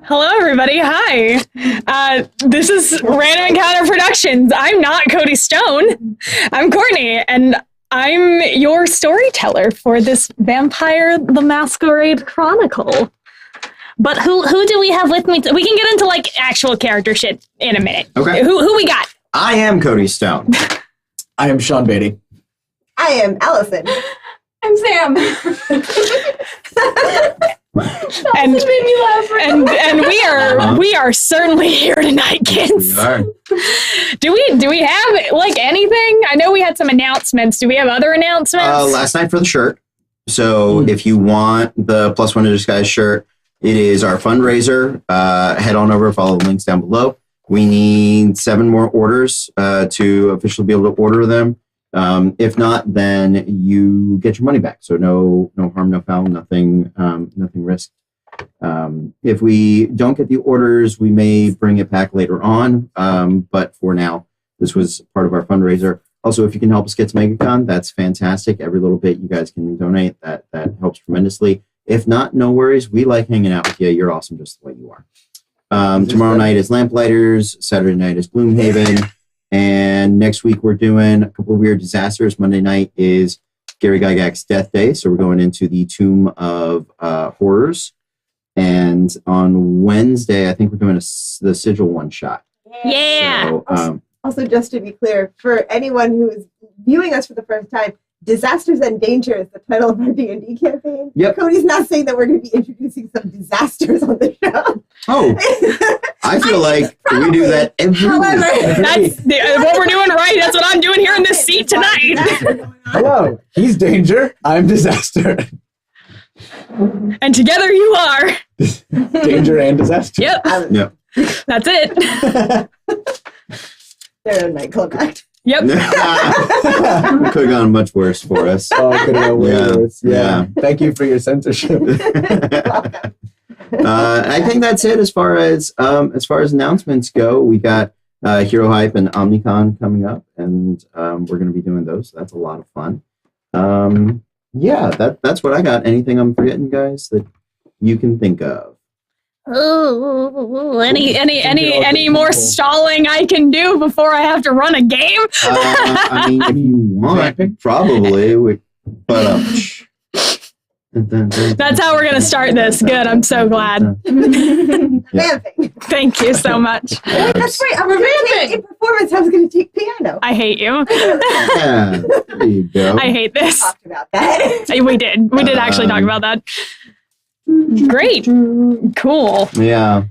Hello, everybody. Hi. This is Random Encounter Productions. I'm not Cody Stone. I'm Courtney, and I'm your storyteller for this Vampire the Masquerade Chronicle. But who do we have with me? We can get into like actual character shit in a minute. Okay. Who we got? I am Cody Stone. I am Sean Beatty. I am Allison. I'm Sam. and made me laugh. And we are certainly here tonight, kids. We are. Do we have like anything? I know we had some announcements. Do we have other announcements? Last night for the shirt. So if you want the +1 to Disguise shirt, it is our fundraiser. Head on over, follow the links down below. We need 7 more orders to officially be able to order them. If not, then you get your money back. So no harm, no foul, nothing risked. If we don't get the orders, we may bring it back later on. But for now, this was part of our fundraiser. Also, if you can help us get to MegaCon, that's fantastic. Every little bit you guys can donate, that helps tremendously. If not, no worries. We like hanging out with you. You're awesome just the way you are. Tomorrow night is Lamplighters. Saturday night is Gloomhaven. And next week we're doing a couple of weird disasters. Monday night is Gary Gygax's Death Day. So we're going into the Tomb of Horrors. And on Wednesday, I think we're doing the Sigil one-shot. Yeah. So, Also, just to be clear, for anyone who is viewing us for the first time, Disasters and Danger is the title of our D&D campaign. Yep. Cody's not saying that we're going to be introducing some disasters on the show. Oh, I feel like we do that every week. That's what we're doing right. That's what I'm doing here in this seat tonight. Hello, he's Danger. I'm Disaster. And together you are. Danger and Disaster. Yep. Yep. That's it. They're a nightclub act. Yep. It could have gone much worse for us. Oh, could have gone way worse. Yeah. Thank you for your censorship. I think that's it as far as announcements go. We got Hero Hype and OmniCon coming up, and we're going to be doing those. So that's a lot of fun. That's what I got. Anything I'm forgetting, guys, that you can think of? Oh, any more stalling I can do before I have to run a game? I mean, if you want, probably. That's how we're going to start this. Good. I'm so glad. Vamping. Thank you so much. That's right. I'm vamping. In performance, I was going to take piano. I hate you. Yeah, there you go. I hate this. We talked about that. We did. We did actually talk about that. Great. Cool. Yeah.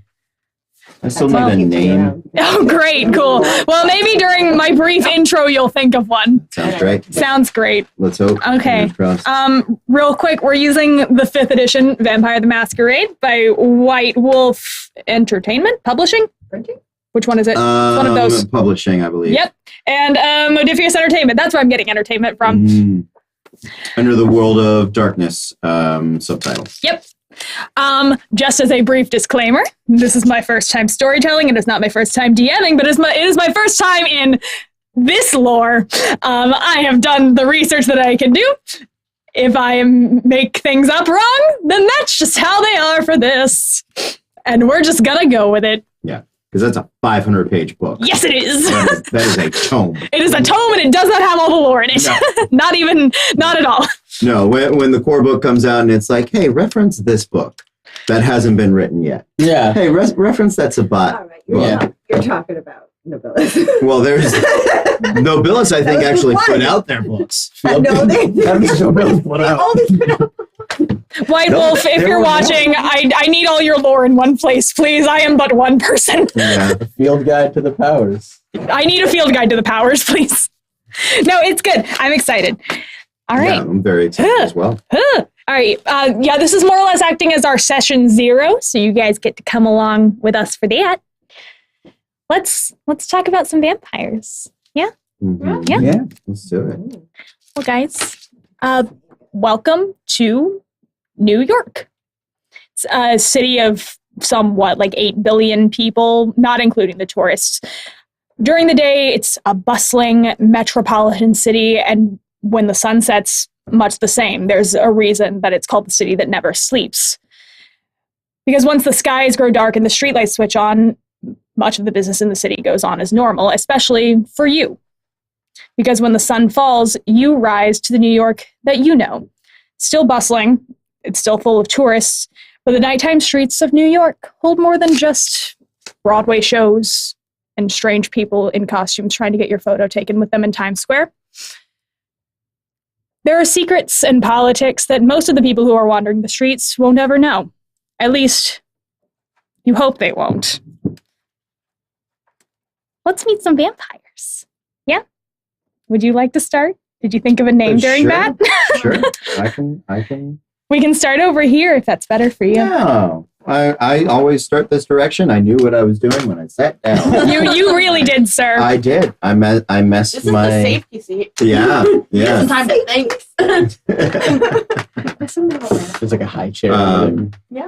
I still need a name. Oh, great. Cool. Well, maybe during my brief intro, you'll think of one. Sounds great. Sounds great. Let's hope. Okay. Fingers crossed. Real quick, we're using the 5th edition Vampire the Masquerade by White Wolf Entertainment Publishing. Printing? Which one is it? One of those. Publishing, I believe. Yep. And Modifius Entertainment. That's where I'm getting entertainment from. Under the World of Darkness subtitle. Yep. Just as a brief disclaimer, this is my first time storytelling. It is not my first time DMing, but it is my first time in this lore. I have done the research that I can do. If I make things up wrong, then that's just how they are for this. And we're just gonna go with it. Yeah, because that's a 500-page book. Yes, it is. That is a tome. It is a tome, and it does not have all the lore in it. No. Not at all. No, when the core book comes out and it's like, hey, reference this book that hasn't been written yet. Yeah. Hey, reference that Sabat. All right. You're talking about Nobilis. Well, there's Nobilis, I think, actually put out their books. No, they always put out. White Wolf, if you're watching, I need all your lore in one place, please. I am but one person. Yeah. A field guide to the powers. I need a field guide to the powers, please. No, it's good. I'm excited. All right. Yeah, I'm very excited as well. All right. This is more or less acting as our session 0, so you guys get to come along with us for that. Let's talk about some vampires. Yeah? Mm-hmm. Yeah. Let's do it. Well, guys, welcome to New York. It's a city of somewhat like 8 billion people, not including the tourists. During the day, it's a bustling metropolitan city, and when the sun sets, much the same. There's a reason that it's called the city that never sleeps. Because once the skies grow dark and the streetlights switch on, much of the business in the city goes on as normal, especially for you. Because when the sun falls, you rise to the New York that you know. Still bustling, it's still full of tourists, but the nighttime streets of New York hold more than just Broadway shows and strange people in costumes trying to get your photo taken with them in Times Square. There are secrets and politics that most of the people who are wandering the streets won't ever know. At least, you hope they won't. Let's meet some vampires. Yeah? Would you like to start? Did you think of a name during Sure. that? Sure. I can. We can start over here if that's better for you. No. I always start this direction. I knew what I was doing when I sat down. You really did, sir. I did. I messed This is my. the safety seat. Yeah. Yeah. It's time to think. There's like a high chair. Yeah.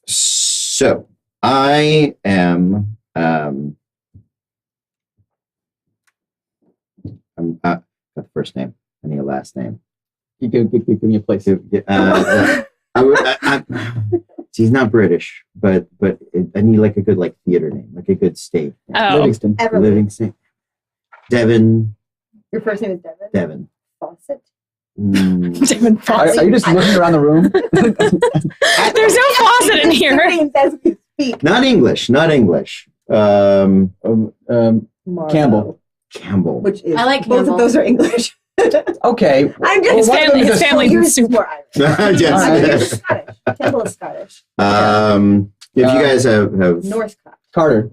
So I am. I'm got the first name. I need a last name. You give me a place. He's not British, but I need like a good theater name, like a good state. Oh. Livingston. Everly. Livingston. Devin. Your first name is Devin? Devin. Fawcett? Devin Fawcett. Are you just looking around the room? There's no faucet in here. Names as we speak. Not English. Not English. Campbell. Campbell. Which is, I like both Campbell. of those are English. Okay. I'm His just Well, family, his just- family's Yours is super. more Irish. Yes. Scottish. Campbell is Scottish. If you guys have Northcott. Carter.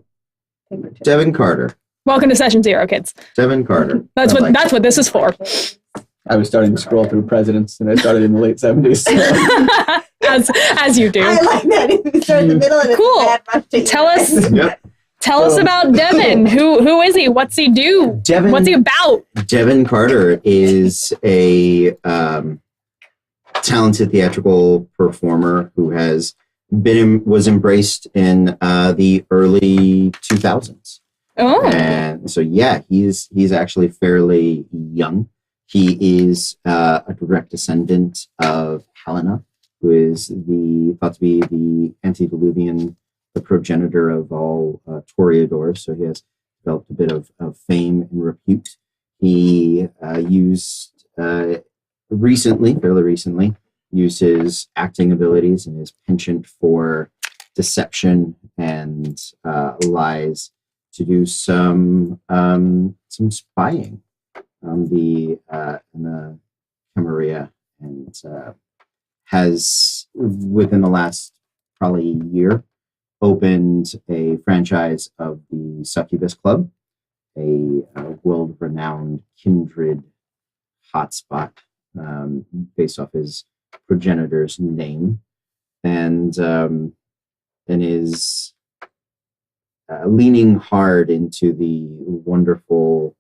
Pinkerton. Devin Carter. Welcome to Session Zero, kids. Devin Carter. That's I what like that's what this is for. I was starting to scroll through presidents, and I started in the late 70s. as you do. I like that. If you start in the middle and it's Cool. a bad rush to Tell end. us Yep. Tell us about Devin. Who is he? What's he do? Devin. What's he about? Devin Carter is a talented theatrical performer who was embraced in the early 2000s. Oh, And so, yeah, he's actually fairly young. He is a direct descendant of Helena, who is thought to be the antediluvian, the progenitor of all toreadors. So he has developed a bit of fame and repute. He fairly recently, used his acting abilities and his penchant for deception and lies to do some spying on the Camarilla, and has within the last probably year opened a franchise of the Succubus Club, a world-renowned kindred hotspot based off his progenitor's name, and is leaning hard into the wonderful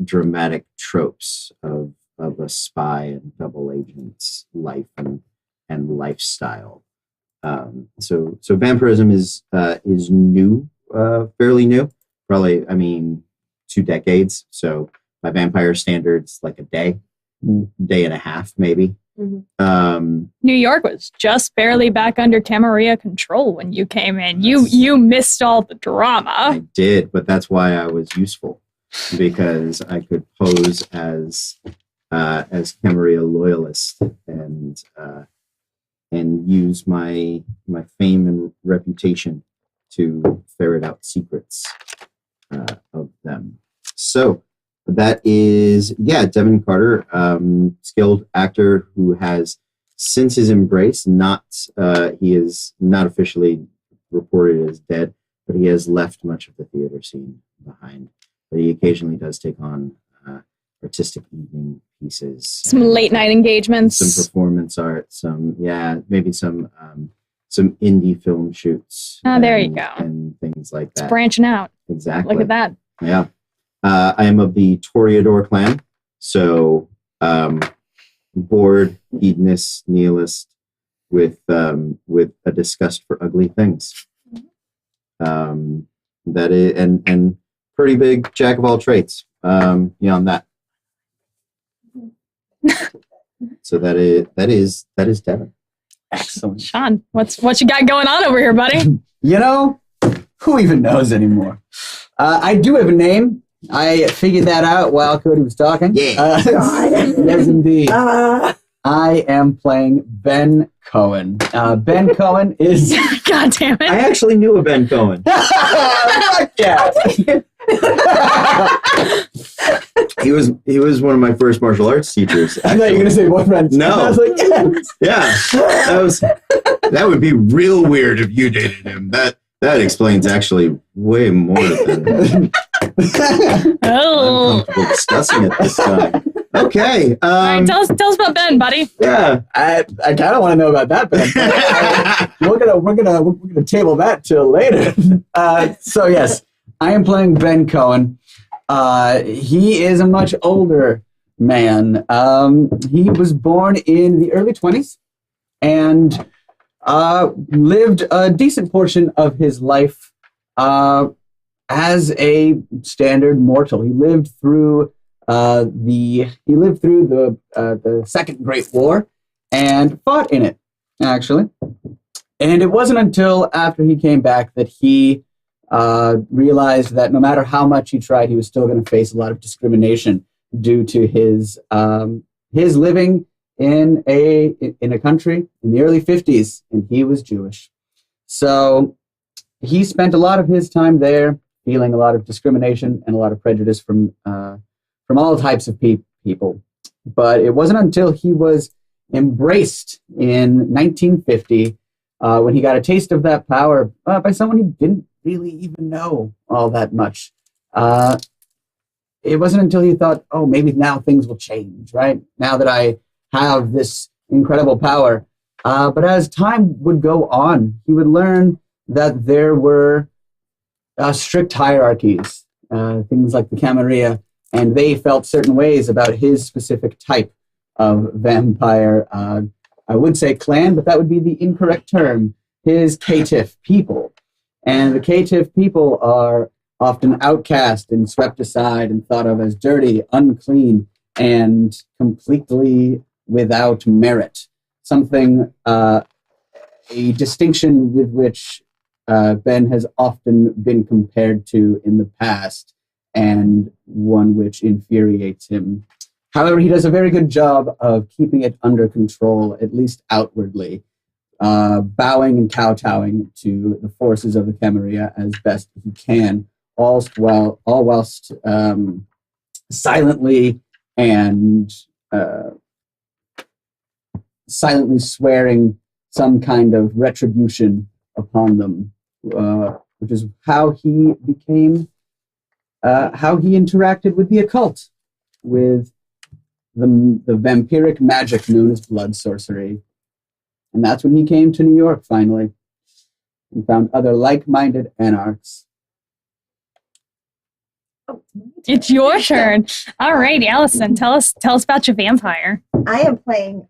dramatic tropes of a spy and double agent's life and lifestyle. So vampirism is new, fairly new. Probably, 2 decades. So by vampire standards, like a day and a half, maybe. Mhm. New York was just barely back under Camarilla control when you came in. You missed all the drama. I did, but that's why I was useful, because I could pose as Camarilla loyalist and use my fame and reputation to ferret out secrets of them. So that is, Devin Carter, skilled actor who has, since his embrace, he is not officially reported as dead, but he has left much of the theater scene behind. But he occasionally does take on artistic evening pieces, Some late night engagements. some performance art, maybe some indie film shoots. There you go. And things like It's that. branching out. Exactly. Look at that. Yeah. I am of the Toreador clan, so bored, hedonist, nihilist, with a disgust for ugly things. That is, and pretty big jack of all trades. Beyond that, so that is Devin. Excellent. Sean, what you got going on over here, buddy? You know, who even knows anymore? I do have a name. I figured that out while Cody was talking. Yeah. Yes, indeed. Uh, I am playing Ben Cohen. Ben Cohen is... God damn I it. actually knew a Ben Cohen. Fuck yeah. He was one of my first martial arts teachers. I thought you were going to say boyfriend. No. I was like, yes. Yeah, that would be real weird if you dated him. That explains actually way more than Oh. I'm comfortable discussing it this time. Okay. All right, tell us about Ben, buddy. Yeah. I kind of want to know about that, but we're gonna table that till later. So yes, I am playing Ben Cohen. He is a much older man. He was born in the early 20s and lived a decent portion of his life as a standard mortal. He lived through the Second Great War and fought in it, actually. And it wasn't until after he came back that he realized that no matter how much he tried, he was still going to face a lot of discrimination due to his living in a country in the early 50s, and he was Jewish. So he spent a lot of his time there feeling a lot of discrimination and a lot of prejudice from all types of people. But it wasn't until he was embraced in 1950 when he got a taste of that power by someone he didn't really even know all that much. It wasn't until he thought, oh, maybe now things will change, right? Now that I have this incredible power. But as time would go on, he would learn that there were strict hierarchies, things like the Camarilla, and they felt certain ways about his specific type of vampire. I would say clan, but that would be the incorrect term. His Caitiff people. And the Caitiff people are often outcast and swept aside and thought of as dirty, unclean, and completely without merit. Something, a distinction with which Ben has often been compared to in the past, and one which infuriates him. However, he does a very good job of keeping it under control, at least outwardly, bowing and kowtowing to the forces of the Camarilla as best he can, all whilst silently and silently swearing some kind of retribution upon them, which is how he became, how he interacted with the occult, with the vampiric magic known as blood sorcery. And that's when he came to New York, finally, and found other like-minded anarchs. It's your turn. All right, Allison, tell us about your vampire. I am playing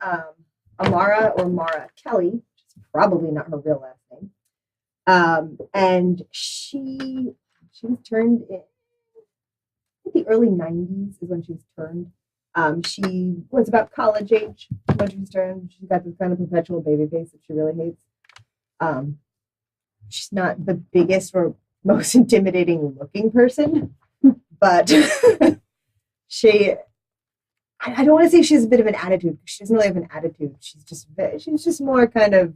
Amara or Mara Kelly, which is probably not her real last name. And she was turned in the early 90s is when she was turned. She was about college age when she was turned. She's got this kind of perpetual baby face that she really hates. She's not the biggest or most intimidating looking person, but I don't want to say she has a bit of an attitude, because she doesn't really have an attitude. She's just more kind of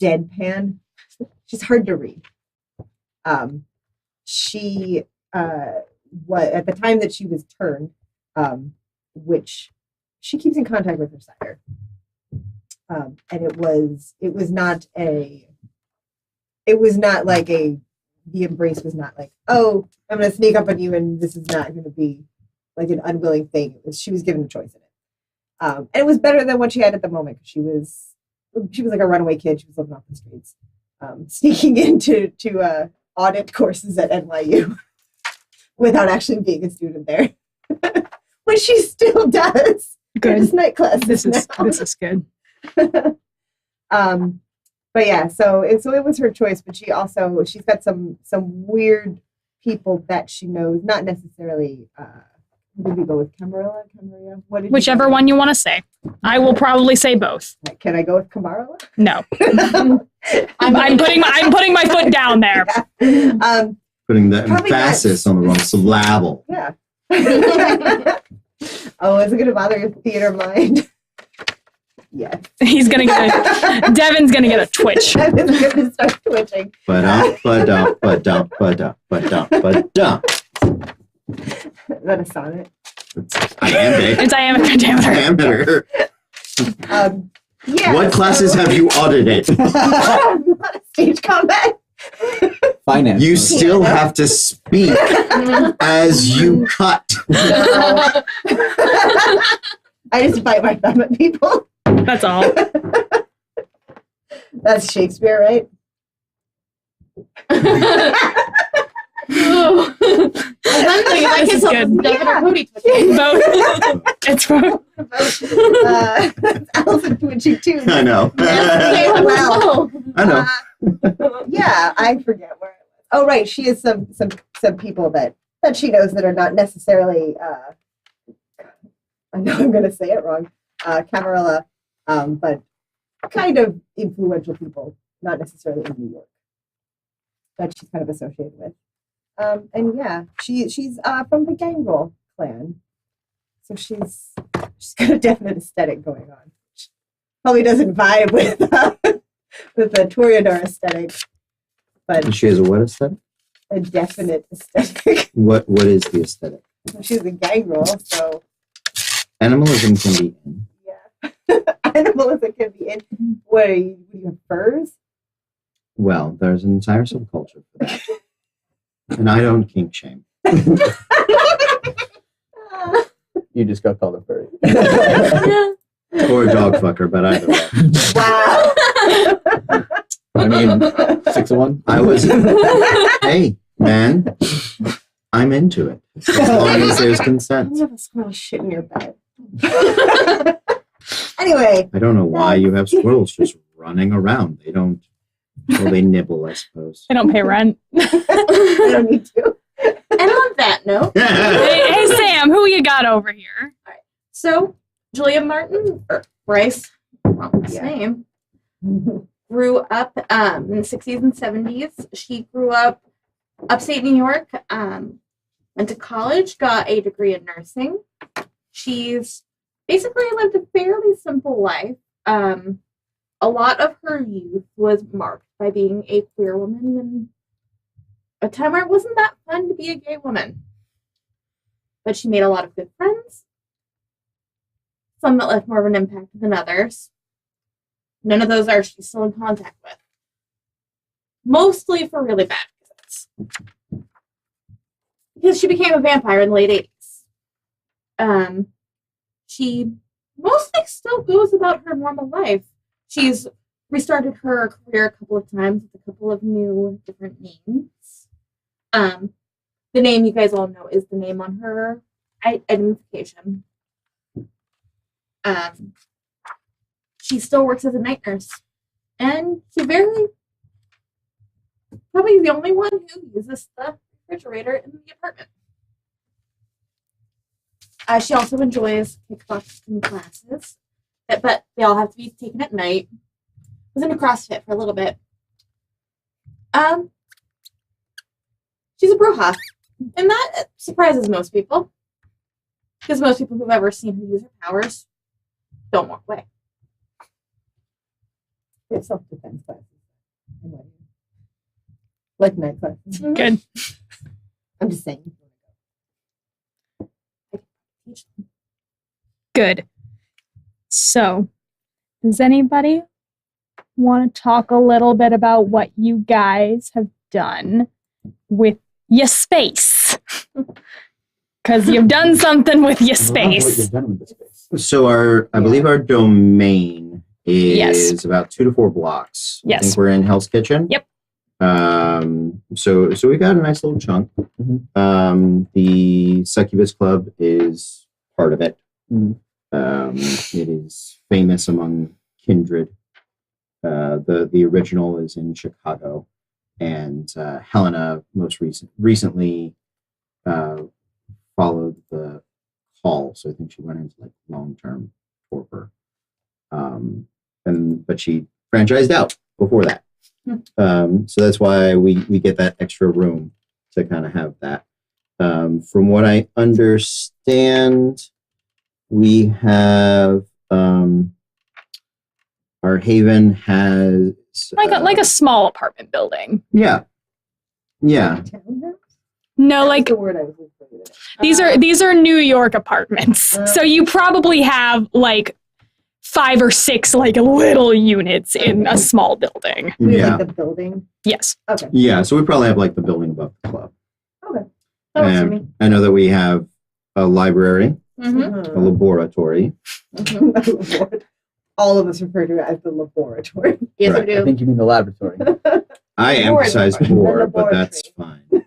deadpan. She's hard to read. She at the time that she was turned, which she keeps in contact with her sire, and it was not like the embrace was not like, oh, I'm going to sneak up on you and this is not going to be like an unwilling thing. She was given a choice in it. And it was better than what she had at the moment. She was like a runaway kid. She was living off the streets, sneaking into audit courses at NYU without actually being a student there, which she still does. Good. It's night class. This is good. But yeah, so it was her choice, but she's got some weird people that she knows, not necessarily Did we go with Camarilla? Camaria? What did you Whichever go one you want to say. I will probably say both. with? Can I go with Camarilla? No. I'm putting my foot down there. Putting the Probably emphasis on the wrong syllable. Yeah. Oh, is it going to bother your theater mind? Yes. Devin's gonna get a twitch. I'm going to start twitching. Ba-dum. Is that a sonnet? Iambic. It's iambic pentameter. Diameter. Yeah. What classes have you audited? Not a stage combat. Finance. You still have to speak as you cut. No. I just bite my thumb at people. That's all. That's Shakespeare, right? I This is good. Devin Yeah. or Cody twitching. Both. It's both. Allison twitching too. I know. Okay, Well. I know. Yeah, I forget where I was. Oh, right. She has some people that she knows that are not necessarily. I know I'm going to say it wrong. Camarilla, but kind of influential people, not necessarily in New York, that she's kind of associated with. And yeah, she's from the Gangrel clan, so she's got a definite aesthetic going on. Probably doesn't vibe with the Toreador aesthetic, but She has a what aesthetic? a definite aesthetic. What is the aesthetic? She's a Gangrel, so Animalism can be in. yeah. Animalism can be in. What are you? Do you have furs? Well, there's an entire subculture for that. And I don't kink shame. You just got called a furry. Or a dog fucker, but either way. Wow. I mean, 6 of 1. I was, hey, man, I'm into it. As long as there's consent. You have a squirrel shit in your bed. Anyway, I don't know why you have squirrels just running around. They don't, well, they nibble, I suppose. I don't pay rent. I don't need to. And on that note, Hey, Sam, who you got over here? so Julia Martin, or Bryce, wrong last Yeah. name, grew up in the 60s and 70s. She grew up upstate New York, went to college, got a degree in nursing. She's basically lived a fairly simple life. A lot of her youth was marked by being a queer woman in a time where it wasn't that fun to be a gay woman. But she made a lot of good friends, some that left more of an impact than others. None of those are she's still in contact with. Mostly for really bad reasons. Because she became a vampire in the late 80s. She mostly still goes about her normal life. She's restarted her career a couple of times with a couple of new different names. The name you guys all know is the name on her identification. She still works as a night nurse. And she's probably the only one who uses the refrigerator in the apartment. She also enjoys kickboxing classes, but they all have to be taken at night. Was into CrossFit for a little bit. She's a bruja, and that surprises most people, because most people who've ever seen her use her powers don't walk away. They have self-defense classes. Like night classes. Good. I'm just saying. Good. So, does anybody want to talk a little bit about what you guys have done with your space? Because you've done something with your What space. you've done with the space. So I believe our domain is Yes. about 2 to 4 blocks. I Yes. think we're in Hell's Kitchen. Yep. So we got a nice little chunk. Mhm. The Succubus Club is part of it. Mhm. It is famous among kindred. The original is in Chicago, and Helena most recently followed the tall, so I think she went into like long-term torpor. But she franchised out before that. So that's why we get that extra room to kind of have that. From what I understand, we have our haven has like a small apartment building. yeah. Townhouse? No, That was like the word I was looking for. these are New York apartments. So you probably have like 5 or 6 like little units in a small building. We Yeah. like the building. Yes. Okay. Yeah, so we probably have like the building above the club. Okay. That works for me. I know that we have a library, Mm-hmm. a laboratory. All of us refer to it as the laboratory. Yes, Right. we I do. think you mean the laboratory. I Laboratory. emphasize bore, The but that's laboratory. fine.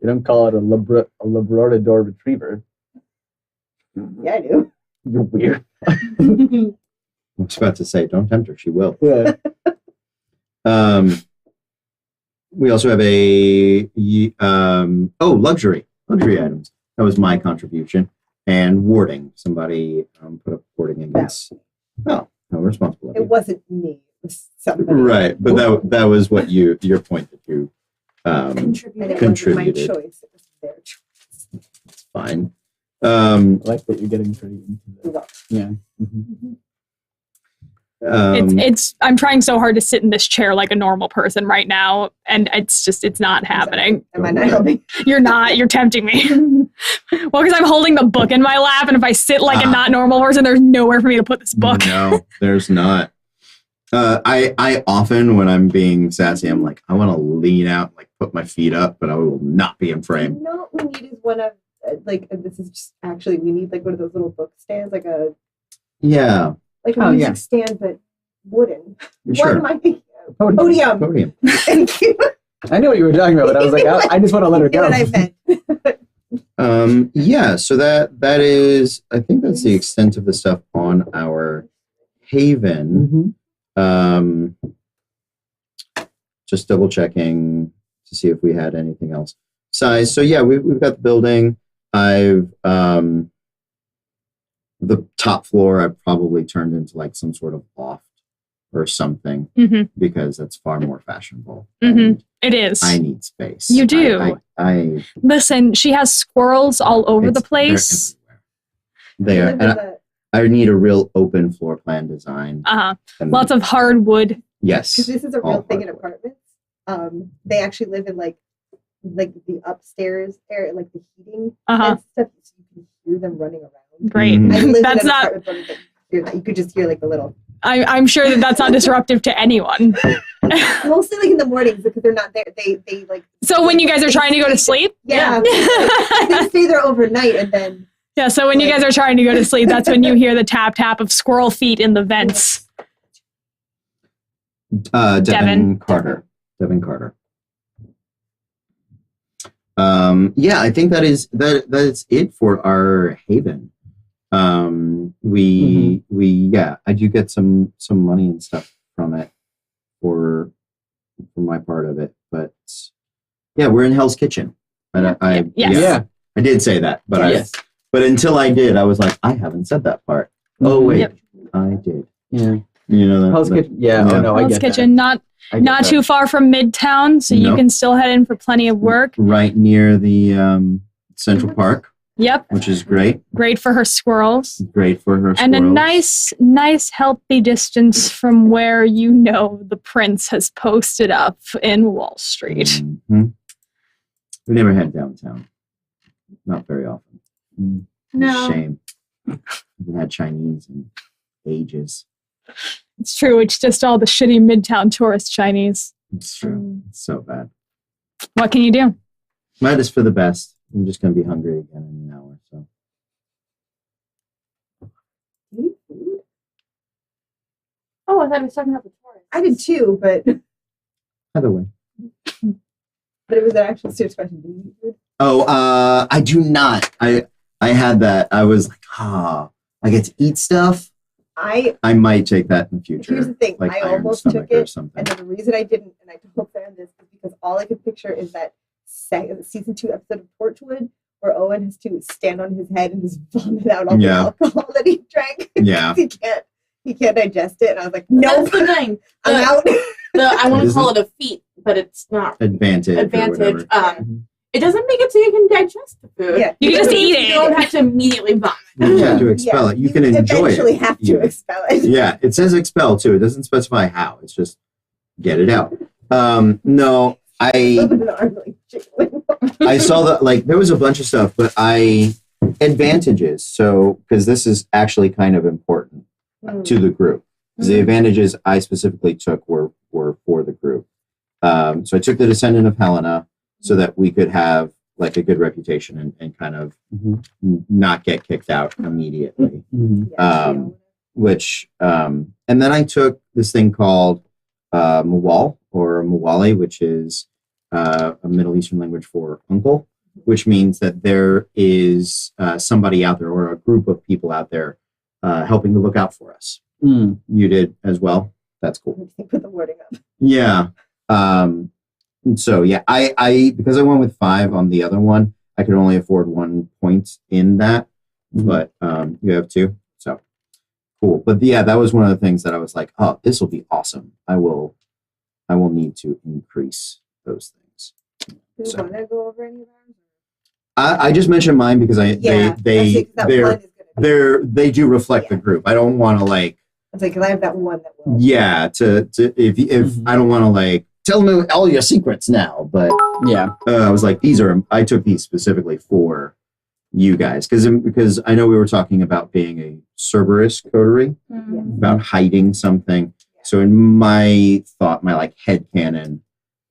You don't call it a labrador retriever. Yeah, I do. You're weird. I was about to say, don't tempt her, she will. Yeah. We also have luxury items. That was my contribution. And warding. Somebody put up warding against. Oh, no, responsible. of It you. wasn't me. It was somebody. Right, but that was what your point that you And it contributed. wasn't my choice. It was their choice. It's fine. I like that you're getting pretty into that. Well, Yeah. Mm-hmm. It's I'm trying so hard to sit in this chair like a normal person right now, and it's not happening. Am I not helping? You're tempting me. Well, because I'm holding the book in my lap, and if I sit like a not normal person, there's nowhere for me to put this book. No, there's not. I often, when I'm being sassy, I'm like, I want to lean out, like put my feet up, but I will not be in frame. You know what we need is one of, this is just actually, we need like one of those little book stands, like a Yeah, music stand, but wooden. What sure. am I thinking of? Podium. Podium. Podium. Thank you. I knew what you were talking about, but I was like, I just want to let her You know go. what I meant. Yeah, so that is, I think that's the extent of the stuff on our haven. Mm-hmm. Just double checking to see if we had anything else. Size. So yeah, we've got the building. I've the top floor I've probably turned into like some sort of loft or something because that's far more fashionable. And It is. I need space. You do. I Listen, she has squirrels all over the place. They're everywhere. And I need a real open floor plan design. And Lots of hardwood. yes. Because this is a real all thing in hardwood. apartments. They actually live in like the upstairs area, like the heating Uh-huh. and stuff, so you can hear them running around. Great. Mhm. I lived That's in an not. apartment building that you could hear that. You could just hear like the little, I'm sure that that's not disruptive to anyone. mostly like in the mornings because they're not there. They like. So when you guys are trying to go to sleep, Yeah. They stay there overnight and then. yeah. So when you guys are trying to go to sleep, that's when you hear the tap tap of squirrel feet in the vents. Devin Devin. Carter. Devin Carter. Yeah, I think that is it for our haven. I do get some money and stuff from it for my part of it, but yeah, we're in Hell's Kitchen. And I Yes. I did say that, but Yes. but until I did, I was like, I haven't said that part. Oh wait, Yep. I did. Yeah. You know that. Hell's Kitchen. Yeah. Yeah. Oh no, I Hell's get Kitchen, that. I get not that. too far from Midtown, so you Nope. can still head in for plenty of work. Right near the Central Park, Yep, which is great. great for her squirrels. Great for her And a squirrels. nice healthy distance from where you know the prince has posted up in Wall Street. Mhm. We never had downtown. Not very often. No. Shame. We haven't had Chinese in ages. It's true, it's just all the shitty Midtown tourist Chinese. It's true. It's so bad. What can you do? Might is for the best. I'm just going to be hungry again in an hour. So Do you eat food? Oh, I thought he was talking about the tourists. I did too, but either way. it was an actual serious question. Do you eat food? Oh, I do not. I had that. I was like, I get to eat stuff. I might take that in the future. Here's the thing. Like I iron almost stomach took or it, something. and then the reason I didn't, and I told Sam this, is because all I could picture is that season 2 episode of Torchwood, where Owen has to stand on his head and just vomit out all Yeah. the alcohol that he drank. Yeah. he can't digest it. And I was like, nope, That's the thing. I'm out. I want to Isn't- call it a feat, but it's not Advantage. Or advantage. whatever. It doesn't make it so you can digest the food. Yeah. You can just eat it. You don't have to immediately vomit. You have to expel it. You can enjoy eventually it. have to Yeah. expel it. Yeah, it says expel too. It doesn't specify how. It's just get it out. No, I saw that like there was a bunch of stuff, but advantages. So because this is actually kind of important to the group. Because the advantages I specifically took were for the group. So I took the Descendant of Helena so that we could have like a good reputation and kind of not get kicked out immediately. And then I took this thing called Mawal or Mawali, which is a Middle Eastern language for uncle, which means that there is somebody out there or a group of people out there helping to look out for us. You did as well. That's cool. Put the wording up. Yeah. So yeah, I because I went with 5 on the other one, I could only afford 1 point in that, but you have 2, so cool. But yeah, that was one of the things that I was like, oh, this will be awesome. I will need to increase those things. Do you So- want to go over any of ours? I just mentioned mine because they do reflect the group. I don't want to like. It's like, 'cause I have that one that will. Yeah, to if I don't want to like tell me all your secrets now, but Yeah. I was like, I took these specifically for you guys because I know we were talking about being a Cerberus coterie, about hiding something. So in my thought, my like headcanon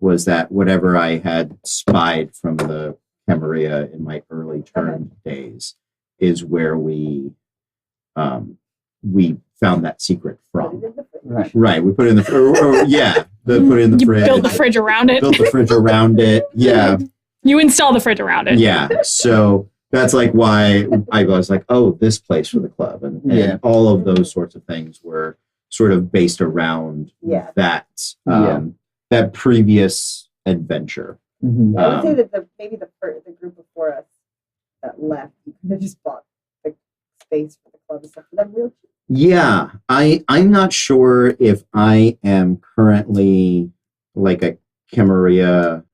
was that whatever I had spied from the Camarilla in my early turn days is where we found that secret from. Right. Right, we put it in the put it in the You fridge. build the fridge around it. Built the fridge around it. Yeah, You install the fridge around it. yeah. So that's like why I was like, oh, this place for the club, and Yeah. all of those sorts of things were sort of based around Yeah. that Yeah. that previous adventure. Mhm. I would say Um, that the group before us that left, you could have just bought the space for the club and stuff for them real cheap. Yeah, I'm not sure if I am currently like a Camarilla,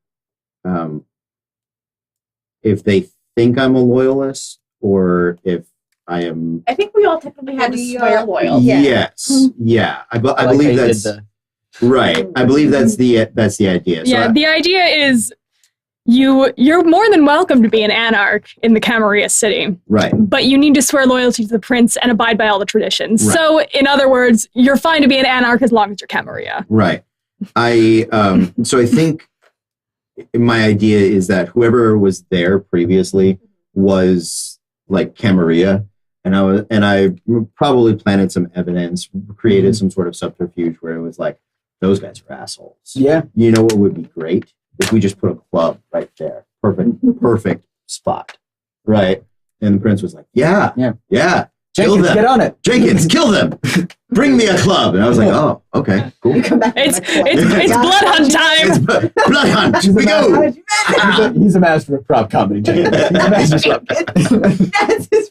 if they think I'm a loyalist or if I am. I think we all technically had to We swear are- loyal. Yeah. Yes, yeah. I Like believe how you that's did right. I believe that's the idea. So Yeah, the idea is you're more than welcome to be an anarch in the Camarilla city, right. but you need to swear loyalty to the prince and abide by all the traditions. Right. So, in other words, you're fine to be an anarch as long as you're Camarilla. Right. So I think my idea is that whoever was there previously was like Camarilla, and I probably planted some evidence, created some sort of subterfuge where it was like, those guys are assholes. Yeah. You know what would be great? If we just put a club right there. Perfect spot. Right. And the prince was like, yeah. Kill Jenkins, them. get on it. Jenkins, kill them. Bring me a club. And I was like, oh, okay, cool. You come back. It's blood hunt It's time. blood hunt. He's We a go. How did you manage He's a master of prop comedy, Jenkins. He's a master of That's his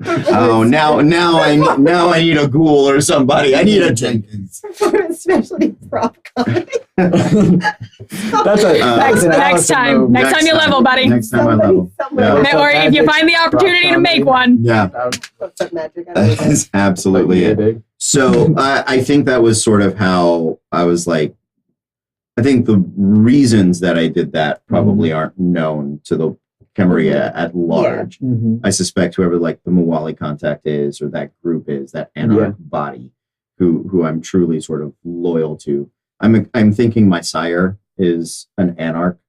Oh, now I need a ghoul or somebody. I need a Jenkins. performance specialty prop comedy. That's a thanks, an Next Allison time. move. Next time you level, buddy. Next time I level. Somewhere. Yeah. Or if you find the opportunity to make one. Yeah, Puts up magic. I don't that know. is absolutely it. Big. So I think that was sort of how I was like, I think the reasons that I did that probably aren't known to the Camarilla at large. Mhm. I suspect whoever like the Mawali contact is or that group is, that anarch body who I'm truly sort of loyal to. I'm thinking my sire is an anarch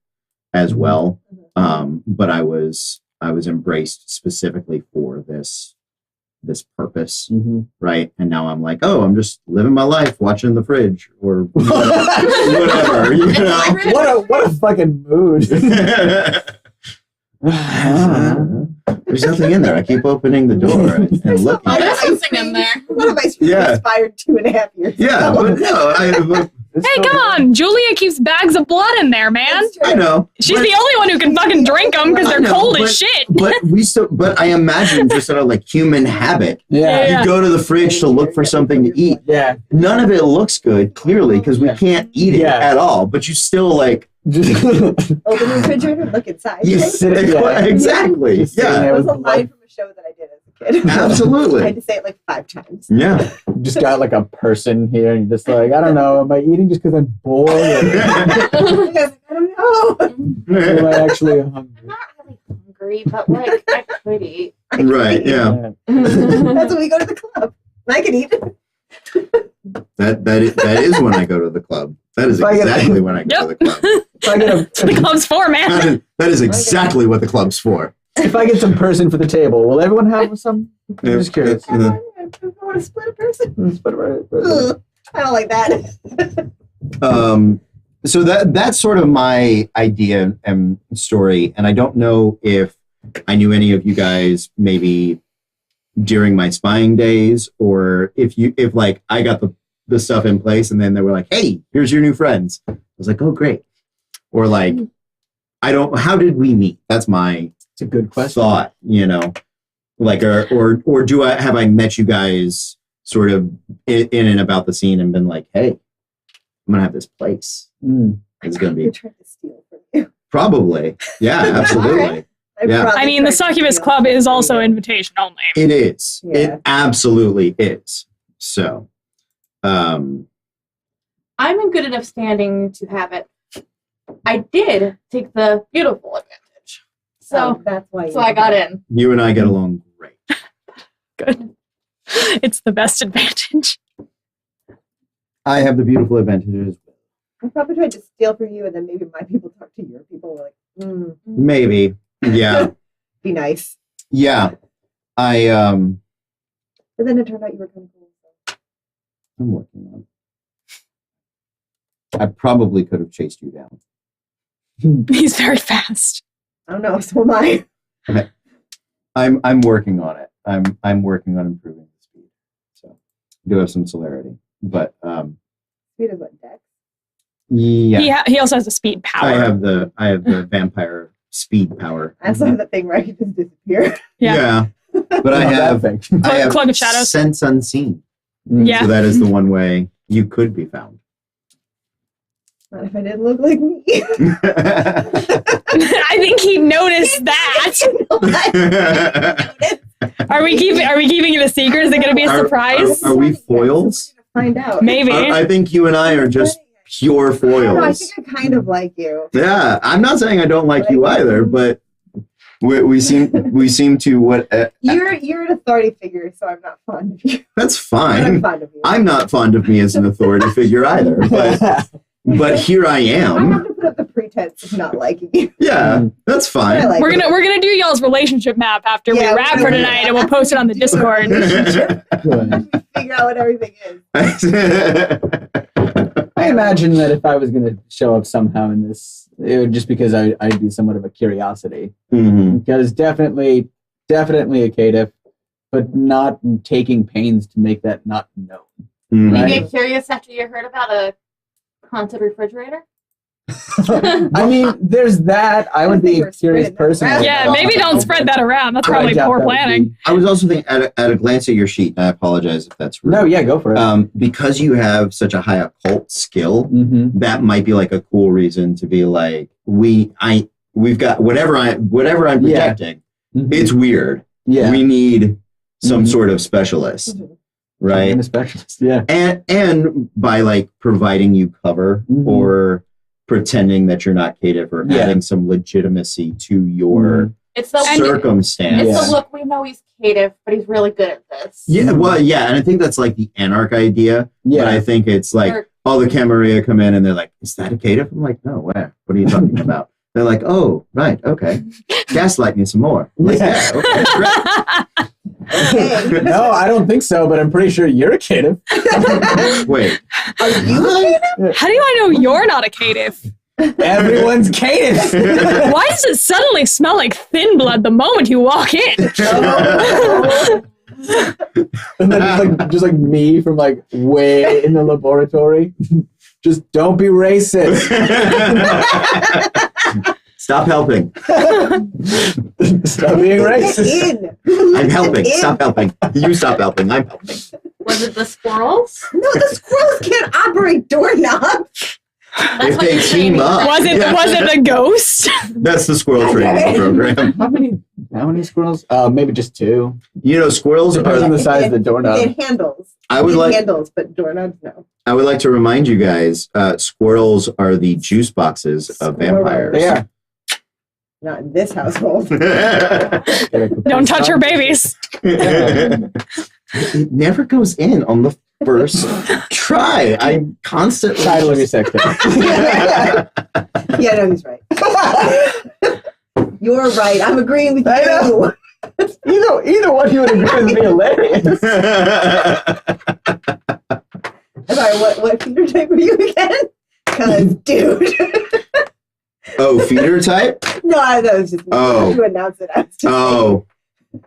as well. But I was embraced specifically for this purpose. Mhm. Right. And now I'm like, oh, I'm just living my life watching the fridge or whatever, you know. What a fucking mood. There's nothing in there. I keep opening the door and looking. Oh, there's something in there. One of my screens Yeah. expired 2.5 years Yeah, ago. but no, Hey, come on! Julia keeps bags of blood in there, man. That's true. I know. She's but- the only one who can fucking drink them because I they're know, cold but- as shit. But I imagine just sort of like human habit. Yeah. You go to the fridge to look for something to eat. Yeah. None of it looks good, clearly, because we Yeah. can't eat it Yeah. at all. But you still like Just Open the refrigerator, look inside. you sit- yeah. exactly. Just sitting Yeah, there. That was a with line from a show that I did as a kid. I absolutely. had to say it like 5 times. Yeah. just got like a person here and you're just like, I don't know, am I eating just because I'm bored? Or I don't know. am I actually hungry? I'm not really hungry, but like I could eat. Right. Yeah. That's when we go to the club. I can eat. That is when I go to the club. That is If I get- exactly when I go to the club. If I get a That's what the club's for, man. That is exactly what the club's for. if I get some person for the table, will everyone have some? I'm just curious. I don't want to split a person. Ugh. Ugh, I don't like that. So that's sort of my idea and story, and I don't know if I knew any of you guys maybe during my spying days, or if like I got the stuff in place and then they were like, hey, here's your new friends. I was like, oh great. Or like, how did we meet? That's my It's a good question. thought, like, or have I met you guys sort of in and about the scene and been like, hey, I'm gonna have this place. Mm. It's gonna You're be trying to steal from you. probably, yeah, absolutely. Alright. Yeah. probably I mean, the tried to Succubus steal Club from is you. also invitation only. It is. Yeah. It absolutely is. So, I'm in good enough standing to have it. I did take the beautiful advantage. So that's why. so I got in. you and I get along great. Good. It's the best advantage. I have the beautiful advantages. I probably tried to steal from you, and then maybe my people talk to your people. We're like, Maybe. Yeah. be nice. Yeah. But then it turned out you were kind of cool. So. I'm working on it. I probably could have chased you down. He's very fast. I don't know. So am I. I'm working on it. I'm working on improving the speed. So I do have some celerity. But Speed is what, Dex? yeah. He also has a speed power. I have the vampire speed power. I also have that thing where I can just disappear. Yeah. But I Not have that thing. I have Cloak of Shadows. sense unseen. Mm. Yeah. So that is the one way you could be found. Not if I didn't look like me. I think he noticed that. Are we keeping it a secret? Is it going to be a surprise? Are we foils? We're gonna find out. Maybe. I think you and I are just pure I don't know, I foils. think I kind of like you. Yeah, I'm not saying I don't like you either, but we seem to what You're an authority figure, so I'm not fond of you. that's But I'm fine. fond of you. I'm not fond of me as an authority figure either, but here I I have am. to put up the pretense of not liking you. Yeah, that's But I fine. like We're you. gonna do y'all's relationship map after Yeah, we wrap we're for gonna- tonight, and we'll post it on the Discord. Figure out what everything is. I imagine that if I was going to show up somehow in this, it would just because I'd be somewhat of a curiosity. Mhm. Because definitely a caitiff, but not taking pains to make that not known. Mhm. Right. You get curious after you heard about a haunted refrigerator? I mean, there's that. I would be a curious person. Yeah, maybe don't spread that around. That's I probably doubt poor that would planning. be- I was also thinking at a glance at your sheet, and I apologize if that's rude. No, yeah, go for it. Because you have such a high occult skill, Mm-hmm. that might be like a cool reason to be like, we've got whatever I'm projecting. It's weird. Yeah. We need some Mhm. sort of specialist, right? And a specialist. Yeah. And by like providing you cover Mhm. or pretending that you're not caitiff or Yeah. adding some legitimacy to your It's the circumstance. it's Yeah. the look we know he's caitiff, but he's really good at this. Yeah, well, yeah, and I think that's like the anarch idea. But I Yeah. think it's like Or- all the Camarilla come in and they're like, "Is that a caitiff?" I'm like, "No, where? What are you talking about?" They're like, "Oh, right, okay. Gaslight me some more." I'm like, Yeah. yeah, okay, great. Okay. No, I don't think so, but I'm pretty sure you're a caitiff. Wait, Are you? How do I know you're not a caitiff? Everyone's caitiff. Why does it suddenly smell like thin blood the moment you walk in? And then just like me from like way in the laboratory. Just don't be racist. Stop helping. Stop being racist. In. I'm helping. In. Stop helping. You stop helping. I'm helping. Was it the squirrels? No, the squirrels can't operate doorknobs. That's If what they you're saying. team up. Was it Yeah. the ghost? That's the squirrel training program. How many squirrels? Maybe just 2. You know, squirrels Depends on are. the size of the doorknob. It handles. I would It like. handles, but doorknobs no. I would like to remind you guys. Squirrels are the juice boxes of vampires. They are. Not in this household. Don't touch her babies. It never goes in on the first try. I constantly. Title of your sex tape. Yeah, no, he's right. You're right. I'm agreeing with I you. know. Either one you would agree would be hilarious. Sorry, what feeder type were you again? Because, dude. Oh, feeder type? No, I was just Oh. to announce it. I was just Oh.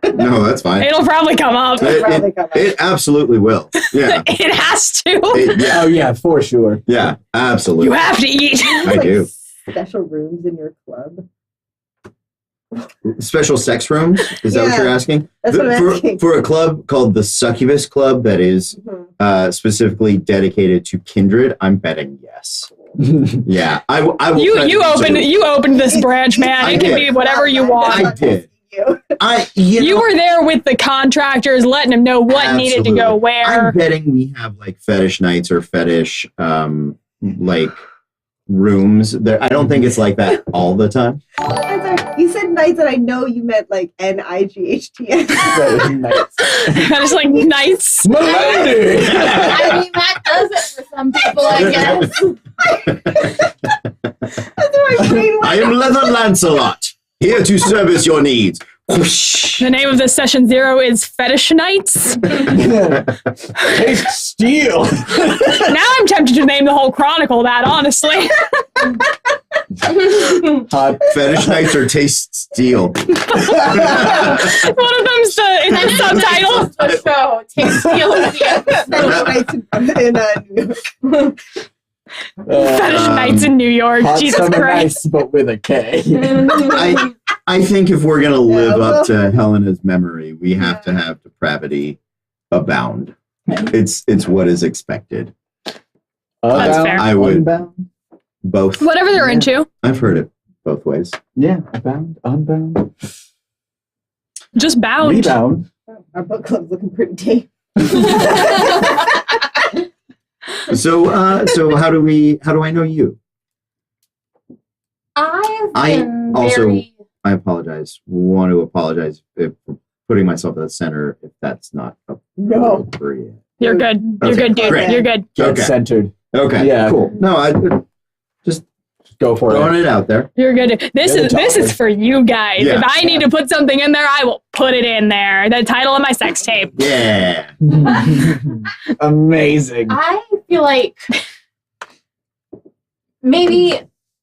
No, that's fine. It'll probably come up. It- probably come up. It absolutely will. Yeah. It has to. Yeah. Oh yeah, for sure. Yeah, absolutely. You have to eat. I do. Special rooms in your club. Special sex rooms? Is that what Yeah. you're asking? That's what I'm asking. For a club called the Succubus Club that is Mhm. specifically dedicated to kindred, I'm betting yes. Yeah, I will. You opened this branch, man. I It can did. be whatever you want. I did. You. You were there with the contractors, letting them know what needed to go Absolutely. where. I'm betting we have like fetish nights or fetish like rooms there. I don't think it's like that all the time. I'm sorry. You said nights, and I know you meant like NIGHTS. I was like, nice. Milady! I mean, that does it for some people, I guess. That's where my brain I went. am Leather Lancelot, here to service your needs. Whoosh. The name of this session 0 is Fetish Nights. Taste steel. Now I'm tempted to name the whole chronicle that, honestly. Hot. Fetish nights or taste steel. One of them's the subtitle. The show. Take skill of the episode. Nights in New York. Fetish Nights in New York. Hot Jesus summer Christ. nights, but with a K. I think if we're gonna live well- up to Helena's memory, we have to have depravity abound. It's what is expected. That's fair. I would- Unbound. Both. Whatever they're Yeah. into. I've heard it both ways. Yeah, abound, unbound, Just bound. rebound. Our book club's looking pretty tame. So how do I know you? I've I been also- very... I apologize. Want to apologize for putting myself at the center if that's not No. appropriate. You're good. You're Okay, good, dude. great. You're good. Get Okay. centered. Okay. Yeah. Cool. No, I Go for throwing it. it out there. You're good. This You're is the this top is for you guys. Yeah. If I need to put something in there, I will put it in there. The title of my sex tape. Yeah. Amazing. I feel like maybe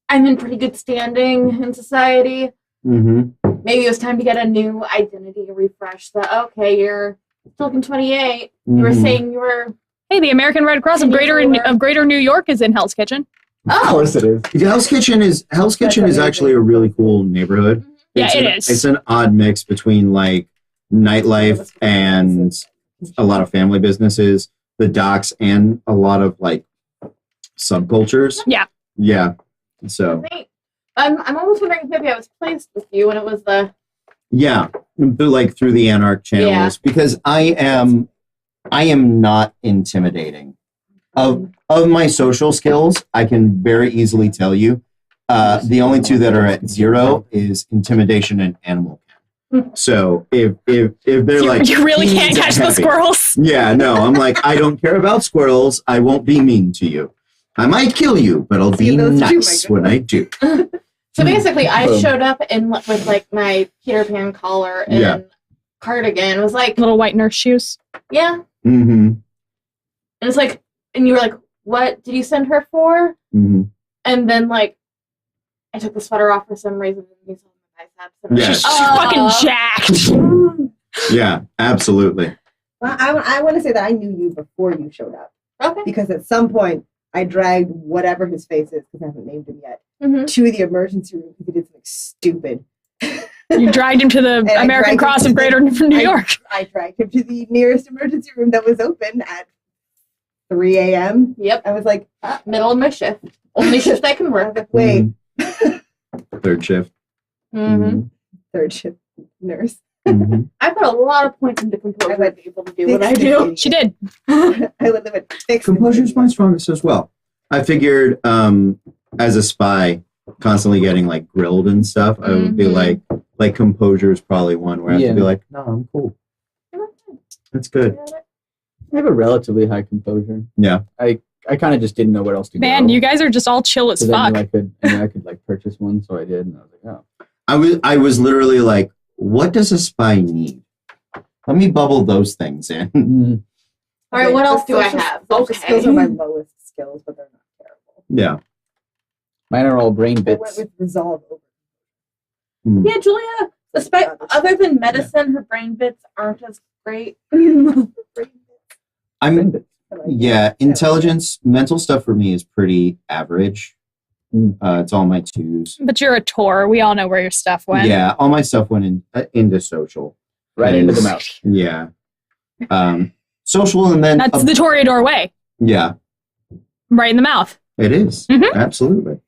I'm in pretty good standing in society. Mm-hmm. Maybe it was time to get a new identity refresh. That okay, you're still looking 28. You were saying you were Hey, the American Red Cross of Greater New York is in Hell's Kitchen. Of course it is. Hell's Kitchen is amazing. actually a really cool neighborhood. Yeah, It's it an- is. It's an odd mix between like nightlife and a lot of family businesses, the docks, and a lot of like subcultures. Yeah. Yeah. So I think I'm almost wondering if maybe I was placed with you when it was the yeah, like through the Anarch channels because I am not intimidating. Of my social skills, I can very easily tell you. The only two that are at 0 is intimidation and animal ken. So if they're like You really "He can't needs a catch the heavy," squirrels. Yeah, no, I'm like I don't care about squirrels. I won't be mean to you. I might kill you, but I'll be See, those two nice might go when I do. So basically, I Boom. showed up with like my Peter Pan collar and Yeah. cardigan. It was like, Little white nurse shoes. yeah, Mm-hmm. and it's like, and you were like, what did you send her for? Mm-hmm. And then like, I took the sweater off for some reason. And you saw my biceps. And Yeah. I She's was like, fucking jacked. Yeah, absolutely. Well, I want to say that I knew you before you showed up Okay. because at some point I dragged whatever his face is, because I haven't named him yet, Mhm. to the emergency room because he did something stupid. You dragged him to the I American dragged Cross him of to Greater New York. I dragged him to the nearest emergency room that was open at 3 a.m. Yep. I was like, Middle of my shift. Only shift I can I was work. like, wait, Third shift. Mm-hmm. third shift nurse. Mhm. I put a lot of points into composure I would to be able to do what I Fix do. this She did. idiot. I would live it. Fix Composure this is my idiot. strongest as well. I figured as a spy, constantly getting like grilled and stuff, I would be Mhm. like composure is probably one where I have to be like, no, I'm cool. That's good. I have a relatively high composure. Yeah. I kind of just didn't know where else to go. Man, you guys are just all chill as So then fuck. I could like purchase one, so I did, and I was like, oh. I was literally like, what does a spy need? Let me bubble those things in. Mm. All right, what The else do I social- have? social skills are Okay. my lowest skills, but they're not terrible. Yeah. Mine are all brain I went bits. with resolve over. Mm. Yeah, Julia, other than medicine, her brain bits aren't as great. Brain I'm bits. yeah, intelligence, mental stuff for me is pretty average. Mm. It's all my twos. But you're a tour. We all know where your stuff went. Yeah, all my stuff went into social. Right into the mouth. Yeah. Social and then That's the Toreador way. yeah, Right in the mouth. it is. Mhm. Absolutely.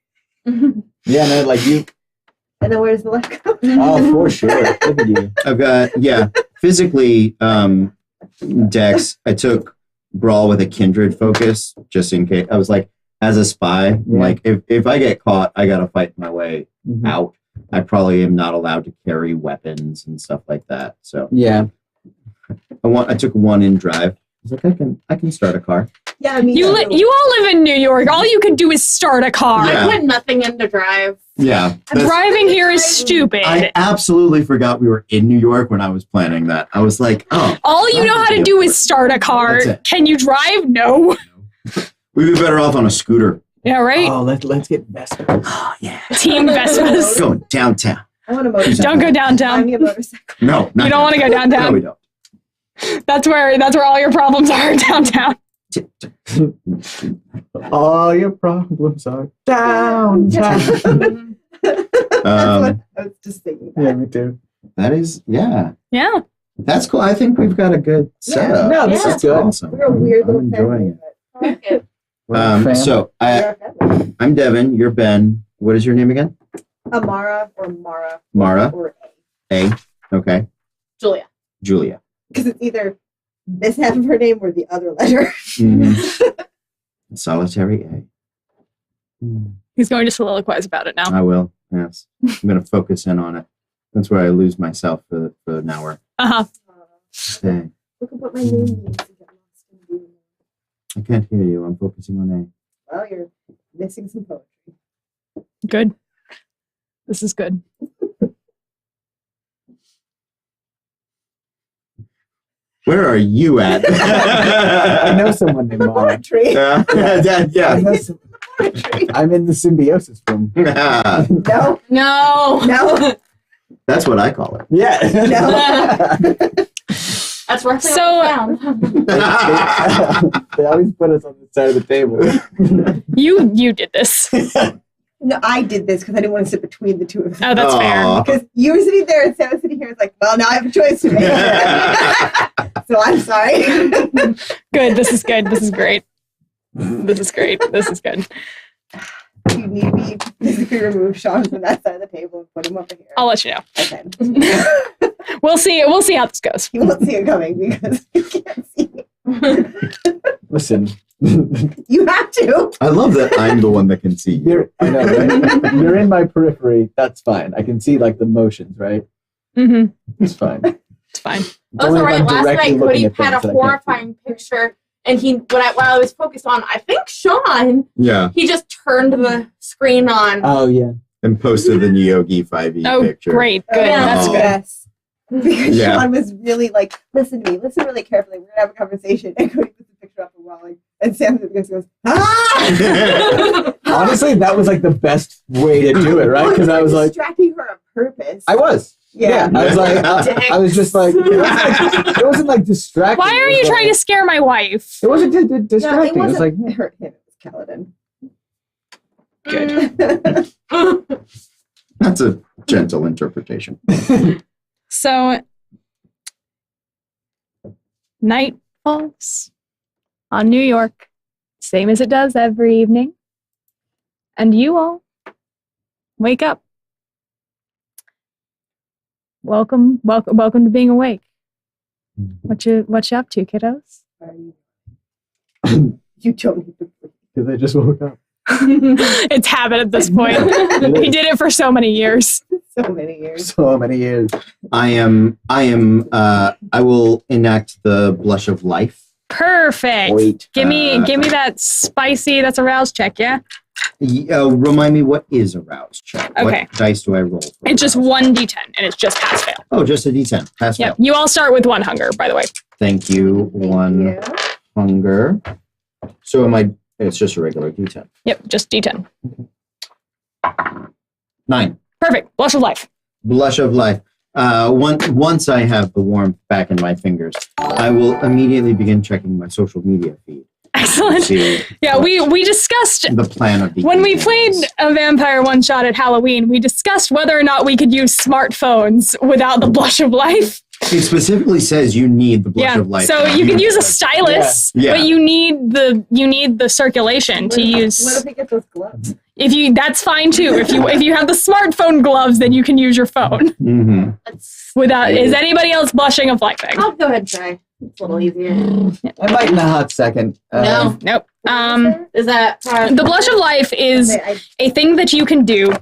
Yeah, no, like you. And then where's the left go? Oh, for sure. Look at you. I've got physically Dex. I took Brawl with a kindred focus just in case. I was like, as a spy, Yeah. like if I get caught, I gotta fight my way Mhm. out. I probably am not allowed to carry weapons and stuff like that. So Yeah. I took one in drive. I was like, I can start a car. Yeah, I mean, You all live in New York. All you can do is start a car. Yeah. I put nothing into drive. Yeah. that's- Driving here is stupid. I absolutely forgot we were in New York when I was planning that. I was like, oh, all you know how to do is start a car. That's it. Can you drive? No. we'd be better off on a scooter. Yeah, right? Oh, let's get Vespa. Oh yeah. Team Vespas. Going downtown. I want a motorcycle. Don't go Find downtown. me a motorcycle. No, not You don't want to go No, downtown. we don't. That's where all your problems are downtown. All your problems are downtown. Mhm. That's Um, what I was just thinking. Yeah, me too. That is, yeah. Yeah. That's cool. I think we've got a good setup. No, this Yeah. is good. Awesome. We're a weird I'm little enjoying family. it. I like it. We're a fan. So But we're a family. I'm Devin. You're Ben. What is your name again? Amara or Mara Mara. or A. Okay. Julia. Julia. because it's either this half of her name or the other letter. Mhm. Solitary A. He's going to soliloquize about it now. I will. Yes. I'm going to focus in on it. That's where I lose myself for an hour. Uh-huh. Okay. Look at what my name means. and get lost in the- I can't hear you. I'm focusing on A. Well, you're missing some poetry. Good. This is good. Where are you at? I know someone named Mara. Poetry. Yeah. I Yeah. know Poetry. I'm in the symbiosis room. Yeah. No, No. no, That's what I call it. Yeah. That's roughly So- what I found. They always put us on the side of the table. You did this. no. I did this because I didn't want to sit between the two of them. Oh, that's fair. Aw. Because you were sitting there and Sam was sitting here. It's like, well, now I have a choice to make. So I'm sorry. Good. This is good. This is great. This is great. This is good. You need me to physically remove Sean from that side of the table and put him over here. I'll let you know. Okay. We'll see. We'll see how this goes. You won't see it coming because you can't see it. Listen, You have to. I love that I'm the one that can see you. I know, right? You're in my periphery. That's fine. I can see like the motions, right? Mm-hmm. It's fine. It's fine. It's Also, only if right, I'm last directly night looking Cody at had a things that I can't see. horrifying picture, and while I was focused on, I think Sean, Yeah. he just turned the screen on. Oh yeah. And posted the Yogi 5e Oh, picture. great. Good. Yeah. That's Oh. good. Yes. Because Yeah. Sean was really like, listen to me, listen really carefully. We're gonna have a conversation. And Cody puts the picture up for Wally, and Sam goes, ah! Honestly, that was like the best way to do it, right? Because I was like, distracting her on purpose. I was. Yeah. I was like, I was just like, it wasn't like distracting. Why are It was you like- trying to scare my wife? It wasn't No, distracting. it It was wasn't like, hurt him. It was Kaladin. Good. That's a gentle interpretation. So, night falls on New York, same as it does every evening. And you all wake up. Welcome to being awake. What you up to, kiddos? You don't need to. Because I just woke up. It's habit at this point. He did it for so many years. So many years. So many years. I will enact the blush of life. Perfect. Wait. Give me that spicy. That's a rouse check, yeah. Remind me, what is a rouse check? Okay. What dice do I roll? For It's just rouse? 1d10, and it's just pass fail. Oh, just a d10. Pass Yeah. fail. You all start with 1 hunger, by the way. Thank you. One Yeah. hunger. So it's just a regular d10. Yep, just d10. 9. Perfect. Blush of life. Blush of life. Once I have the warmth back in my fingers, I will immediately begin checking my social media feed. Excellent. See Yeah, we discussed the plan of the when we evening played is. a vampire one shot at Halloween, we discussed whether or not we could use smartphones without the blush of life. It specifically says you need the blush Yeah. of life. So you can use a stylus, Yeah. but you need the circulation to use. What if we get those gloves? That's fine too. If you have the smartphone gloves, then you can use your phone Mm-hmm. without. Is anybody else blushing of lightning? I'll go ahead and try. It's a little easier. I might in a hot second. No. Nope. Is that The blush of life is a thing that you can do.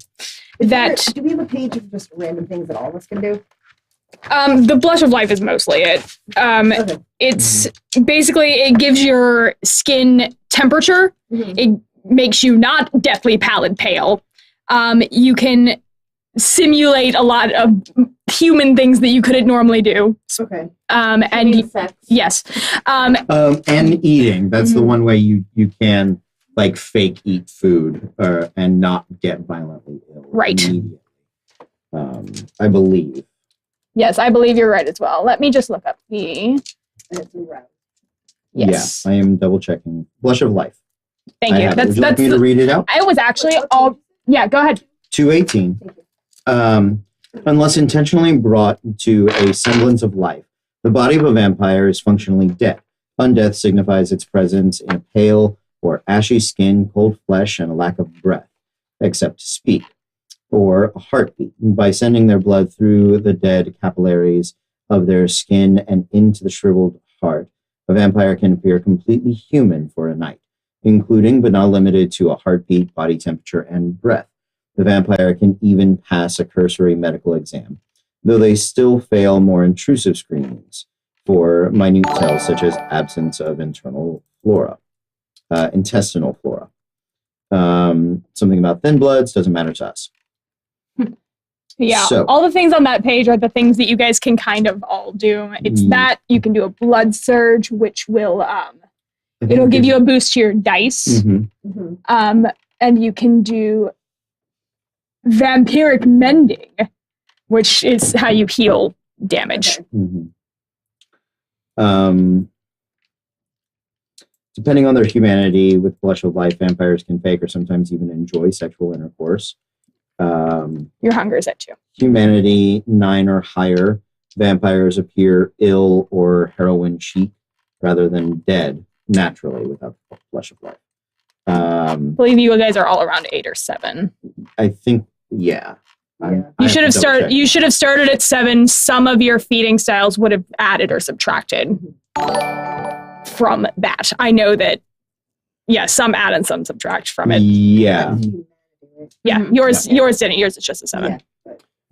That Do we have a page of just random things that all of us can do? the blush of life is mostly it. Okay. It's basically it gives your skin temperature. Mhm. It makes you not deathly pallid pale. You can simulate a lot of human things that you couldn't normally do. Okay. And sex. yes, And eating. That's the one way you can like fake eat food and not get violently ill. Right. Immediately. I believe. yes, I believe you're right as well. Let me just look up the. And it's around. Yes, Yeah, I am double checking. Blush of life. thank I you. have it. Would you like me to read it out? I was actually all. Yeah, go ahead. 218. Thank you. Unless intentionally brought to a semblance of life, the body of a vampire is functionally dead. Undeath signifies its presence in a pale or ashy skin, cold flesh, and a lack of breath, except to speak, or a heartbeat. By sending their blood through the dead capillaries of their skin and into the shriveled heart, a vampire can appear completely human for a night, including but not limited to a heartbeat, body temperature, and breath. The vampire can even pass a cursory medical exam, though they still fail more intrusive screenings for minute tells such as absence of intestinal flora. Something about thin bloods doesn't matter to us. Yeah, So- all the things on that page are the things that you guys can kind of all do. It's Mm. that you can do a blood surge, which will it'll give you a boost to your dice. Mhm. Mm-hmm. And you can do vampiric mending, which is how you heal damage. Okay. Mhm. Depending on their humanity, with blush of life, vampires can fake or sometimes even enjoy sexual intercourse. Your hunger is at 2. Humanity 9 or higher, vampires appear ill or heroin chic rather than dead naturally without the blush of life. I believe you guys are all around 8 or 7. I think, yeah. Yeah. You should have started at 7. Some of your feeding styles would have added or subtracted from that. I know that, yeah, some add and some subtract from it. Yeah. Yeah, Mhm. yours didn't. Yours is just a 7.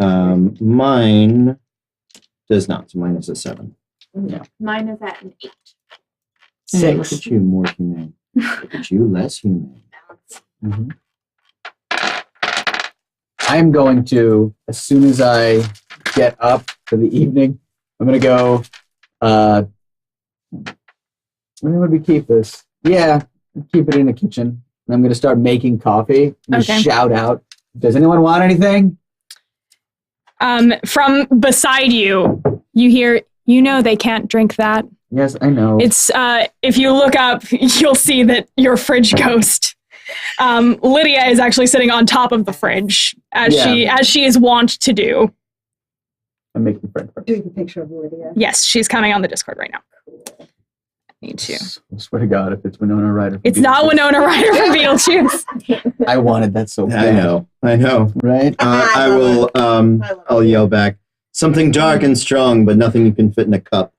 Yeah. Mine does not. So mine is a 7. Mine is at an 8. Hey, look at you, more humane. Look at you, less humane. Balance. I'm going to, as soon as I get up for the evening, I'm going to go, where would we keep this? Yeah, keep it in the kitchen. And I'm going to start making coffee. I'm Okay. gonna shout out, does anyone want anything? From beside you, you hear, they can't drink that. Yes, I know. It's if you look up, you'll see that your fridge ghost. Lydia is actually sitting on top of the fridge as she is wont to do. I'm making friend. Doing a picture of Lydia. Yes, she's coming on the Discord right now. I need to. I swear to God, if it's Winona Ryder. It's not Winona Ryder from Beetlejuice. I wanted that so bad. I know. Right? I will. I'll yell back. Something dark and strong, but nothing you can fit in a cup.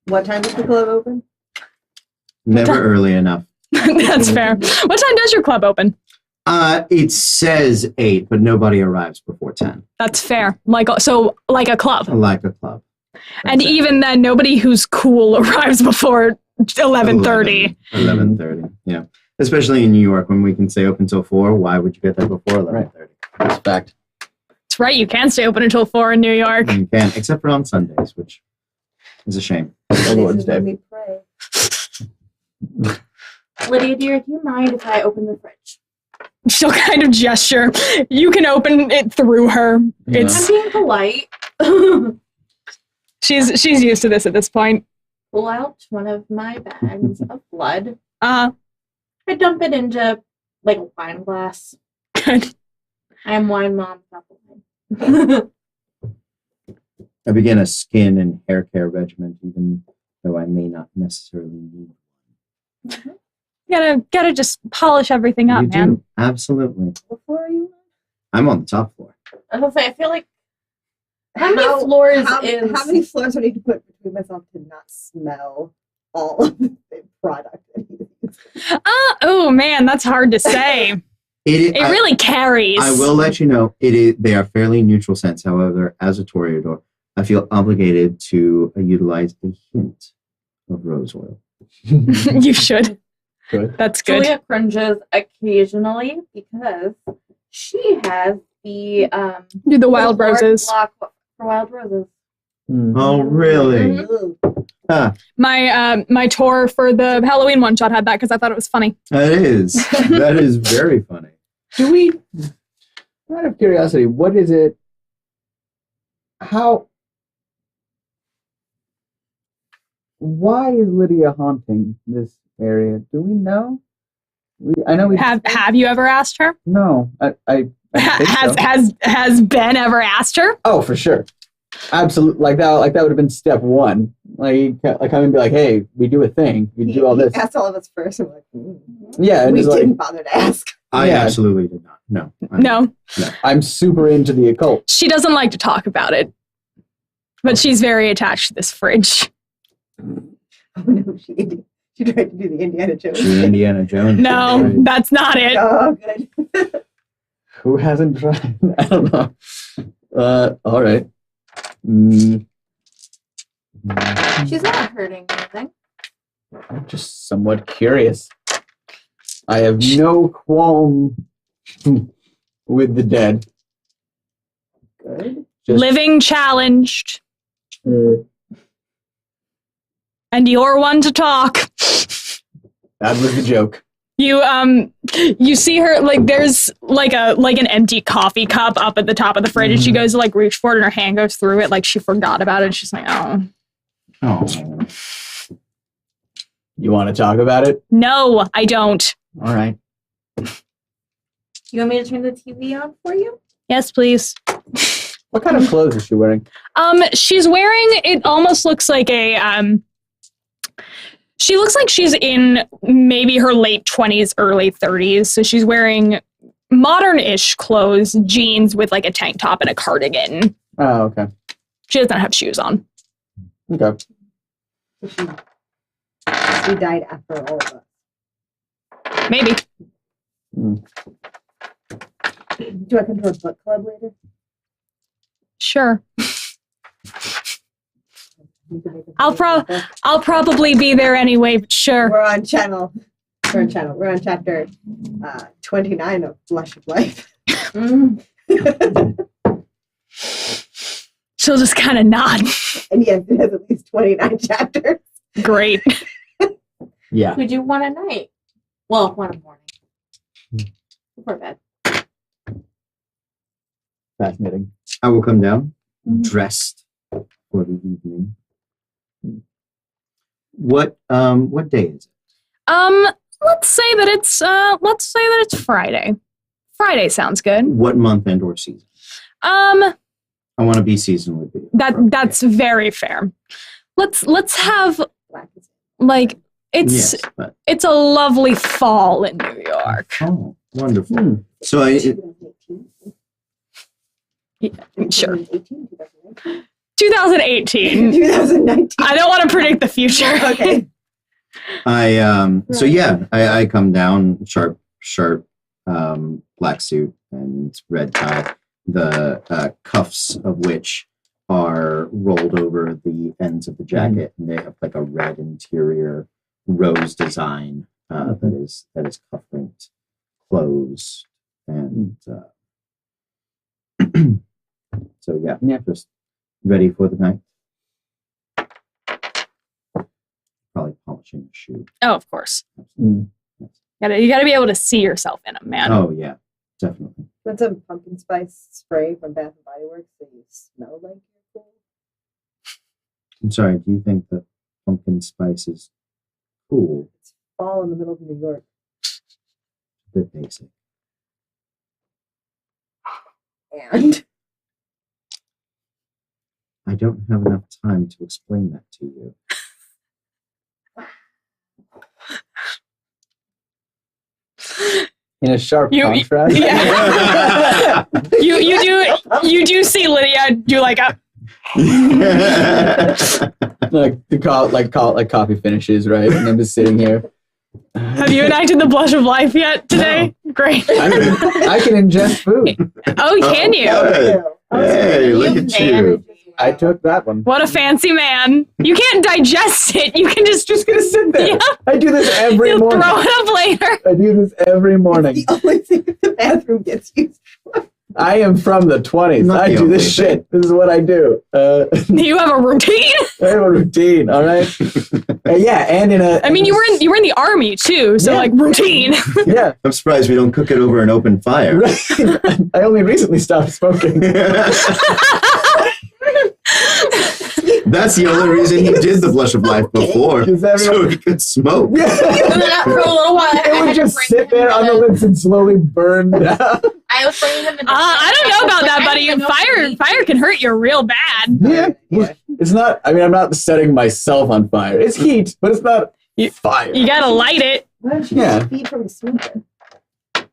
What time does the club open? Never early enough. That's fair. What time does your club open? It says 8, but nobody arrives before 10. That's fair. Like a club. Like a club. And even then, nobody who's cool arrives before 11:30. 11:30. Yeah. Especially in New York, when we can stay open till 4. Why would you get there before 11:30? That's fact. That's right. You can stay open until 4 in New York. You can, except for on Sundays, which is a shame. The Lord's This is Day. when we pray. Lydia, dear, do you mind if I open the fridge? She'll kind of gesture. You can open it through her. It's I'm being polite. she's used to this at this point. Pull out one of my bags of blood. Uh I dump it into like a wine glass. good. I am wine mom, not the wine. I begin a skin and hair care regimen, even though I may not necessarily need one. Gotta just polish everything up, You man. do. Absolutely. What floor are you on? I'm on the top floor. I was gonna say, I feel like how many floors how many floors do I need to put between myself to not smell all of the product? Oh man, that's hard to say. It really carries. I will let you know, they are fairly neutral scents. However, as a Toreador, I feel obligated to utilize a hint of rose oil. You should. Good. That's good. Julia cringes occasionally because she has the Do the wild roses. block for wild roses. Oh, really? Ooh. Huh. My tour for the Halloween one shot had that because I thought it was funny. That is. That is very funny. Do we, out of curiosity, what is it? Why is Lydia haunting this area? Do we know? I know we Have you ever asked her? No, I think so. Has Ben ever asked her? Oh, for sure. Absolutely. Like that would have been step one. Like come and be like, hey, we do a thing. We do all this. He asked all of us first. And we're like, Yeah. And we just like, didn't bother to ask. I Yeah. absolutely did not. No. No, I'm super into the occult. she doesn't like to talk about it, but she's very attached to this fridge. Oh no, she tried to do the Indiana Jones. You're Indiana Jones. No, Right. that's not it. Oh, good. Who hasn't tried? I don't know. All right. She's not hurting anything. I'm just somewhat curious. I have no qualm with the dead. Good. Just, Living challenged, and you're one to talk. that was the joke. You see her, like, there's like an empty coffee cup up at the top of the fridge, and she goes to like reach for it, and her hand goes through it, like she forgot about it. And she's like, oh Oh. You want to talk about it? no, I don't. All right. You want me to turn the TV on for you? Yes, please. What kind of clothes is she wearing? She's wearing, it almost looks like she looks like she's in maybe her late 20s, early 30s. So she's wearing modern-ish clothes, jeans with like a tank top and a cardigan. Oh, okay. She doesn't have shoes on. Okay. She died after all of us. Maybe. Do I come to a book club later? Sure. You can make a I'll video book. I'll probably be there anyway, but sure. We're on chapter 29 of Blush of Life. She'll just kind of nod. And yes, it has at least 29 chapters. Great. Yeah. We do one at night. Well, one in the morning. Before bed. Fascinating. I will come down. dressed for the evening. What day is it? Let's say that it's Friday. Friday sounds good. What month and or season? I want to be seasonally. That's very fair. Let's have like Yes, but it's a lovely fall in New York. oh, wonderful. So Sure. 2018. 2019. I don't want to predict the future. Okay. I come down sharp black suit and red tie, the cuffs of which are rolled over the ends of the jacket, and they have like a red interior rose design that is cuff-linked, closed, and so yeah, just ready for the night. Probably polishing a shoe. Oh, of course. Mm. You gotta be able to see yourself in them, man. Oh yeah, definitely. Want some pumpkin spice spray from Bath and Body Works so you smell like you're cool? I'm sorry, do you think that pumpkin spice is cool? It's fall in the middle of New York. A bit basic. And I don't have enough time to explain that to you. In a sharp You- contrast. Yeah. you do see Lydia do like a like coffee finishes, right? And I'm just sitting here. have you enacted the blush of life yet today? Great. I can ingest food. Oh, can you? Good. Hey, look at you. I took that one. What a fancy man. You can't digest it. You can just Gonna sit there. Yeah. I do this every You'll morning. throw it up later. I do this every morning. the only thing the bathroom gets used. I am from the 20s. Not I the do only this shit. This is what I do. I You have a routine. have a routine, all right? Yeah, and I mean, you were in the army too, so Yeah. like routine. Yeah, I'm surprised we don't cook it over an open fire. right. I only recently stopped smoking. That's the only reason he did the blush of life before, Because so everyone- he could smoke. For a little while, It would just sit there on the lips and slowly burn down. I was bringing him. I don't know about that, buddy. Fire can hurt you real bad. Yeah. It's not, I mean, I'm not setting myself on fire. It's heat, but it's not fire. You gotta light it. Why don't you Yeah. just feed from a smoker?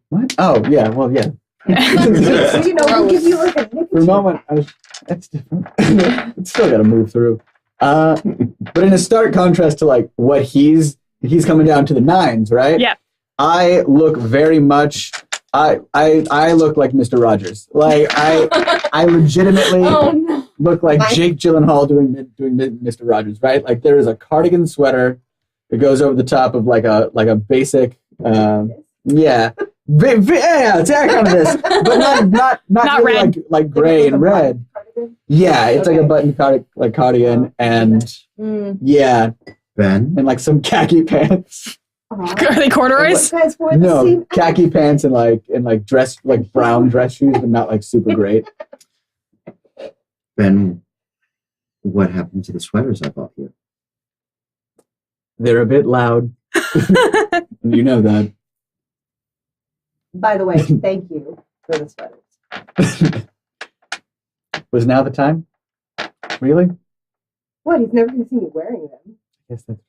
What? Oh, yeah, well, yeah. So, you know, we'll give you like a nicotine. For a moment, that's different. It's still got to move through. But in a stark contrast to like what he's coming down to the nines, right? Yeah. I look very much. I look like Mr. Rogers. Like I legitimately Oh no! look like Mike? Jake Gyllenhaal doing Mr. Rogers, right? Like there is a cardigan sweater that goes over the top of like a basic. Yeah. Yeah, it's that kind of this, but not Not really red. like gray and red. Yeah, it's like a button cardigan, and yeah, Ben, and like some khaki pants. Are they corduroys? You guys wore the No, same khaki pants and like dress like brown dress shoes, but not like super great. Ben, what happened to the sweaters I bought you? They're a bit loud. You know that. By the way, thank you for the sweaters. Was now the time? Really? What? He's never going to see me wearing them. Yes, that's.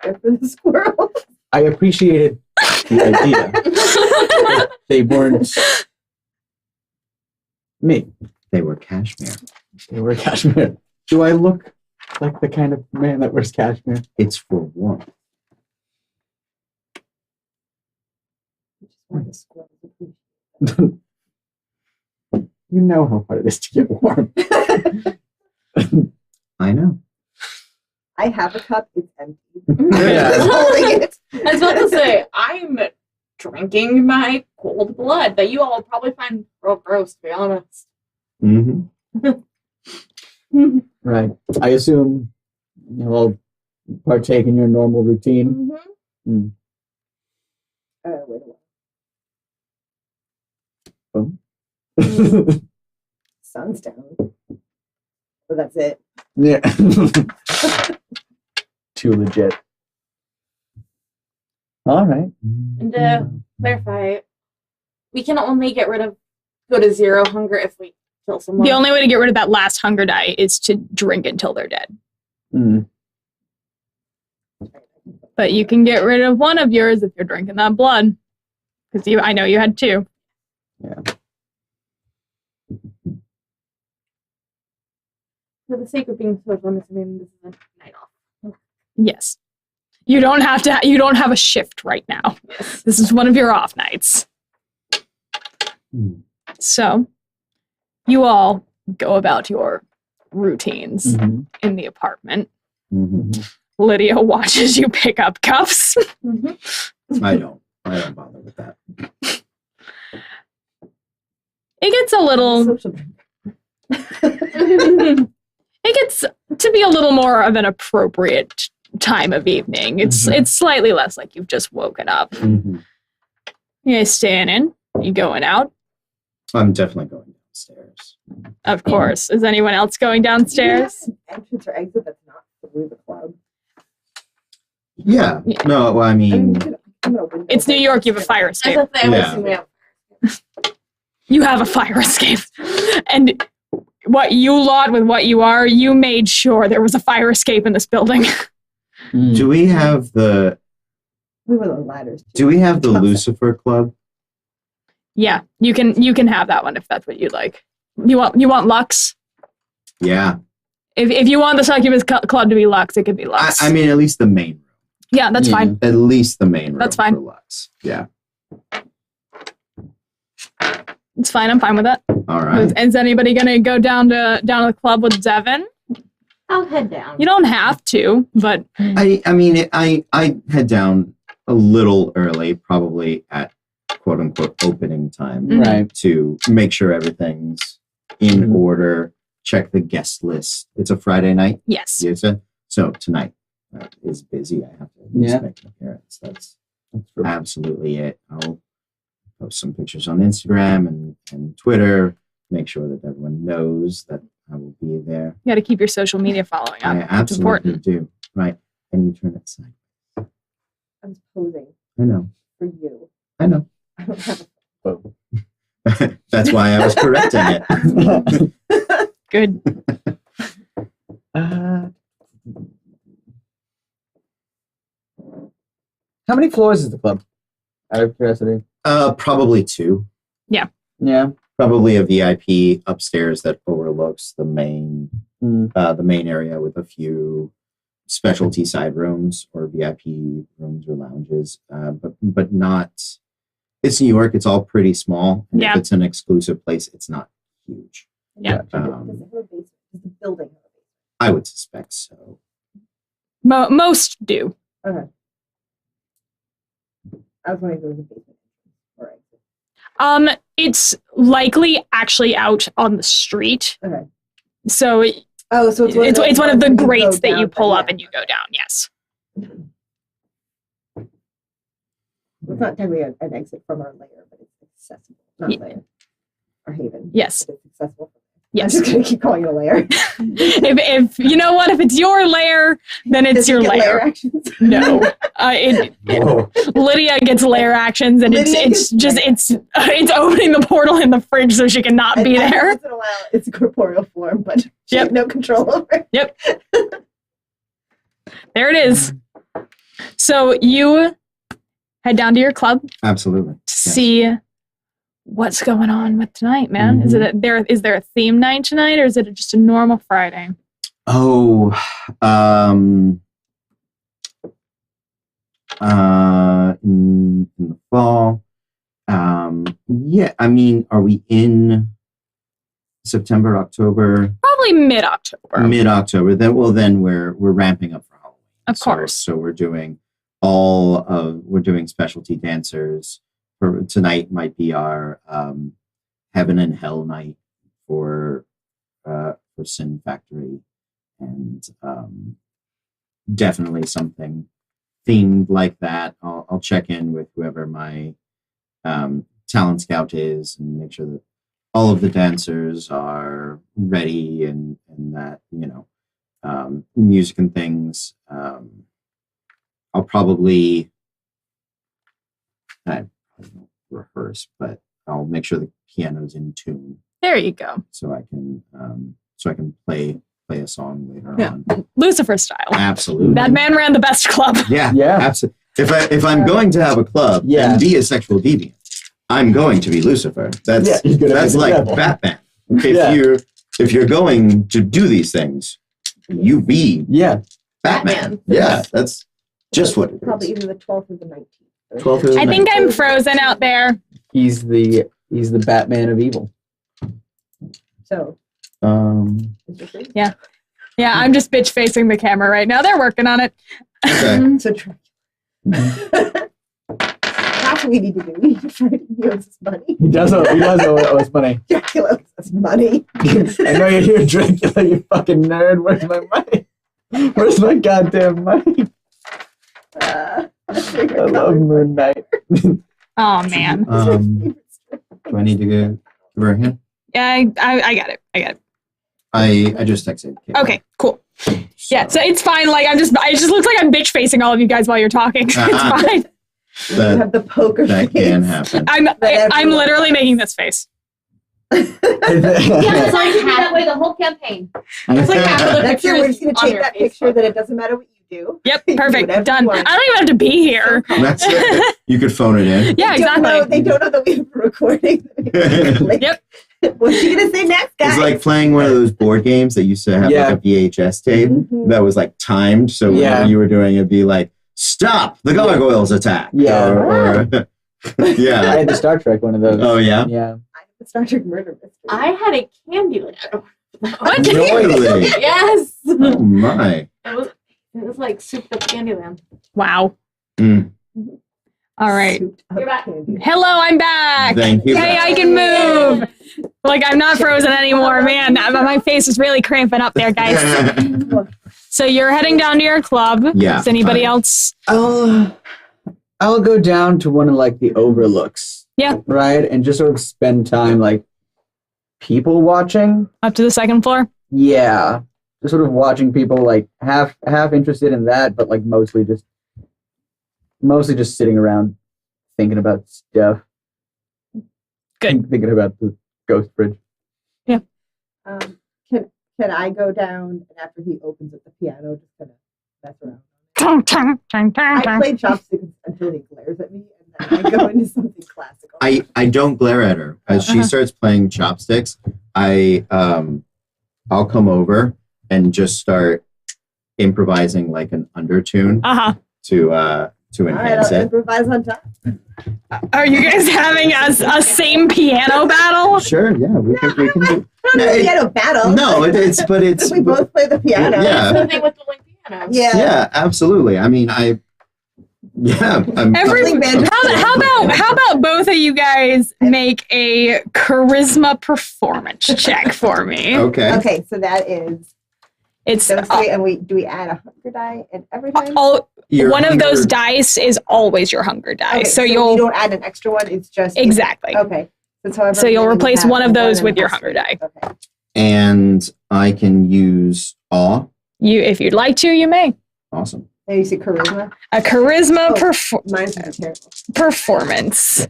They're for the squirrel. I appreciated the idea. But they weren't me. They were cashmere. They were cashmere. Do I look like the kind of man that wears cashmere? It's for warmth. Why the squirrels appreciate You know how hard it is to get warm. I know. I have a cup. It's empty. Yeah. I'm holding it. I was about to say, I'm drinking my cold blood that you all will probably find real gross, to be honest. Mm-hmm. Right. I assume you'll all partake in your normal routine. Mm-hmm. Wait a minute. Boom. sun's down. So that's it. Yeah. Too legit. All right. And to clarify, we can only go to 0 hunger if we kill someone. The only way to get rid of that last hunger die is to drink until they're dead. Mm. But you can get rid of one of yours if you're drinking that blood. Because I know you had 2. Yeah. For the sake of being social, I'm assuming this is a night off. Yes. You don't have a shift right now. Yes. This is one of your off nights. Mm. So, you all go about your routines Mm-hmm. in the apartment. Mm-hmm. Lydia watches you pick up cups. Mm-hmm. I don't bother with that. It gets a little... Social drink. It gets to be a little more of an appropriate time of evening. It's slightly less like you've just woken up. Mm-hmm. You guys staying in? You going out? I'm definitely going downstairs. Of course. Is anyone else going downstairs? Do you have an entrance or exit that's not through the club? Yeah. Yeah. No, well, I I mean, mean, you could open a window, It's New but- York, you have a fire escape. That's the thing. I Yeah. assume we have. You have a fire escape. And what you lot with what you are, you made sure there was a fire escape in this building. Mm. do we have the We were on ladders. too. do we have the Lucifer Club? Yeah, you can have that one if that's what you'd like. You want Lux? Yeah. If you want the Succubus Club to be Lux, it could be Lux. I mean, at least the main room. yeah, that's Yeah. fine. At least the main room. That's fine. For Lux. Yeah. It's fine. I'm fine with that. All right. Is anybody gonna go down to the club with Devin? I'll head down. You don't have to, but I mean, I head down a little early, probably at quote unquote opening time, Mhm. Right. to make sure everything's in Mhm. order. Check the guest list. It's a Friday night. yes. Yes, sir. So tonight is busy. I have to at least Yeah. make an appearance. That's That's true. absolutely it. I'll post some pictures on Instagram and Twitter. Make sure that everyone knows that I will be there. You got to keep your social media following up. I It's absolutely important. do. Right. And you turn it side. I was posing I know. for you. I know. I don't have Oh. That's why I was correcting it. Good. Uh, how many floors is the club? Out of curiosity. Probably 2. Yeah. Probably a VIP upstairs that overlooks the main Mm. the main area with a few specialty side rooms or VIP rooms or lounges, but not. It's New York. It's all pretty small. And Yeah. if it's an exclusive place, it's not huge. Yeah. does it have a Um, basement? Does the building have a basement? I would suspect so. Most do. Okay. I was wondering if there was a basement or exit. It's likely actually out on the street. Okay. So Oh, so it's it's one of the ones where grates go that you down, pull but up yeah. and you go down. Yes. It's not technically an exit from our lair, but it's accessible. Not Yeah. lair. Our haven. Yes. But it's accessible. Yes. I'm just gonna keep calling it a lair. if you know what, if it's your lair, then it's Does it your get lair lair. actions? No. Whoa. Lydia gets lair actions, and Lydia it's gets just lair. it's opening the portal in the fridge so she cannot be And there. Once in a while, it's a corporeal form, but she Yep. has no control over it. There it is. So you head down to your club to Absolutely. see what's going on with tonight, man. Is there a theme night tonight, or is it just a normal Friday? Oh, in the fall. Yeah, I mean, are we in September, October? Probably mid-October. Mid-October. Then we're ramping up for Halloween. Of course. So we're doing specialty dancers. For tonight might be our Heaven and Hell night for Sin Factory, and definitely something themed like that. I'll check in with whoever my talent scout is and make sure that all of the dancers are ready and that, music and things. I'll probably I won't rehearse, but I'll make sure the piano's in tune There you go. so I can play a song later Yeah. on. Lucifer style. Absolutely. That man ran the best club. Yeah. Yeah. Absolutely. If I'm going to have a club Yeah. and be a sexual deviant, I'm going to be Lucifer. That's He's gonna be the like devil. Batman. Yeah. If you're going to do these things, you be Yeah. Batman. Batman. Yeah, that's just what it Probably is. either the 12th or the 19th. 12th or the I think 19th. I'm frozen out there. He's the Batman of evil. So, is it free? Yeah, I'm just bitch facing the camera right now. They're working on it. Okay. So, that's what we need to do. We need to find he owes us money. He does owe us money. Dracula owes us money. I know you're here, Dracula, you fucking nerd. Where's my money? Where's my goddamn money? I love Moon Knight. Oh man. Do I need to go over here? Yeah, I got it. I just texted. Kate. Okay, cool. Yeah, so it's fine. Like it just looks like I'm bitch facing all of you guys while you're talking. It's fine. You have the poker That face. can happen. I'm literally making this face. Yeah, it's like that way the whole campaign. It's like half of the That's it. picture We're is just going to on take your that Facebook. picture that it doesn't matter what you do. Yep, You do perfect. whatever Done. you I want. don't even have to be here. That's it. You could phone it in. Yeah, They don't know- exactly. They don't know that we have a recording. Yep. What's she going to say next, guys? It's like playing one of those board games that used to have Yeah. like a VHS tape Mhm. that was like timed. So Yeah. whenever you were doing it, it'd be like, stop, the gargoyles attack. Yeah. Or I yeah. had the Star Trek one of those. Oh, yeah? Yeah. I have the Star Trek murder mystery. I had a Candyland. What? Really? Yes. Oh, my. It was like souped up Candyland. Wow. Mm. All right. Souped up You're back. candy. Hello, I'm back. Thank you. Hey, I can move. Like I'm not frozen anymore, man. My face is really cramping up there, guys. So you're heading down to your club. Yeah, Is anybody fine. else? I'll go down to one of like the overlooks. Yeah. Right? And just sort of spend time like people watching. Up to the second floor? Yeah. Just sort of watching people like half interested in that, but like mostly just sitting around thinking about stuff. Good. Thinking about the ghost bridge. Can I go down and after he opens up the piano, just kind of mess around? Tung, tung, tung, tung, I tung. play chopsticks until he glares at me, and then I go into something classical. I don't glare at her. As she starts playing chopsticks, I'll come over and just start improvising like an undertune Uh-huh. to All right, enhance I'll it. improvise on top. Are you guys having a same piano battle? Sure, yeah, we can do. I don't know it- piano battle. No, it's we both play the piano. Yeah. Same thing with the link piano. Yeah. yeah, absolutely. I mean, I'm Every, Something how about both of you guys make a charisma performance check for me? okay. Okay, so that is It's those three, and do we add a hunger die and every time? all Your one of those hunger- dice is always your hunger die. Okay, so you you'll don't add an extra one. It's just exactly. Okay. That's however So you'll many you replace have, one of and those and with your plus hunger three. die. Okay. and I can use awe. You, if you'd like to, you may. Awesome. And you see charisma. A charisma Oh. Mine's gonna be terrible. performance.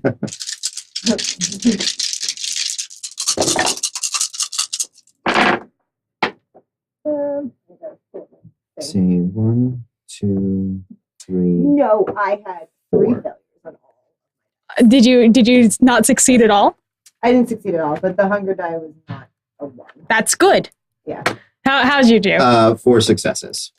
I gotta pull my Let's thing. see, 1, 2, 3. No, I had 3 Four. failures on all. Did you not succeed at all? I didn't succeed at all, but the hunger die was not a 1. That's good. Yeah. How'd you do? 4 successes.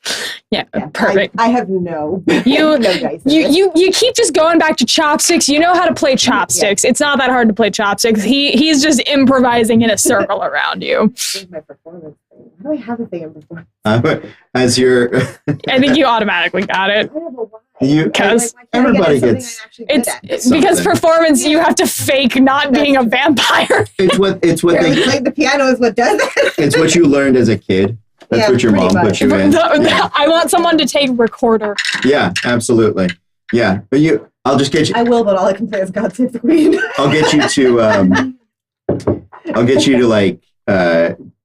Yeah, Yeah. perfect. I have no You- no dice. in You, this. you keep just going back to chopsticks. You know how to play chopsticks. It's not that hard to play chopsticks. He's just improvising in a circle around you. Here's my performance thing. How do I have a thing in performance? As you're, I think you automatically got it. I don't know why. You- Because why can't I get everybody something gets- I'm actually good It's at? because Something. performance. You have to fake not being a vampire. it's what Apparently they, playing the piano is what does it. it's what you learned as a kid. That's Yeah, what your pretty mom much. put you in. Yeah, I want someone to take recorder. yeah, absolutely. Yeah, but I'll just get you. I will, but all I can play is God Save the Queen. I'll get you to I'll get you to like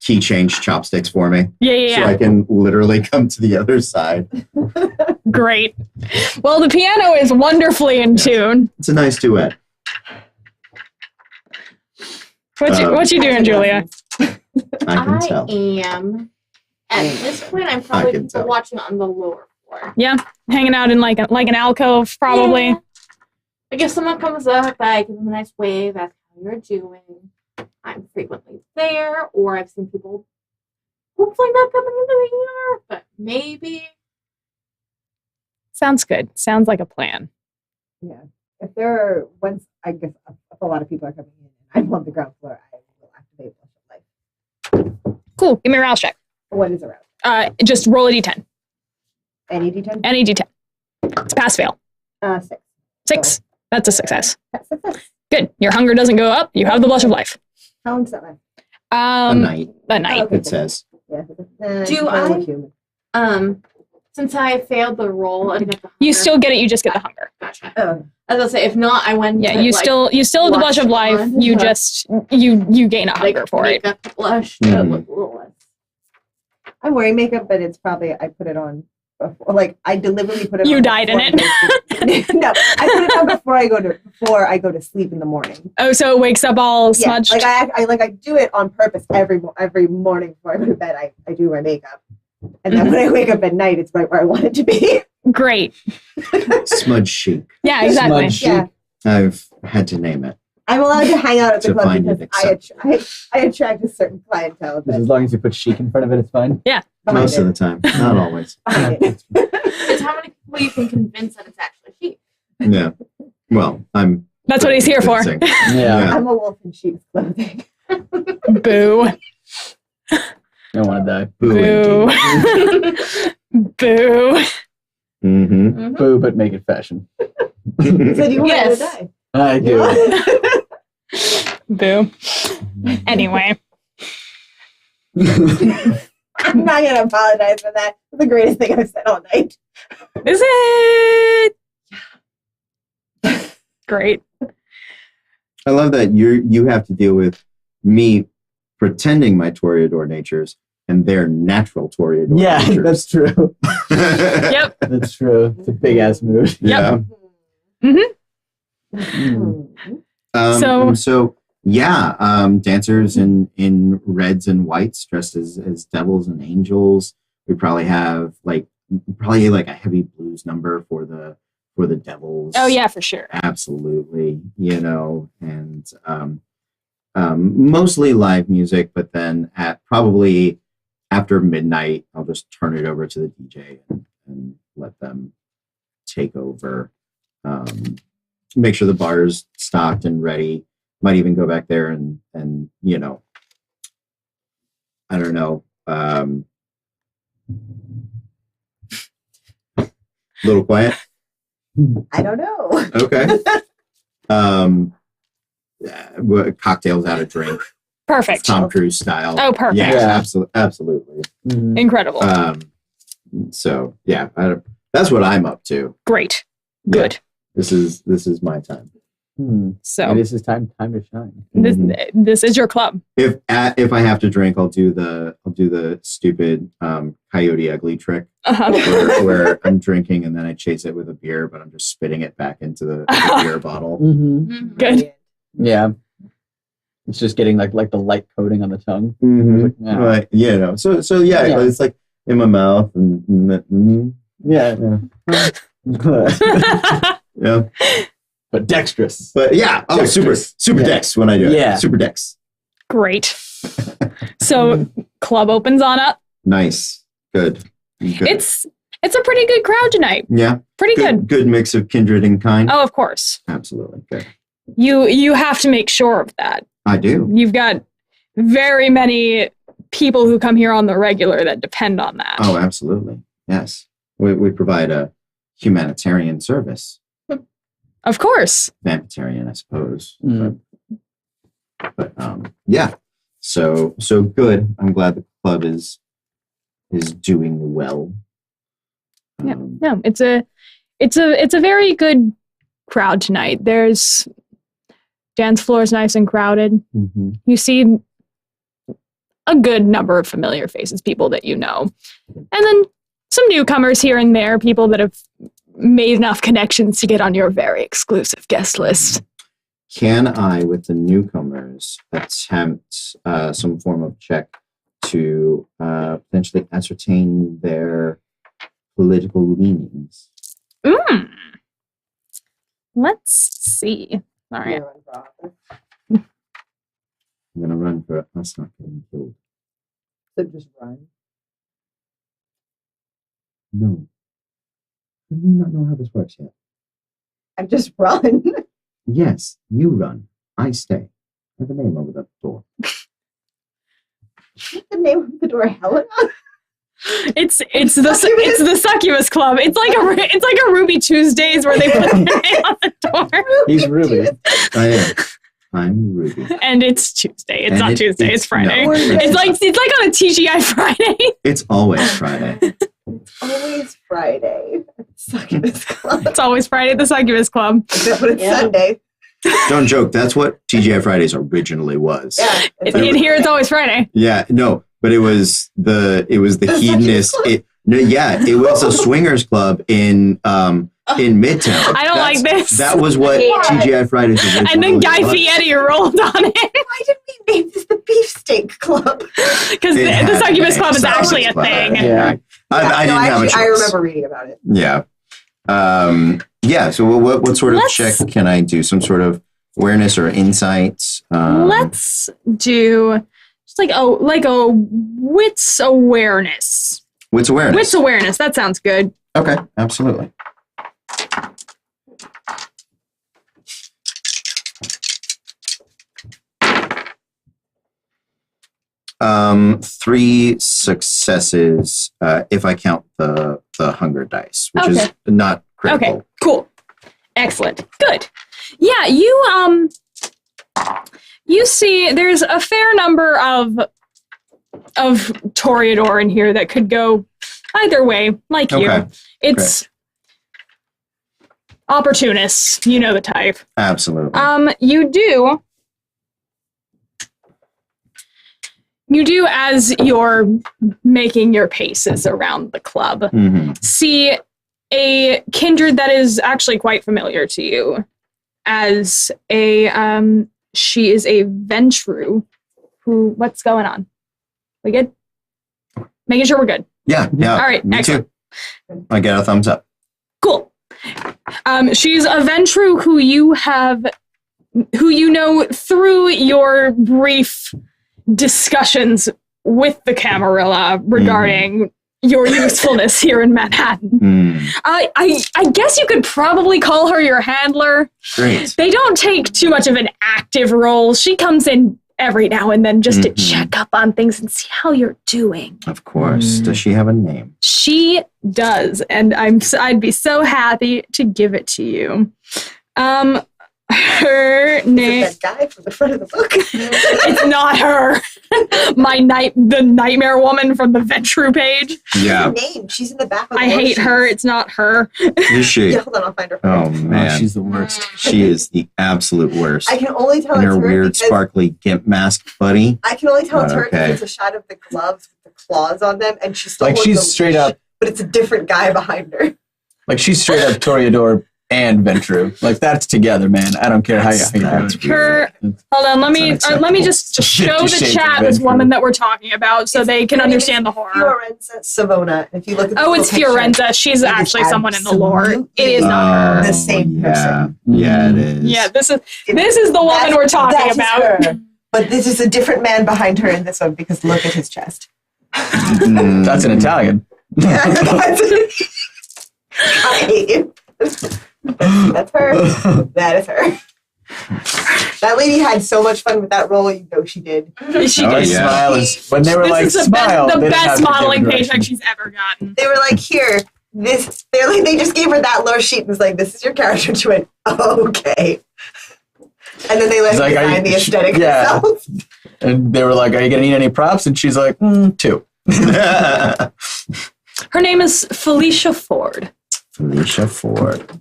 key change chopsticks for me. Yeah. So I can literally come to the other side. Great. Well, the piano is wonderfully in tune. It's a nice duet. What you doing, Julia? I can tell. am at this point. I'm probably can people tell. watching on the lower floor. Yeah, hanging out in like an alcove, probably. Yeah. Like if someone comes up, I give them a nice wave, ask how you're doing. I'm frequently there, or I've seen people hopefully not coming into the ER, but maybe. Sounds good. Sounds like a plan. Yeah. If there are, once I guess if a lot of people are coming in and I'm on the ground floor, I will activate Blush of Life. Cool. Give me a rouse check. What is around? Just roll a d10. Any D10? Any d10. It's pass fail. 6. 6. That's a success. Success. Good. Your hunger doesn't go up. You have the blush of life. How long does that last? A night, A night. Okay. it says. Yeah. Do since I failed the roll and got the hunger, You still get it. You just get the hunger. gotcha. Oh, As I say, if not, I went. Yeah. to, You like, still have the blush of life. on. You just you gain a hunger for it. Make up blush to Mhm. look a little less. I'm wearing makeup, but it's probably I put it on before, like I deliberately put it You on. died in before I go to- No, I put it on before I go to sleep in the morning. Oh, so it wakes up all smudged. Yeah, I do it on purpose every morning before I go to bed. I do my makeup, and then when I wake up at night, it's right where I want it to be. Great. Smudge chic. Yeah. Exactly. Smudge. Yeah, I've had to name it. I'm allowed to hang out at the To club find it because I attract a certain clientele. Just as long as you put chic in front of it, it's fine. Most of the time, not always. It's how many people you can convince that it's actually sheep. Yeah. Well, I'm. That's what he's here for. convincing. Yeah. I'm a wolf in sheep's clothing. Boo. I don't want to die. Boo. Boo. Boo. Mm-hmm. Mhm. Boo, but make it fashion. So do you want Yes. to die? I do. Boo. Anyway. I'm not gonna apologize for that. It's the greatest thing I've said all night. Is it? Great. I love that you have to deal with me pretending my Toreador natures and their natural Toreador Yeah, natures. that's true. Yep. That's true. It's a big ass mood. Yeah. Mm. So yeah, dancers in reds and whites dressed as devils and angels. We probably have like a heavy blues number for the devils. Oh yeah, for sure. Absolutely, and mostly live music, but then at probably after midnight, I'll just turn it over to the DJ and let them take over. Make sure the bar's stocked and ready. Might even go back there and I don't know. Little quiet. I don't know. Okay. Cocktails out of drink. Perfect. Tom Cruise style. Oh, perfect. Yeah, absolutely. Mhm. Incredible. So yeah, that's what I'm up to. Great. Yeah. Good. This is my time. So This is time to shine. this is your club. If I have to drink, I'll do the stupid Coyote Ugly trick Uh-huh. where I'm drinking and then I chase it with a beer, but I'm just spitting it back into the beer bottle. Mm-hmm. Mhm. Good. Yeah. It's just getting like the light coating on the tongue. Mm-hmm. Like, yeah. Right, so yeah, Yeah. it's like in my mouth and Yeah. yeah. But dexterous. But yeah, Dexterous. super Yeah. dex when I do it. Yeah. Super dex. Great. So club opens on up. Nice. Good. It's a pretty good crowd tonight. Yeah. Pretty good. Good mix of kindred and kind. Oh, of course. Absolutely. Good. You have to make sure of that. I do. You've got very many people who come here on the regular that depend on that. Oh, absolutely. Yes. We provide a humanitarian service. Of course. Vampitarian, I suppose. Mm. But yeah. So good. I'm glad the club is doing well. Yeah. No, it's a very good crowd tonight. There's Dance floor is nice and crowded. Mm-hmm. You see a good number of familiar faces, people that you know. And then some newcomers here and there, people that have made enough connections to get on your very exclusive guest list. Can I, with the newcomers, attempt some form of check to potentially ascertain their political leanings? Let's see. All right. I'm going to run for us not getting killed. So just run. No. I do not know how this works yet. I just run. Yes, you run. I stay. I have a name over the door. What's the name of the door? Helena? It's the Succubus Club. It's like a Ruby Tuesdays where they put their name on the door. He's Ruby. I am. I'm Ruby. And it's Tuesday. It's And not Tuesday. It's Friday. no, it's like on a TGI Friday. It's always Friday. Always Friday. Succubus Club. It's always Friday at the Succubus Club. Except when it's Sunday. Don't joke. That's what TGI Fridays originally was. Yeah. In here, it's always Friday. Yeah, no, but it was the hedonist. It was a swingers club in Midtown. I don't like this. That was what TGI Fridays originally And then Guy was. Fieri rolled on it. Why did we name this the Beefsteak Club? Because It had the to Succubus be Club is actually a Succubus thing. Club. Yeah. I didn't have a choice. I remember reading about it. Yeah. So what sort of check can I do? Some sort of awareness or insights? Let's do just like a wits awareness. Wits awareness. Wits awareness. That sounds good. Okay, absolutely. Three successes if I count the hunger dice, which is not critical. Okay, cool. Excellent. Good. Yeah, you see there's a fair number of Toreador in here that could go either way, like Okay. you. It's opportunists, you know the type. Absolutely. You do as you're making your paces around the club. Mm-hmm. See a kindred that is actually quite familiar to you as she is a Ventru what's going on? We good? Making sure we're good. Yeah. All right, Me excellent. too. I get a thumbs up. Cool. She's a Ventru who you know through your brief discussions with the Camarilla regarding your usefulness here in Manhattan. I guess you could probably call her your handler. Great. They don't take too much of an active role. She comes in every now and then just to check up on things and see how you're doing. Of course. Does she have a name? She does, and I'd be so happy to give it to you. Her name. That guy from the front of the book. It's not her. The nightmare woman from the Ventru page. Yeah. Her name. She's in the back of the I hate her. It's not her. Is she? Yeah, hold on, I'll find her. Oh man, she's the worst. She is the absolute worst. I can only tell And it's her her weird because sparkly gimp mask buddy. I can only tell it's her Okay. because it's a shot of the gloves with the claws on them, and she's still Like holding she's the straight leash, up, but it's a different guy behind her. like she's straight up Toreador and Ventru. Like that's together, man. I don't care how you do That's it. Her. Hold on. Let me just show the Shades of chat this Ventru. woman that we're talking about so they can understand the horror. Fiorenza Savona. If you look at the Oh, it's full picture, Fiorenza. She's it is actually someone in the lore. It absolutely is not her. the same person. Yeah, it is. Yeah, this is the woman we're talking that is about. her. But this is a different man behind her in this one because look at his chest. Mm. That's an Italian. I hate you. That's her. That is her. That lady had so much fun with that role. You know she did. She Oh, did. yeah. Smile is when they were This like is the smile. best, they didn't have best to give modeling a direction. paycheck she's ever gotten. They were like, here, this. They're like, they just gave her that lore sheet and was like, this is your character. And she went, oh, okay. And then they let It's her like, are design you- the aesthetic yeah. herself. And they were like, "Are you gonna need any props?" And she's like, 2. Her name is Felicia Ford. Felicia Ford.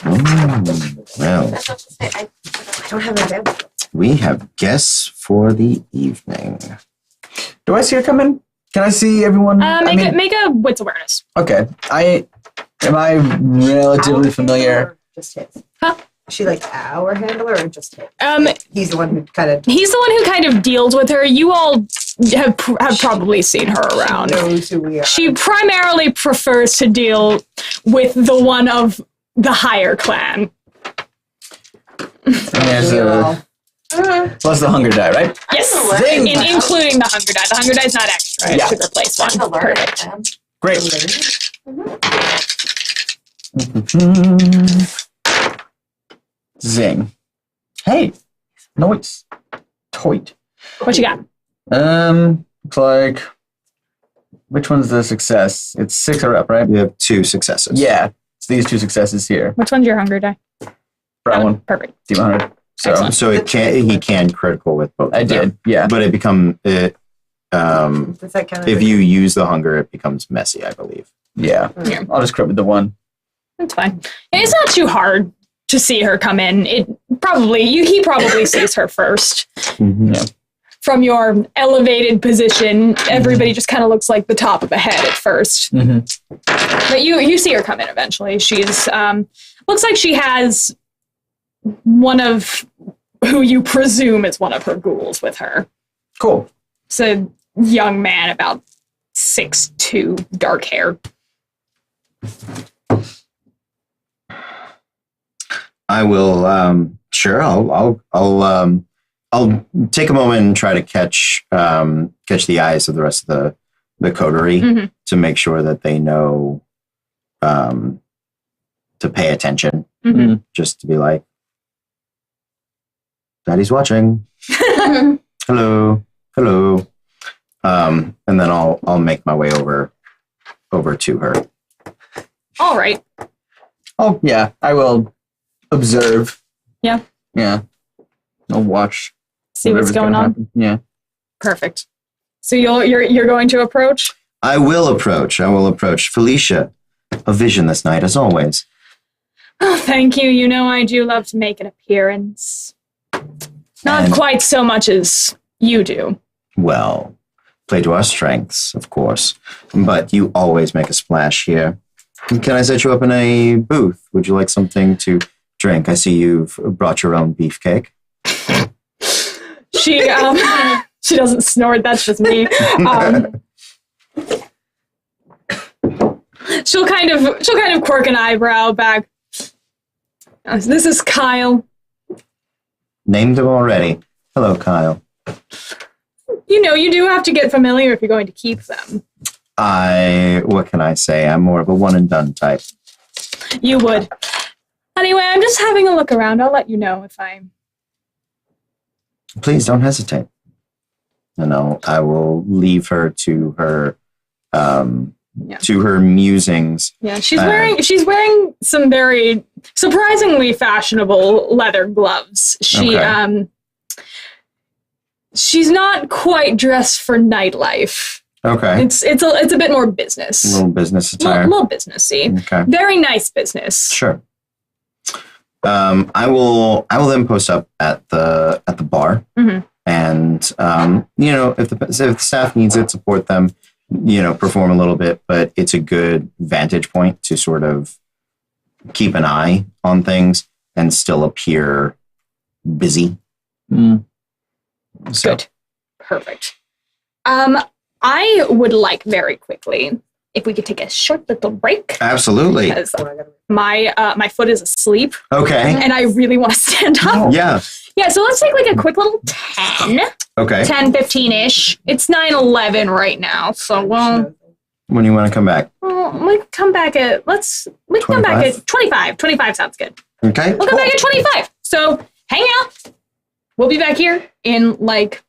Well, That's not to say I don't have an example. we have guests for the evening. Do I see her come in? Can I see everyone? Make a wits awareness. Okay. Am I relatively familiar? Or just his? Huh? Is she like our handler or just his? Um, He's the one who kind of he's the one who kind of deals with her. You all have probably seen her around. knows who we are. She primarily prefers to deal with the one of the higher clan. There's We a, all- plus the hunger die, right? Yes, Zing! including the hunger die. The hunger die is not extra. It Yeah. should replace one. That's a learn Perfect. them. Great. Zing. Hey. Noise. Toit. What you got? Looks like. Which one's the success? It's 6 are up, right? You have 2 successes. Yeah. It's these 2 successes here. Which one's your hunger die? That one. Perfect. D100. So Excellent. So he can critical with both. I of them. did. Yeah. But it Does that count? if you use the hunger, it becomes messy, I believe. Yeah. Yeah. I'll just crit with the 1. That's fine. And it's not too hard to see her come in. He probably sees her first. Yeah. From your elevated position, everybody just kind of looks like the top of a head at first. Mm-hmm. But you see her come in eventually. She's looks like she has one of who you presume is one of her ghouls with her. Cool. It's a young man, about 6'2", dark hair. I will. Sure. I'll take a moment and try to catch the eyes of the rest of the coterie Mhm. to make sure that they know to pay attention. Mhm. Just to be like, Daddy's watching. Hello. And then I'll make my way over to her. All right. Oh, yeah. I will observe. Yeah. Yeah. I'll watch. See what's whatever's going gonna on. happen. Yeah. Perfect. So you're going to approach? I will approach. Felicia, a vision this night, as always. Oh, thank you. You know I do love to make an appearance. Not And- quite so much as you do. Well, play to our strengths, of course. But you always make a splash here. Can I set you up in a booth? Would you like something to drink? I see you've brought your own beefcake. She she doesn't snort. That's just me. She'll kind of quirk an eyebrow back. This is Kyle. Named him already. Hello, Kyle. You know, you do have to get familiar if you're going to keep them. What can I say? I'm more of a one and done type. You would. Anyway, I'm just having a look around. I'll let you know if I'm... Please don't hesitate. And I will leave her to her to her musings. Yeah, she's wearing some very surprisingly fashionable leather gloves. Okay. She's not quite dressed for nightlife. Okay. It's a bit more business. A little business A attire. little businessy. Okay. Very nice business. Sure. I will then post up at the bar, Mhm. and if the staff needs it, support them. Perform a little bit, but it's a good vantage point to sort of keep an eye on things and still appear busy. Mm. So, Good. Perfect. I would like very quickly if we could take a short little break absolutely. because my foot is asleep Okay. and I really want to stand up. Yeah. Yeah, so let's take like a quick little 10, Okay. 15-ish. It's 9:11 right now, so When do you want to come back? we can come back at 25. 25 sounds good. Okay. We'll come back at 25. So hang out. We'll be back here in like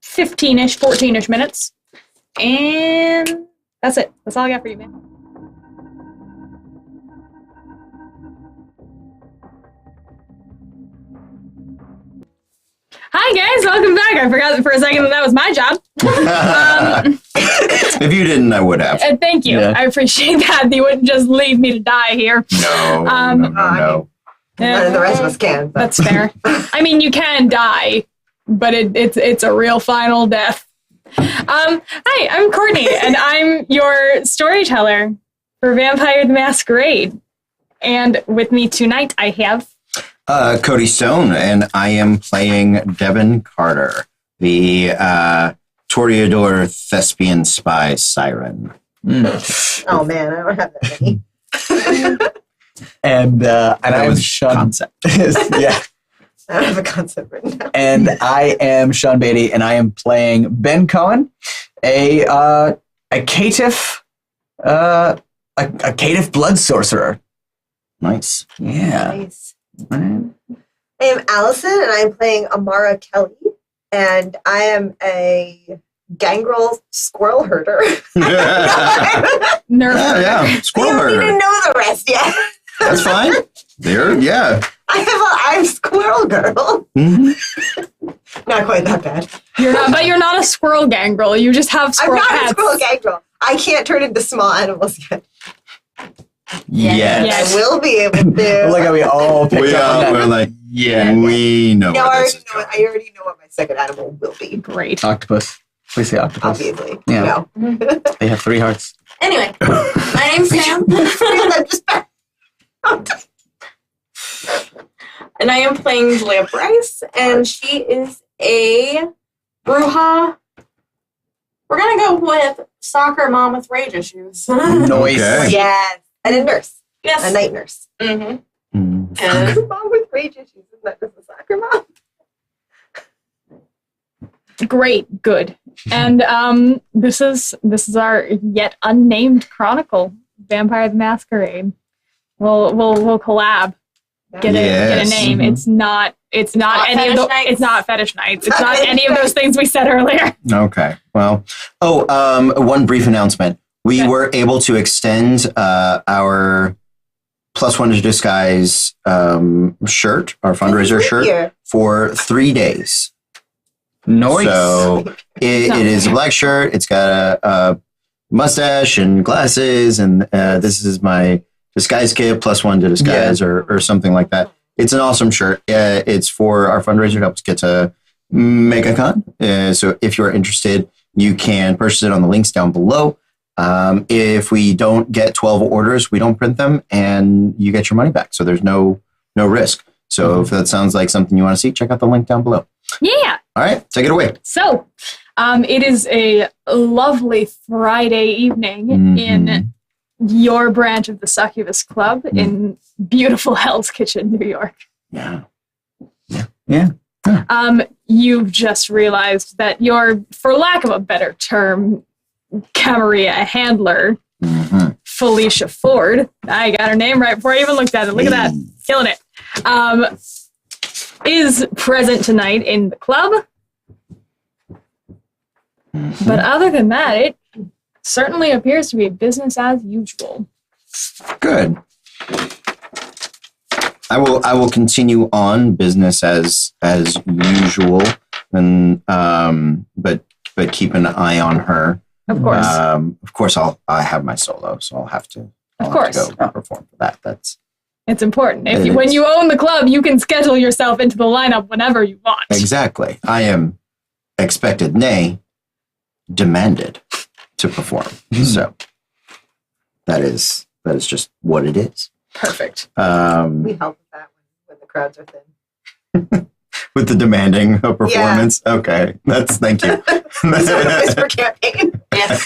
15-ish, 14-ish minutes. And that's it. That's all I got for you, man. Hi, guys. Welcome back. I forgot for a second that was my job. If you didn't, I would have. Thank you. Yeah. I appreciate that. You wouldn't just leave me to die here. No, no. None of the rest of us can. But. That's fair. I mean, you can die, but it's a real final death. Hi, I'm Courtney, and I'm your storyteller for Vampire the Masquerade. And with me tonight, I have... Cody Stone, and I am playing Devin Carter, the Toreador thespian spy siren. Oh man, I don't have that many. And That I'm was Sean. concept. Yeah. I don't have a concept written down. And I am Sean Beatty, and I am playing Ben Cohen, a caitiff blood sorcerer. Nice. Yeah. Nice. I am Allison, and I'm playing Amara Kelly, and I am a gangrel squirrel herder. Nerf. Yeah. Squirrel You don't herder. even know the rest yet. That's fine. Yeah. I'm Squirrel Girl. Mhm. Not quite that bad. You're not a squirrel gangrel. You just have I'm squirrel not hats. a squirrel gangrel. I can't turn into small animals yet. Yes. Yes. I will be able to. Look how we all picked up on that. We're like, we know No, where this is going. I already know what my second animal will be. Great. Octopus. Please say octopus. Obviously. Yeah. No. They have 3 hearts. Anyway, my name's Sam, I'm just and I am playing Julia Bryce, and she is a bruja. We're gonna go with soccer mom with rage issues. Noise. Okay. Yes. And a nurse. Yes. A night nurse. Mm-hmm. Mm. And Mom with rage issues. Isn't that just a soccer mom? Great. Good. And this is our yet unnamed chronicle, Vampire the Masquerade. We'll collab. Get a Yes. name. Mhm. It's not not any of fetish the, nights. it's not fetish nights. It's not any of those things we said earlier. Okay. Well, one brief announcement. We Okay. were able to extend our +1 to disguise shirt, our fundraiser shirt, Here. for 3 days. Noise. So it is a black shirt. It's got a mustache and glasses, and this is my disguise kit +1 to disguise, or something like that. It's an awesome shirt. It's for our fundraiser to help us get to MegaCon. So if you're interested, you can purchase it on the links down below. If we don't get 12 orders, we don't print them, and you get your money back. So there's no risk. So if that sounds like something you want to see, check out the link down below. Yeah. All right, take it away. So, it is a lovely Friday evening in your branch of the Succubus Club in beautiful Hell's Kitchen, New York. Yeah. You've just realized that your, for lack of a better term, Camarilla handler, Felicia Ford, I got her name right before I even looked at it. Look at that. Killing it. Is present tonight in the club. But other than that, it certainly appears to be business as usual. Good. I will continue on business as usual, and but keep an eye on her. Of course. Of course, I have my solo, so I'll have to. Of course. go perform for that. That's It's important. It When is. you own the club, you can schedule yourself into the lineup whenever you want. exactly. I am expected, nay, demanded to perform. So that is just what it is. Perfect. We help with that when the crowds are thin. With the demanding of performance. Okay, thank you. Whisper campaign. yes.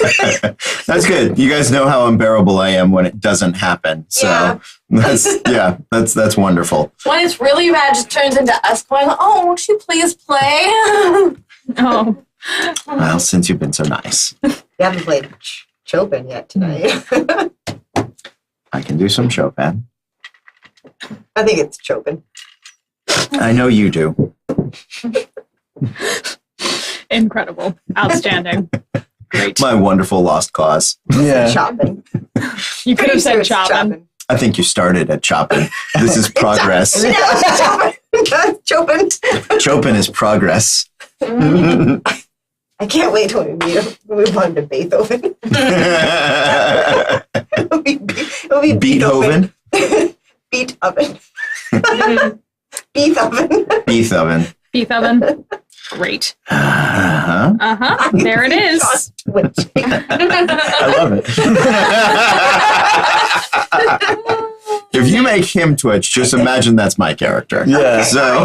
That's good. You guys know how unbearable I am when it doesn't happen. So that's wonderful. When it's really bad, it just turns into us going, "Oh, won't you please play?" Oh, Well, since you've been so nice, You haven't played Chopin yet tonight. I can do some Chopin. I think it's Chopin. I know you do. incredible. Outstanding. Great. My wonderful lost cause. Yeah. Chopin. You could have said Pretty sure it's chopping. I think you started at Chopin. This is progress. No, it's Chopin. Chopin is progress. I I can't wait till we move on to Beethoven. It'll be Beethoven. Beethoven. Beethoven. Beethoven. Beethoven. Great. Uh-huh. There it is. I love it. If you make him twitch, just imagine that's my character. Yeah. So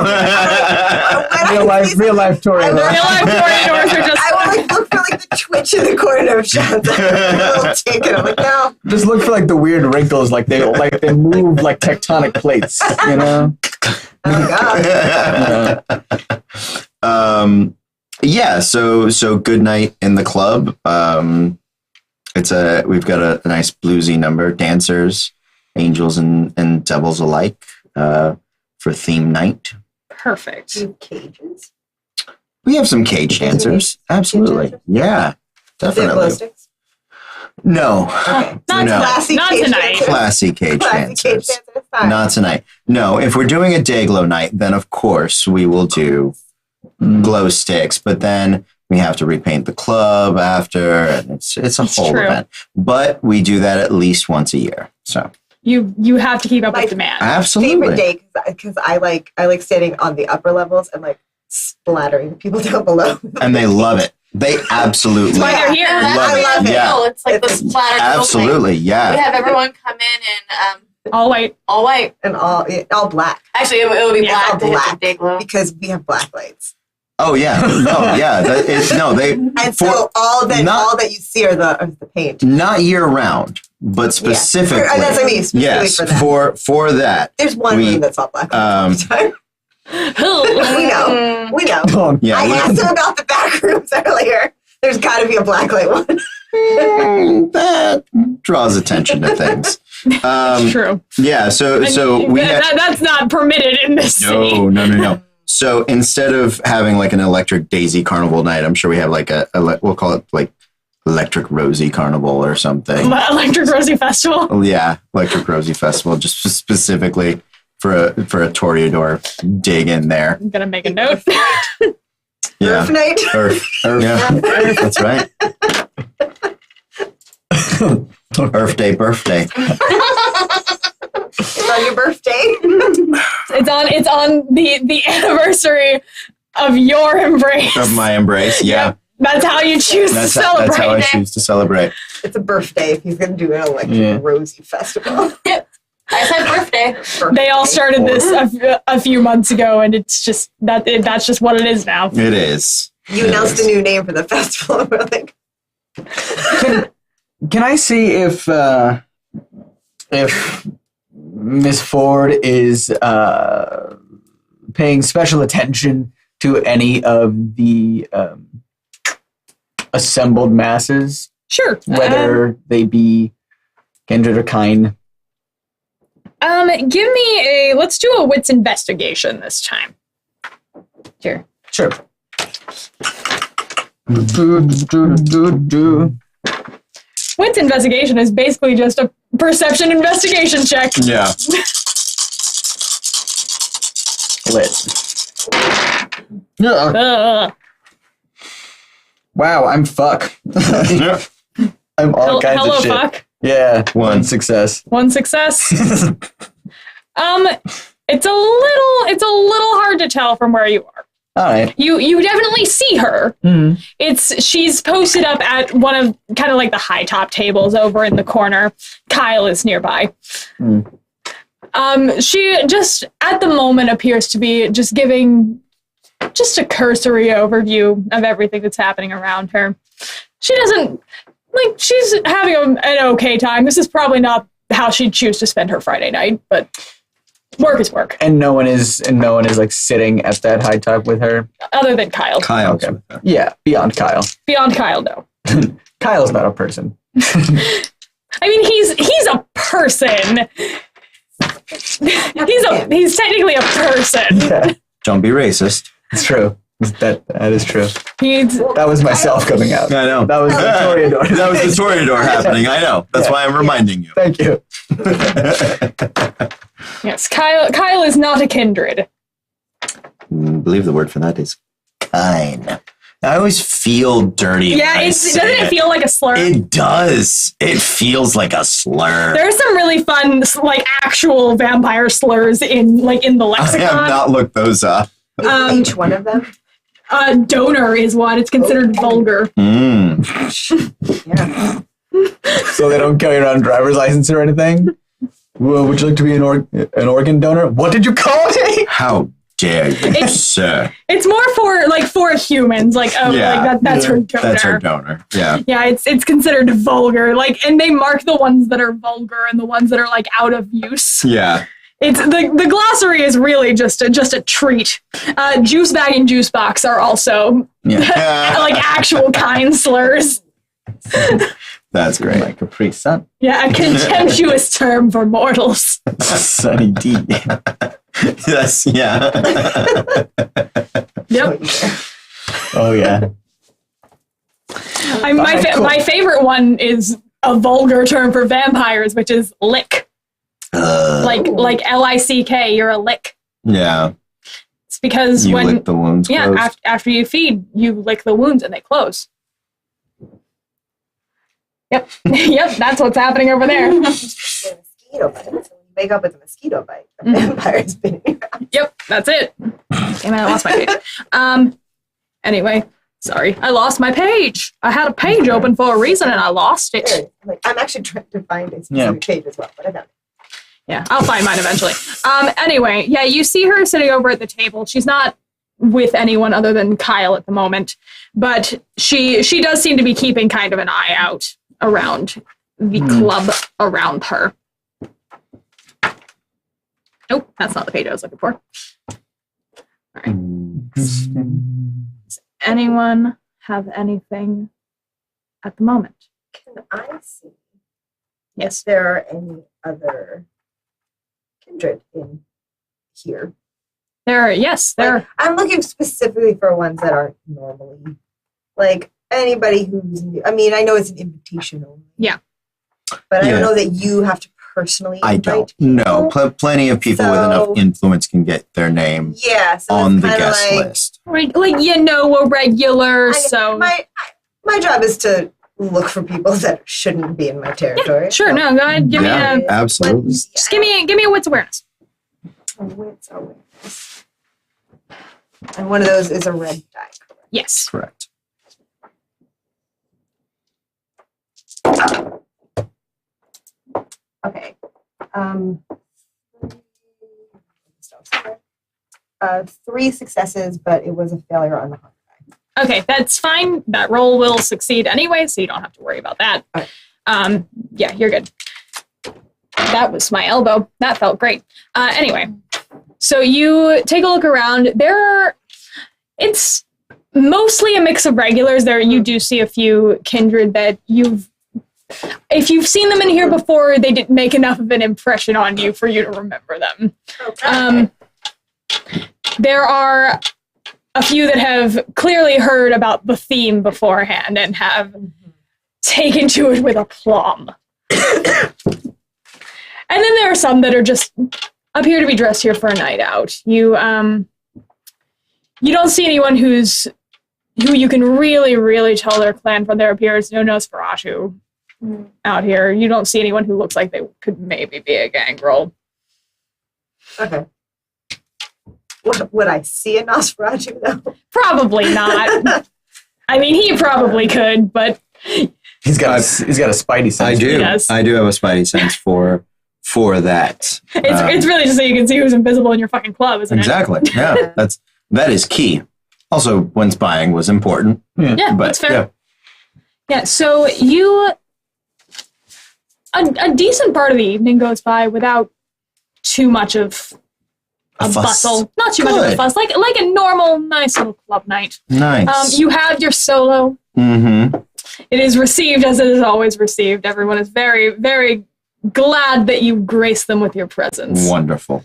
Real life Toreador. Real life Toreadors are just. I will look for the twitch in the corner of Sean's little tick, and I'm like, no. Just look for the weird wrinkles, they move like tectonic plates, you know? Oh God. Yeah, so good night in the club. We've got a nice bluesy number, dancers, angels and devils alike, for theme night. Perfect. Do you have cages? We have some cage dancers. Absolutely. dancers? Yeah, Do you have definitely. glow sticks? No. Okay. Not, No. not cage tonight. dancers. Classy cage Classy dancers. cage dancers. Fine. Not tonight. No, if we're doing a day glow night, then of course we will do glow sticks, but then we have to repaint the club after, and it's a whole true. event. But we do that at least once a year. So You have to keep up My with demand. absolutely. favorite day because I like standing on the upper levels and splattering the people down below. And they love it. They absolutely That's why they're here. Yeah, Love I it. love it. Yeah. No, it's like the splatter. absolutely, We yeah. have everyone come in and All white. all white. And all black Actually, it would be Yeah, black all to hit the black. day glow. because we have black lights. Oh yeah, no, yeah. They And for so all that not- you see are the paint. not year round, but specifically. Yeah. That's what I mean. Specifically Yes, for that. for that. There's one we- room that's all black all the time. We know. We know. Oh, Yeah, I we- asked him about the back rooms earlier. There's got to be a black light one. that draws attention to things. True. Yeah, so And we have that's not permitted in this city. no. So instead of having an electric daisy carnival night, I'm sure we have we'll call it electric Rosie carnival or something. Electric Rosie Festival. Oh, yeah, electric Rosie festival, just specifically for a Toreador dig in there. I'm gonna make a note. Yeah, Earth night. Earth. Yeah, that's right. Earth Day, birthday. It's on your birthday. It's on the anniversary of your embrace. Of my embrace, yeah. Yep. That's how you choose to That's celebrate how I it. choose to celebrate. It's a birthday if he's going to do an electric Rosie festival. I said birthday. They all started this a few months ago, and it's just that's just what it is now. It is. You announced a new name for the festival. And we're like, Can I see if Miss Ford is paying special attention to any of the assembled masses, Sure. whether they be kindred or kind? Give me let's do a wits investigation this time. Here. Sure. Wits investigation is basically just a perception investigation check. Yeah. Lit. Yeah. Wow, I'm fuck. I'm all kinds Hello, of shit. fuck. Yeah, One. one success. One success. It's a little hard to tell from where you are. All right. You definitely see her. She's posted up at one of kind of the high top tables over in the corner. Kyle is nearby. She just at the moment appears to be just giving just a cursory overview of everything that's happening around her. She doesn't she's having an okay time. This is probably not how she'd choose to spend her Friday night, but work is work. And no one is sitting at that high top with her. Other than Kyle. Kyle's Okay. with her. Yeah, beyond Kyle. Beyond Kyle, no. Kyle's not a person. I mean, he's a person. He's technically a person. Yeah, Don't be racist. it's true. That is true. He's That was myself coming out. I know. That was the Toreador. That was the Toreador happening. I know. That's Yeah. why I'm reminding you. Thank you. yes, Kyle is not a kindred. I believe the word for that is kind. I always feel dirty. Yeah, doesn't it feel like a slur? It does. It feels like a slur. There's some really fun, like, actual vampire slurs in the lexicon. I have not looked those up. Each one of them. Donor is one. It's considered vulgar. Mm. Yeah. So they don't carry around driver's license or anything? Well, would you like to be an organ donor? What did you call me? How dare you, sir? It's more for humans. Like, that's her donor. That's her donor. Yeah. Yeah, it's considered vulgar. Like, and they mark the ones that are vulgar and the ones that are like out of use. Yeah. It's the glossary is really just a treat. Juice bag and juice box are also like actual kind slurs. That's great. Like Capri Sun. Yeah, a contemptuous term for mortals. Sunny D. Yes, yeah. Yep. Oh, yeah. My favorite one is a vulgar term for vampires, which is lick. Like L-I-C-K, you're a lick. Yeah. It's because You when lick the wounds closed. after you feed, you lick the wounds and they close. Yep. Yep, that's what's happening over there. A mosquito bite. So when you wake up with a mosquito bite, a vampire's been here. Yep, that's it. Damn it, I lost my page. Anyway, sorry, I lost my page. I had a page open for a reason and I lost it. There, like, I'm actually trying to find a specific page as well, but I found it. Yeah, I'll find mine eventually. Anyway, yeah, you see her sitting over at the table. She's not with anyone other than Kyle at the moment, but she does seem to be keeping kind of an eye out around the club around her. Nope, that's not the page I was looking for. All right. Does anyone have anything at the moment? Can I see Yes. if there are any other kindred in here? There. I'm looking specifically for ones that aren't normally, like, anybody who's new. I mean, I know it's an invitation only. Yeah. But I don't know that you have to personally I invite don't. No, people. plenty of people with enough influence can get their name Yeah, so on it's the kinda guest like, list. Like a regular, so My job is to look for people that shouldn't be in my territory. sure. No, go ahead. Give me a Absolutely. just give me a wits awareness. Wits awareness. And one of those is a red die. Yes. Correct. Okay. 3 successes, but it was a failure on the hunt die. Okay, that's fine. That roll will succeed anyway, so you don't have to worry about that. Okay. Yeah, you're good. That was my elbow. That felt great. Anyway, so you take a look around. It's mostly a mix of regulars. There, you do see a few kindred that if you've seen them in here before, they didn't make enough of an impression on you for you to remember them. Okay. There are a few that have clearly heard about the theme beforehand and have taken to it with aplomb. And then there are some that are just appear to be dressed here for a night out. You don't see anyone who you can really, really tell their clan from. There appears no Nosferatu out here. You don't see anyone who looks like they could maybe be a gangrel. Okay. Would I see a Nosferatu though? Probably not. I mean, he probably could, but He's got a spidey sense. I do. Yes. I do have a spidey sense for that. it's really just so you can see who's invisible in your fucking club, isn't Exactly. Yeah, that is key. Also, when spying was important. it? Yeah, But that's fair. Yeah, so a decent part of the evening goes by without too much of a fuss. bustle. Not too much of a Good. fuss. Like a normal, nice little club night. Nice. You have your solo. Mm-hmm. It is received as it is always received. Everyone is very, very glad that you grace them with your presence. Wonderful.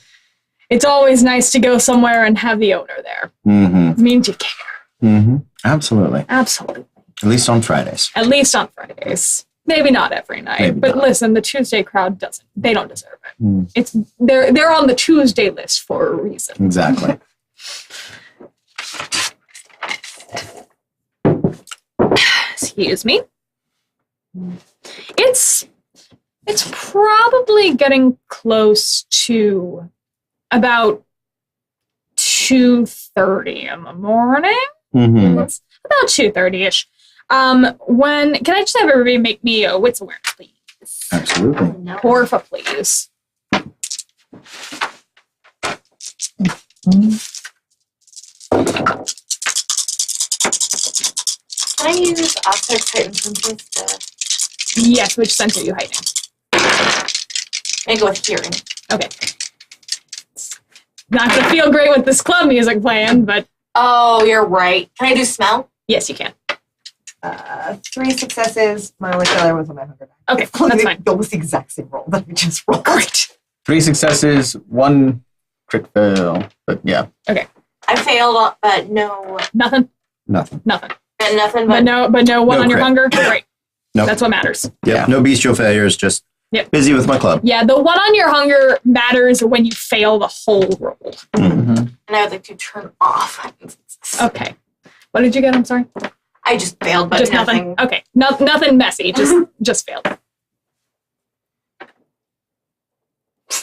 It's always nice to go somewhere and have the owner there. Mm-hmm. It means you care. Mm-hmm. Absolutely. Absolutely. At least on Fridays. At least on Fridays. Maybe not every night. Maybe but not. listen, the Tuesday crowd they don't deserve it. Mm. They're on the Tuesday list for a reason. Exactly. Excuse me. It's probably getting close to about 2:30 in the morning. Mm-hmm. It's about 2:30ish. When can I just have everybody make me a wits awareness, please? Absolutely. No. Porfa, please. Can I use Offset's heightened senses to Yes, which sense are you hiding? and go with hearing? Okay. Not gonna feel great with this club music playing, but Oh, you're right. Can I do smell? yes, you can. 3 successes. My only failure was on my hunger die. Okay, that's fine. Almost the exact same roll that I just rolled. Great. 3 successes, 1 crit fail. But yeah. I failed, but no, Nothing. Nothing. Nothing. and nothing But no one No on your crit. hunger. Great. Nope. That's what matters. Yep. Yeah. No bestial failures. Just Yep. busy with my club. Yeah, the one on your hunger matters when you fail the whole roll. Mm-hmm. and I would like to turn off heightened senses. Okay. What did you get? I'm sorry. I just failed, but Just nothing. nothing. Okay. Nothing messy. Just failed.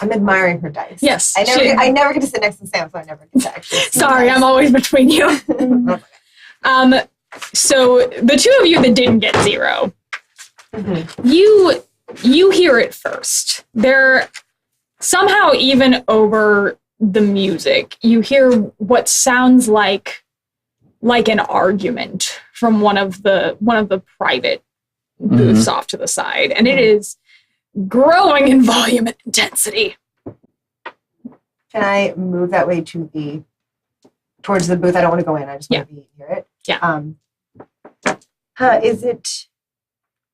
I'm admiring her dice. Yes. I never get to sit next to Sam, so I never get to actually see Sorry, dice. I'm always between you. So the two of you that didn't get 0, you hear it first. There, somehow, even over the music, you hear what sounds like an argument from one of the private booths off to the side, and it is growing in volume and intensity. Can I move that way towards the booth? I don't want to go in. I just want to be near it. Yeah.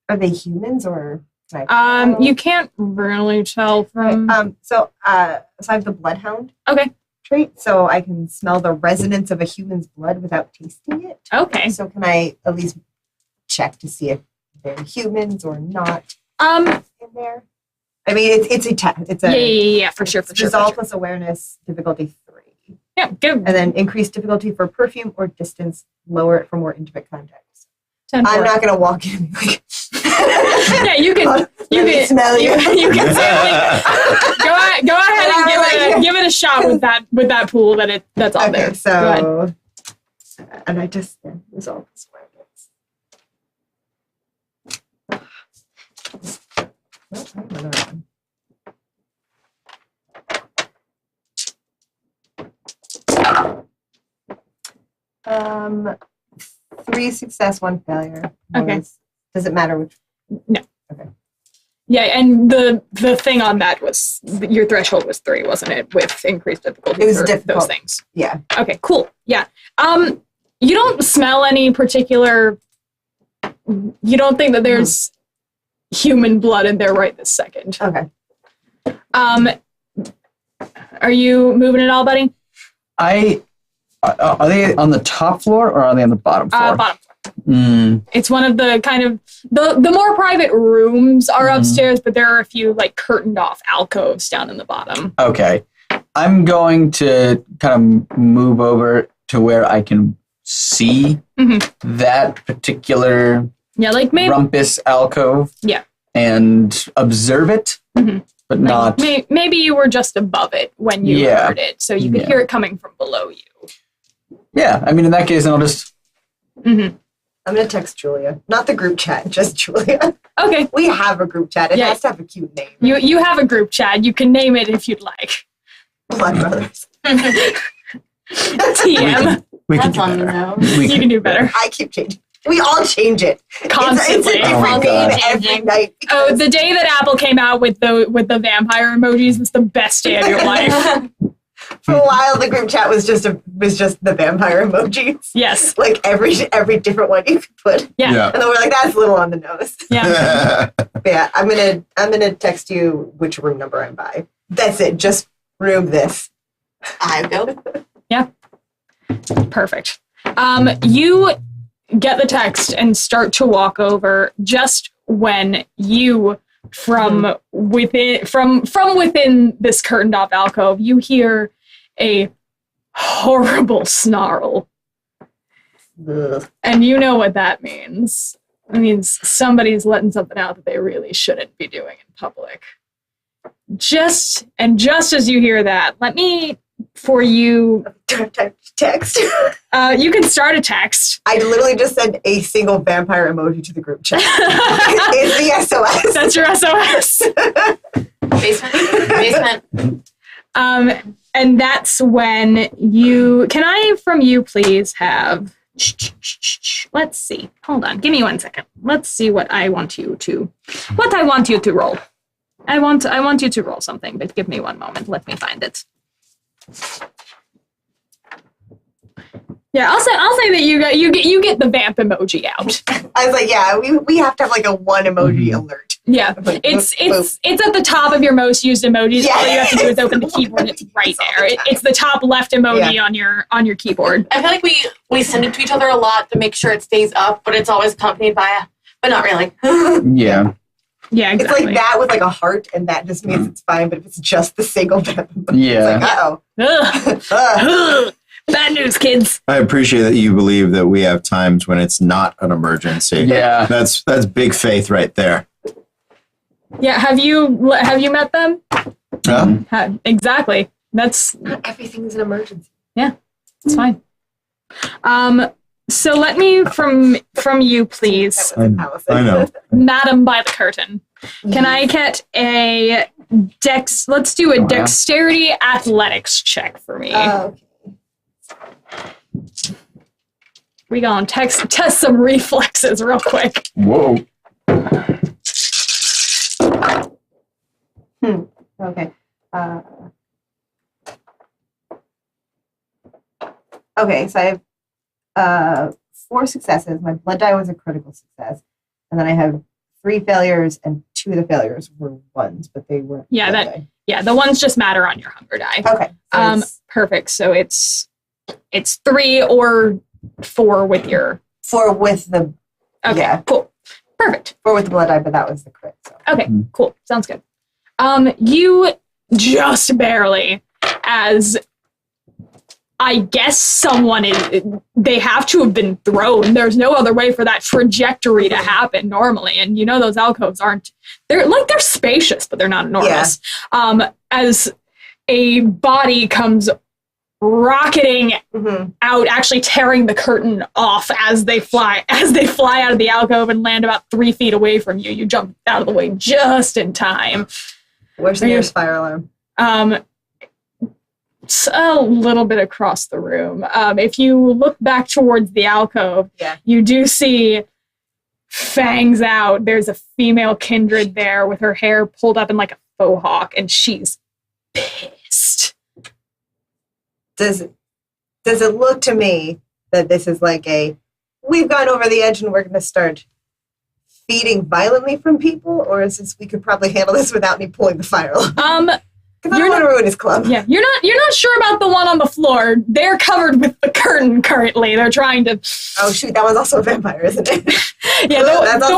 Are they humans or? Can I You can't really tell from. So I have the bloodhound Okay. trait, so I can smell the resonance of a human's blood without tasting it. Okay. So can I at least check to see if they're humans or not in there? I mean, it's a Yeah, for sure. resolve plus awareness, difficulty 3, Yeah, good. and then increase difficulty for perfume or distance, lower it for more intimate contacts. 10 I'm for- not gonna walk in and be like, Yeah, you can. Let me smell you. You can certainly go ahead and give it a shot with that pool that's on there. okay, Go ahead. so, and I just resolve this awareness. Oh, I have another one. 3 success, 1 failure. Okay. Does it matter which? Yeah, and the thing on that was your threshold was 3, wasn't it? With increased difficulty. It was for difficult. those things. Yeah. Okay, cool. Yeah. You don't smell any particular. You don't think that there's human blood in there right this second. Okay. Are you moving at all, buddy? Are they on the top floor or are they on the bottom floor? Bottom. Mm, It's one of the kind of the more private rooms are upstairs, but there are a few like curtained off alcoves down in the bottom. okay. I'm going to kind of move over to where I can see that particular Yeah, like maybe rumpus alcove. Yeah. And observe it, but not. maybe you were just above it when you heard it, so you could Yeah. hear it coming from below you. Yeah, I mean, in that case, then I'll just. I'm gonna text Julia, not the group chat, just Julia. Okay. We have a group chat. It has to have a cute name. You have a group chat. You can name it if you'd like. Blood Brothers. TM. We can That's do on the better. nose. You can do better. I keep changing. We all change it. Constantly. It's a Oh my different God. name every night. Oh, the day that Apple came out with the vampire emojis was the best day of your life. For a while, the group chat was just the vampire emojis. Yes. Like every different one you could put. Yeah. And then we're like, that's a little on the nose. Yeah. But yeah, I'm gonna text you which room number I'm by. That's it. Just room this. I go. Yeah. Perfect. You get the text and start to walk over just when you from within this curtained off alcove, you hear a horrible snarl. Ugh. And you know what that means. That means somebody's letting something out that they really shouldn't be doing in public. Just as you hear that, let me, for you... Text. You can start a text. I literally just sent a single vampire emoji to the group chat. It's the SOS. That's your SOS. Basement. And that's when you... Can I, from you, please have... Let's see. Hold on. Give me 1 second. Let's see what I want you to roll. I want you to roll something, but give me 1 moment. Let me find it. Yeah, I'll say that you get the vamp emoji out. I was like, yeah, we have to have like a 1 emoji alert. Yeah, it's at the top of your most used emojis. Yeah. All you have to do is open the keyboard. It's right there. It's the top left emoji on your keyboard. I feel like we send it to each other a lot to make sure it stays up, but it's always accompanied by a, but not really. Yeah. Yeah, exactly. It's like that with like a heart, and that just means it's fine. But if it's just the single vamp emoji, Yeah. it's like, Ugh. Bad news, kids. I appreciate that you believe that we have times when it's not an emergency. Yeah. That's big faith right there. Yeah, have you met them? Exactly. That's not everything's an emergency. it's fine. So let me from you, please, That was Allison. I know. Madam by the curtain. Can I get a let's do a yeah. dexterity athletics check for me. Okay. We gonna test some reflexes real quick. Whoa. Okay. Okay, so I have 4 successes. My blood die was a critical success. And then I have 3 failures, and 2 of the failures were 1s, but they weren't. Yeah, blood that- die. Yeah, the ones just matter on your hunger die. Okay. So it's Perfect. So it's 3 or 4 with your 4 with the okay. Yeah. Cool. Perfect. 4 with the blood die, but that was the crit. So. Okay, cool. Sounds good. You just barely, as I guess they have to have been thrown. There's no other way for that trajectory to happen normally. And you know those alcoves they're spacious, but they're not enormous. As a body comes rocketing out, actually tearing the curtain off as they fly out of the alcove and land about 3 feet away from you. You jump out of the way just in time. Where's the nearest fire alarm? It's a little bit across the room. If you look back towards the alcove, you do see fangs out. There's a female kindred there with her hair pulled up in like a faux hawk, and she's pissed. Does it look to me that this is like we've gone over the edge and we're going to start feeding violently from people, or is this we could probably handle this without me pulling the fire alarm? Because I don't want to ruin his club. Yeah, you're not sure about the one on the floor. They're covered with the curtain currently. They're trying to. Oh shoot, that was also a vampire, isn't it? Yeah, the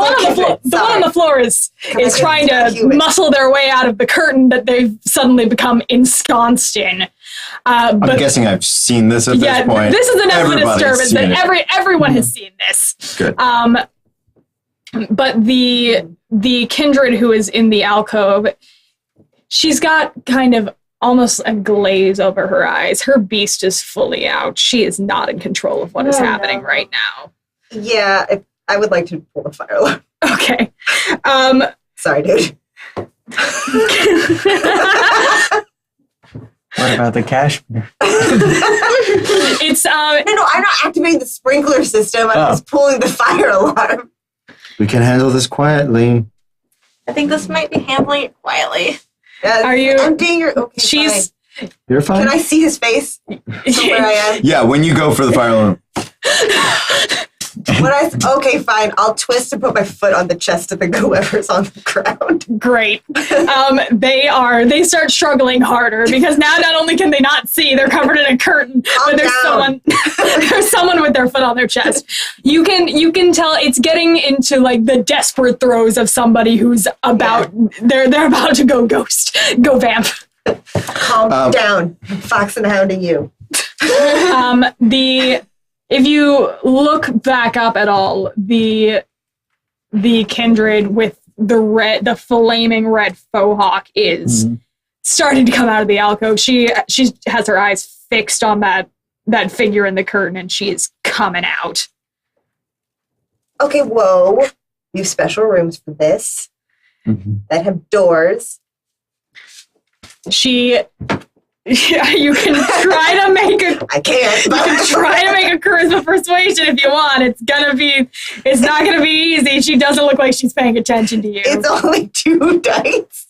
one on the floor is trying to muscle their way out of the curtain that they've suddenly become ensconced in. I'm guessing I've seen this at this point. This is enough of a Everybody's disturbance seen that it. everyone has seen this. Good. But the kindred who is in the alcove, she's got kind of almost a glaze over her eyes. Her beast is fully out. She is not in control of what is happening right now. Yeah, I would like to pull the fire alarm. Okay. Sorry, dude. What about the cashmere? It's No, I'm not activating the sprinkler system. I'm just pulling the fire alarm. We can handle this quietly. I think this might be handling it quietly. Are you emptying your? Okay, she's fine. You're fine. Can I see his face from where I am? Yeah, when you go for the fire alarm. Okay, fine. I'll twist and put my foot on the chest of whoever's on the ground. great. They start struggling harder because now not only can they not see, they're covered in a curtain, but there's someone with their foot on their chest. You can tell it's getting into like the desperate throes of somebody who's about they're about to go ghost, go vamp. Calm down. Fox and hounding you. If you look back up at all, the the kindred with the flaming red faux hawk is starting to come out of the alcove. She has her eyes fixed on that figure in the curtain, and she is coming out. Okay, whoa. You have special rooms for this that have doors. You can try to make I can't. You can try to make a charisma persuasion if you want. It's not gonna be easy. She doesn't look like she's paying attention to you. It's only 2 dice.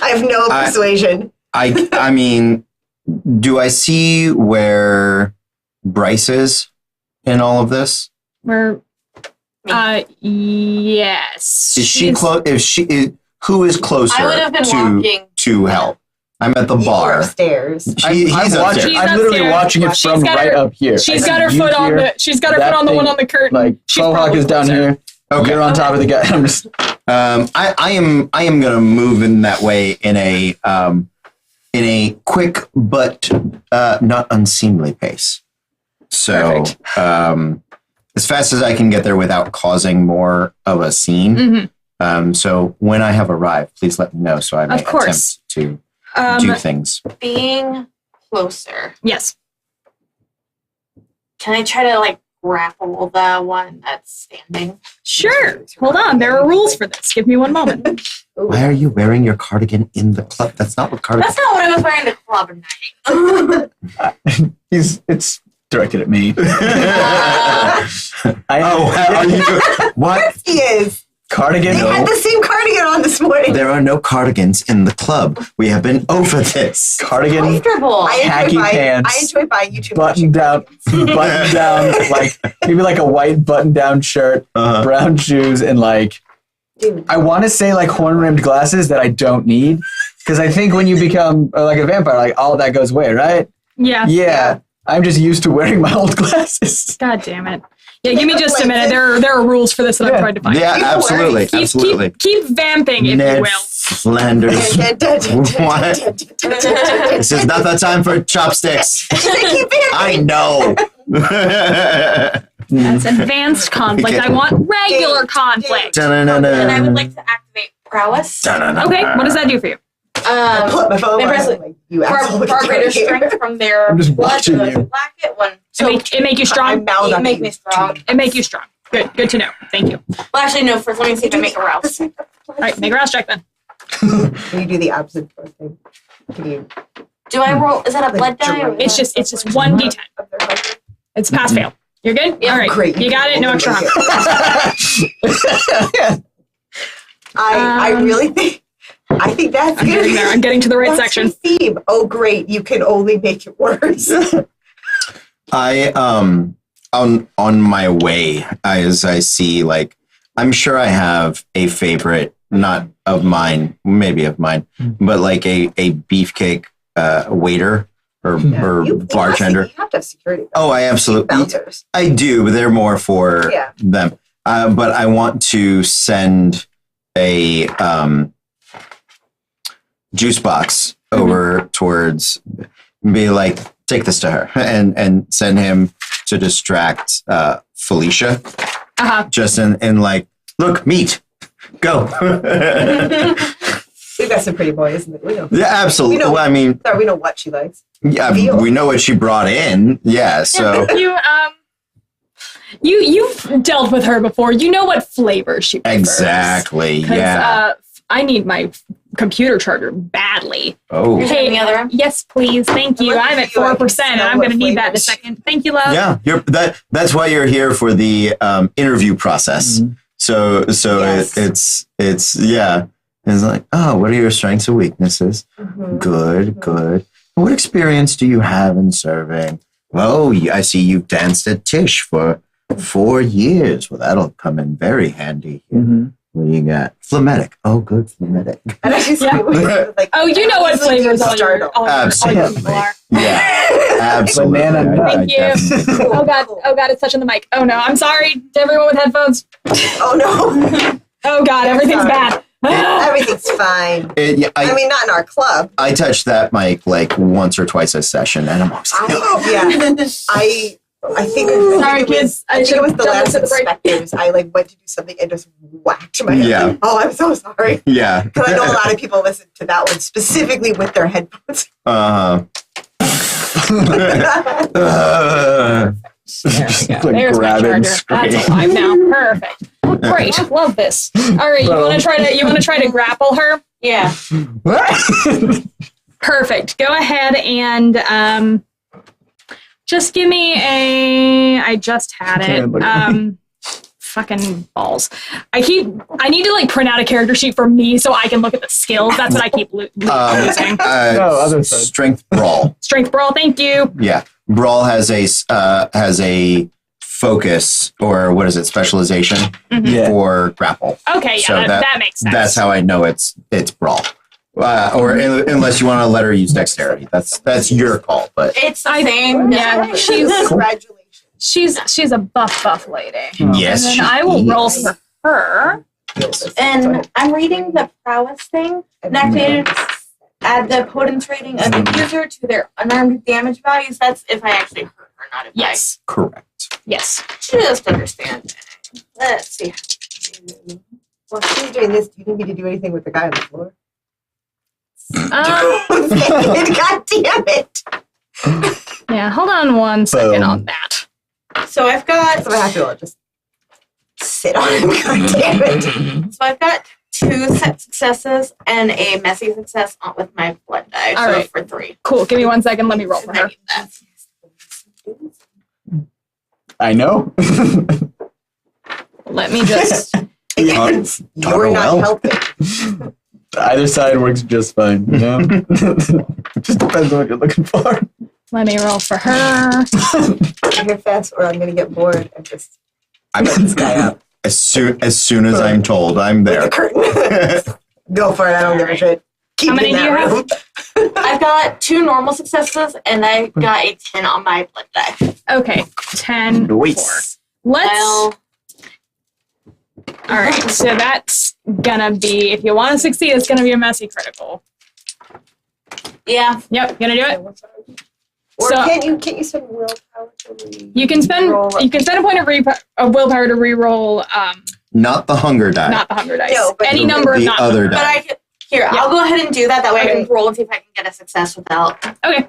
I have no persuasion. I mean, do I see where Bryce is in all of this? Yes. Is she close? Who is closer I would have been walking to help? I'm at the You're bar. upstairs. He's upstairs. She's I'm literally upstairs. watching it She's from got right her- up here. She's I got see her you foot on here, the. She's got her that foot on the one thing, on the curtain. Like She's Mohawk probably is down closer. here. Okay. You're on top of the guy. I'm just. I am gonna move in that way in a quick but not unseemly pace. So as fast as I can get there without causing more of a scene. So when I have arrived, please let me know so I may Of course. attempt to do things. being closer. Yes. Can I try to grapple the one that's standing? Sure. Hold on. There are rules for this. Give me one moment. Why are you wearing your cardigan in the club? That's not what cardigan. That's not what I was wearing to club night. It's directed at me. Are you? What? He is. Cardigan? They had the same cardigan on this morning. There are no cardigans in the club. We have been over this. Cardigan, Comfortable. khaki pants, I enjoy buying YouTube. button down, maybe like a white button down shirt, brown shoes, and Dude. I want to say horn rimmed glasses that I don't need because I think when you become like a vampire, all that goes away, right? Yeah. Yeah. I'm just used to wearing my old glasses. God damn it. Yeah, give me just a minute. There are rules for this that I'm trying to find. Yeah, absolutely, absolutely. Keep vamping, if Ned you will. Flanders. What? This is not the time for chopsticks. I know. That's advanced conflict. I want regular conflict. And I would like to activate prowess. Okay, what does that do for you? My phone. They press You far asshole. greater strength from their I'm just blood watching to you. black it one. It make you strong. It make me strong. It make you strong. Good to know. Thank you. Well, actually, no. First, let me see if I make a rouse. All right, make a rouse check then. Can you do the opposite first thing? Can you? Do I roll? Is that a blood die? Or It's just 1d10. It's pass fail. You're good? Yeah. All right. Great. You got it. No extra harm. I really think. I think that's I'm good. getting there. I'm getting to the right That's section. your theme. Oh, great! You can only make it worse. I on my way as I see I'm sure I have a favorite, not of mine, maybe of mine, but a beefcake waiter or bartender. You have to have security. Oh, I absolutely. Bouncers. I do, but they're more for them. But I want to send a juice box over towards, be like, take this to her, and send him to distract Felicia. Just in look, meat, go. We've got some pretty boys. We know. Yeah, absolutely. We know, well, I mean, sorry, we know what she likes. yeah, we know what she brought in. Yeah, so You've dealt with her before. You know what flavor she prefers. exactly. Yeah. I need my computer charger badly. Oh. Hey, in the other room? yes, please. Thank you. I'm at 4%, and I'm going to need that in a second. Thank you, love. Yeah, that's why you're here for the interview process. Mm-hmm. So Yes. it's yeah. It's like, oh, what are your strengths and weaknesses? Mm-hmm. Good. What experience do you have in serving? Oh, I see you've danced at Tish for 4 years. Well, that'll come in very handy here. Mm-hmm. What do you got? Phlegmatic. Oh, good, phlegmatic. And I just Oh, you know what flavors all your people Absolutely. are. Yeah, absolutely. Banana nut. Thank you. definitely- Oh God, it's touching the mic. Oh no, I'm sorry to everyone with headphones. Oh no, Oh God, everything's bad. everything's fine. I mean, not in our club. I touched that mic once or twice a session, and I'm always like, I I think Sorry, kids. I think it was the done last this at the break. inspectors. I like went to do something and just whacked my head. Yeah. Like, oh, I'm so sorry. Yeah. Because I know a lot of people listen to that one specifically with their headphones. There we go. There's my charger. That's alive now. Perfect. Great. Love this. All right, you want to try to grapple her? Yeah. Perfect. Go ahead and just give me I just had it. Fucking balls. I need to like print out a character sheet for me so I can look at the skills. That's what I keep losing. Other side. Strength brawl. Strength brawl. Thank you. Yeah, brawl has a focus, or what is it, specialization for grapple. Okay, yeah, So that makes sense. That's how I know it's brawl. Unless you want to let her use dexterity, that's your call. But It's the same. Yeah, Congratulations. she's a buff lady. yes, And then I will roll for her. And I'm reading the prowess thing. Activated, add the potence rating of the user to their unarmed damage values. That's if I actually hurt her, not if Yes. correct. Yes. I just understand. Let's see. While she's doing this, do you need me to do anything with the guy on the floor? God damn it! Yeah, hold on one second on that. So I've got. So I have to just sit on him. God damn it! So I've got 2 successes and a messy success with my blood die. All so right. for 3. Cool. Give me 1 second. Let me roll for her. I know. Let me just. You're not helping. Either side works just fine. You know? Just depends on what you're looking for. Let me roll for her. I'm here fast, or I'm gonna get bored and just I let this guy up. As soon as I'm told, I'm The there. curtain. Go for it. I don't give a shit. Keep How many in do you that have? room. I've got 2 normal successes and I got a 10 on my blood die. Okay. 10. Nice. 4. Let's. Well, All right. So that's gonna be. If you want to succeed, it's gonna be a messy critical. yeah. Yep. Gonna do it. Or So- can't you spend willpower to You can spend. roll? You can spend a point of willpower to re-roll. Not the hunger die. Not the hunger dice. No, but Any the- number of the not. other But die. I could. Here, Yeah. I'll go ahead and do that. That way I Okay. can roll and see if I can get a success without. Okay.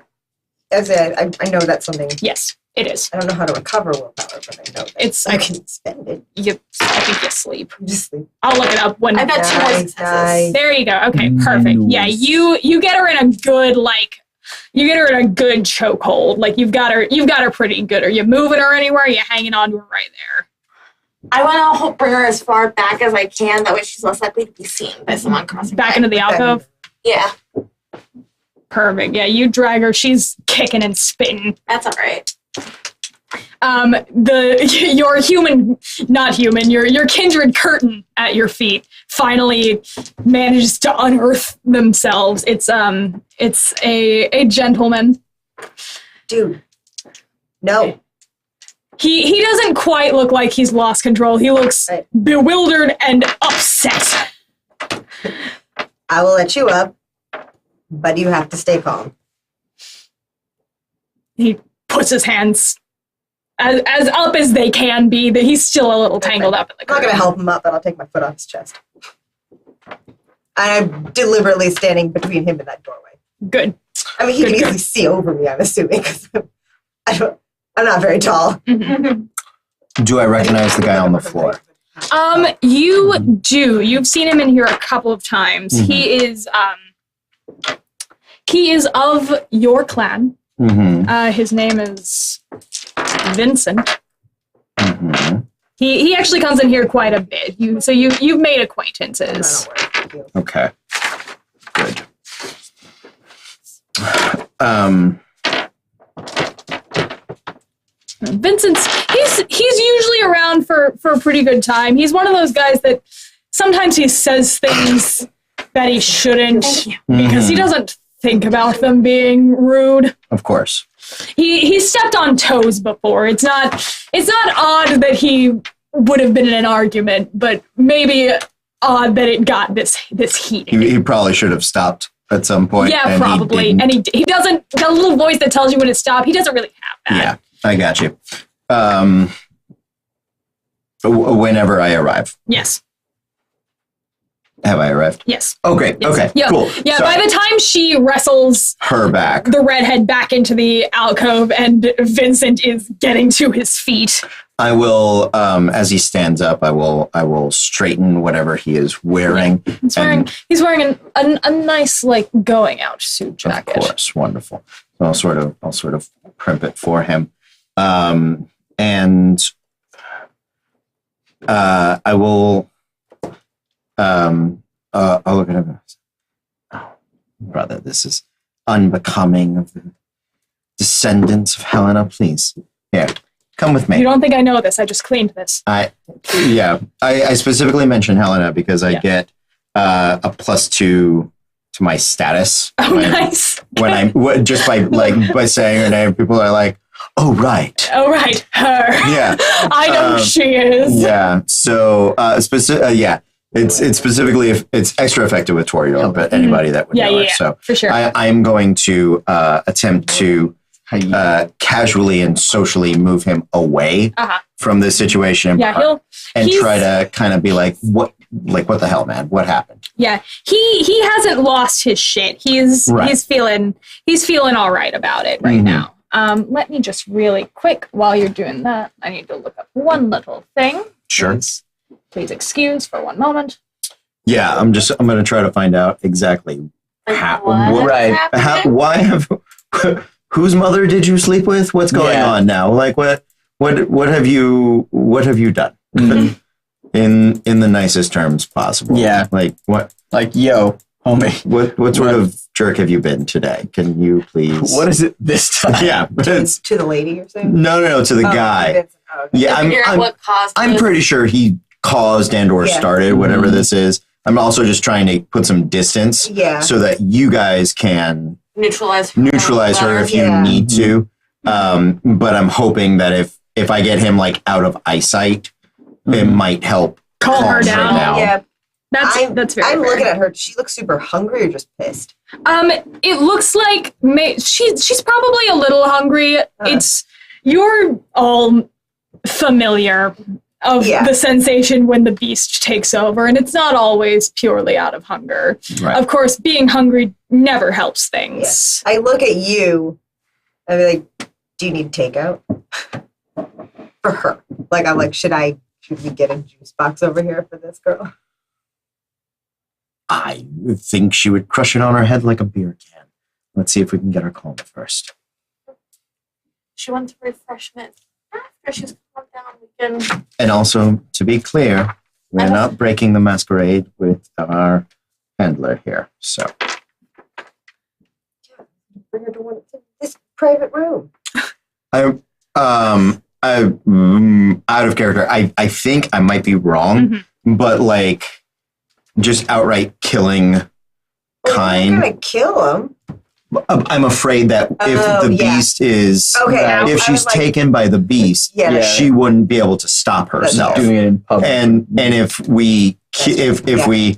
As I know that's something. Yes, it is. I don't know how to recover willpower, but I know that It's. I can spend it. I think you sleep. Just sleep. I'll look it up when. I've got 2 more Nice, successes. nice. There you go. Okay, perfect. Yeah, you get her in a good you get her in a good chokehold. Like you've got her pretty good. Are you moving her anywhere? Are you hanging on to her right there? I want to bring her as far back as I can. That way she's less likely to be seen by someone crossing Back by. into the alcove. Yeah, Perfect. Yeah, you drag her. She's kicking and spitting. that's all right. Your kindred curtain at your feet finally manages to unearth themselves. It's a gentleman. Dude. No. He doesn't quite look like he's lost control. He looks Right. bewildered and upset. I will let you up, but you have to stay calm. He puts his hands as up as they can be, but he's still a little tangled up in the I'm not going curtain. to help him up, but I'll take my foot off his chest. I'm deliberately standing between him and that doorway. Good. I mean, he Good, can good. easily see over me, I'm assuming, because I'm not very tall. Do I recognize the guy on the floor? You do. You've seen him in here a couple of times. Mhm. He is of your clan. Mm-hmm. His name is Vincent. Mm-hmm. He actually comes in here quite a bit. You've made acquaintances. Okay. Good. Vincent's he's usually around for a pretty good time. He's one of those guys that sometimes he says things that he shouldn't because he doesn't think about them being rude. Of course. He stepped on toes before. It's not odd that he would have been in an argument, but maybe odd that it got this heated. He probably should have stopped at some point. Yeah, and probably. He didn't. And he doesn't, the little voice that tells you when to stop, he doesn't really have that. Yeah. I got you. Whenever I arrive. Yes. Have I arrived? Yes. Okay. Yes. Okay. Yeah. Cool. Yeah. Sorry. By the time she wrestles Her back. the redhead back into the alcove, and Vincent is getting to his feet. I will, as he stands up, I will straighten whatever he is wearing. He's wearing a nice like going out suit jacket. Of course, wonderful. So I'll sort of primp it for him, and I will. I'll look at him. Oh, brother, this is unbecoming of the descendants of Helena. Please, here, come with me. You don't think I know this? I just cleaned this. I specifically mentioned Helena because I get a +2 to my status. Oh, nice. When I'm just by saying her name, people are like, "Oh right, oh right, her." Yeah, I know who she is. Yeah. So It's specifically if it's extra effective with Toriel, but anybody that would know it. So for sure. I'm going to attempt to casually and socially move him away from this situation and try to kind of be like, what the hell, man? What happened? Yeah, he hasn't lost his shit. He's feeling all right about it right now. Let me just really quick while you're doing that. I need to look up one little thing. Sure. Please excuse for one moment. Yeah, I'm going to try to find out exactly whose mother did you sleep with? What's going on now? Like what have you done? Mm-hmm. in the nicest terms possible. Yeah. Like what? Like, yo, homie. What sort of jerk have you been today? Can you please? What is it this time? Yeah, but it's To the lady, you're saying? no, to the guy. Vincent. Oh, okay. Yeah, What caused I'm this? pretty sure he caused and or started whatever this is. I'm also just trying to put some distance so that you guys can neutralize her if you need to. But I'm hoping that if I get him like out of eyesight, it might help calm her down. Yeah. That's very I'm fair. looking at her. Does she look super hungry or just pissed? It looks like she's probably a little hungry. You're all familiar of the sensation when the beast takes over, and it's not always purely out of hunger. Right. Of course, being hungry never helps things. I look at you. I'd be like, "Do you need takeout for her?" Like, I'm like, should we get a juice box over here for this girl? I think she would crush it on her head like a beer can. Let's see if we can get her calm first. She wants refreshment. After she's calmed down, we can. And also, to be clear, we're not breaking the masquerade with our handler here. So, Bring her to this private room. I'm out of character. I think I might be wrong, but like just outright killing You're kind. gonna kill him. I'm afraid that if the beast is, if she's taken by the beast, she wouldn't be able to stop herself. Doing it in public. And if we we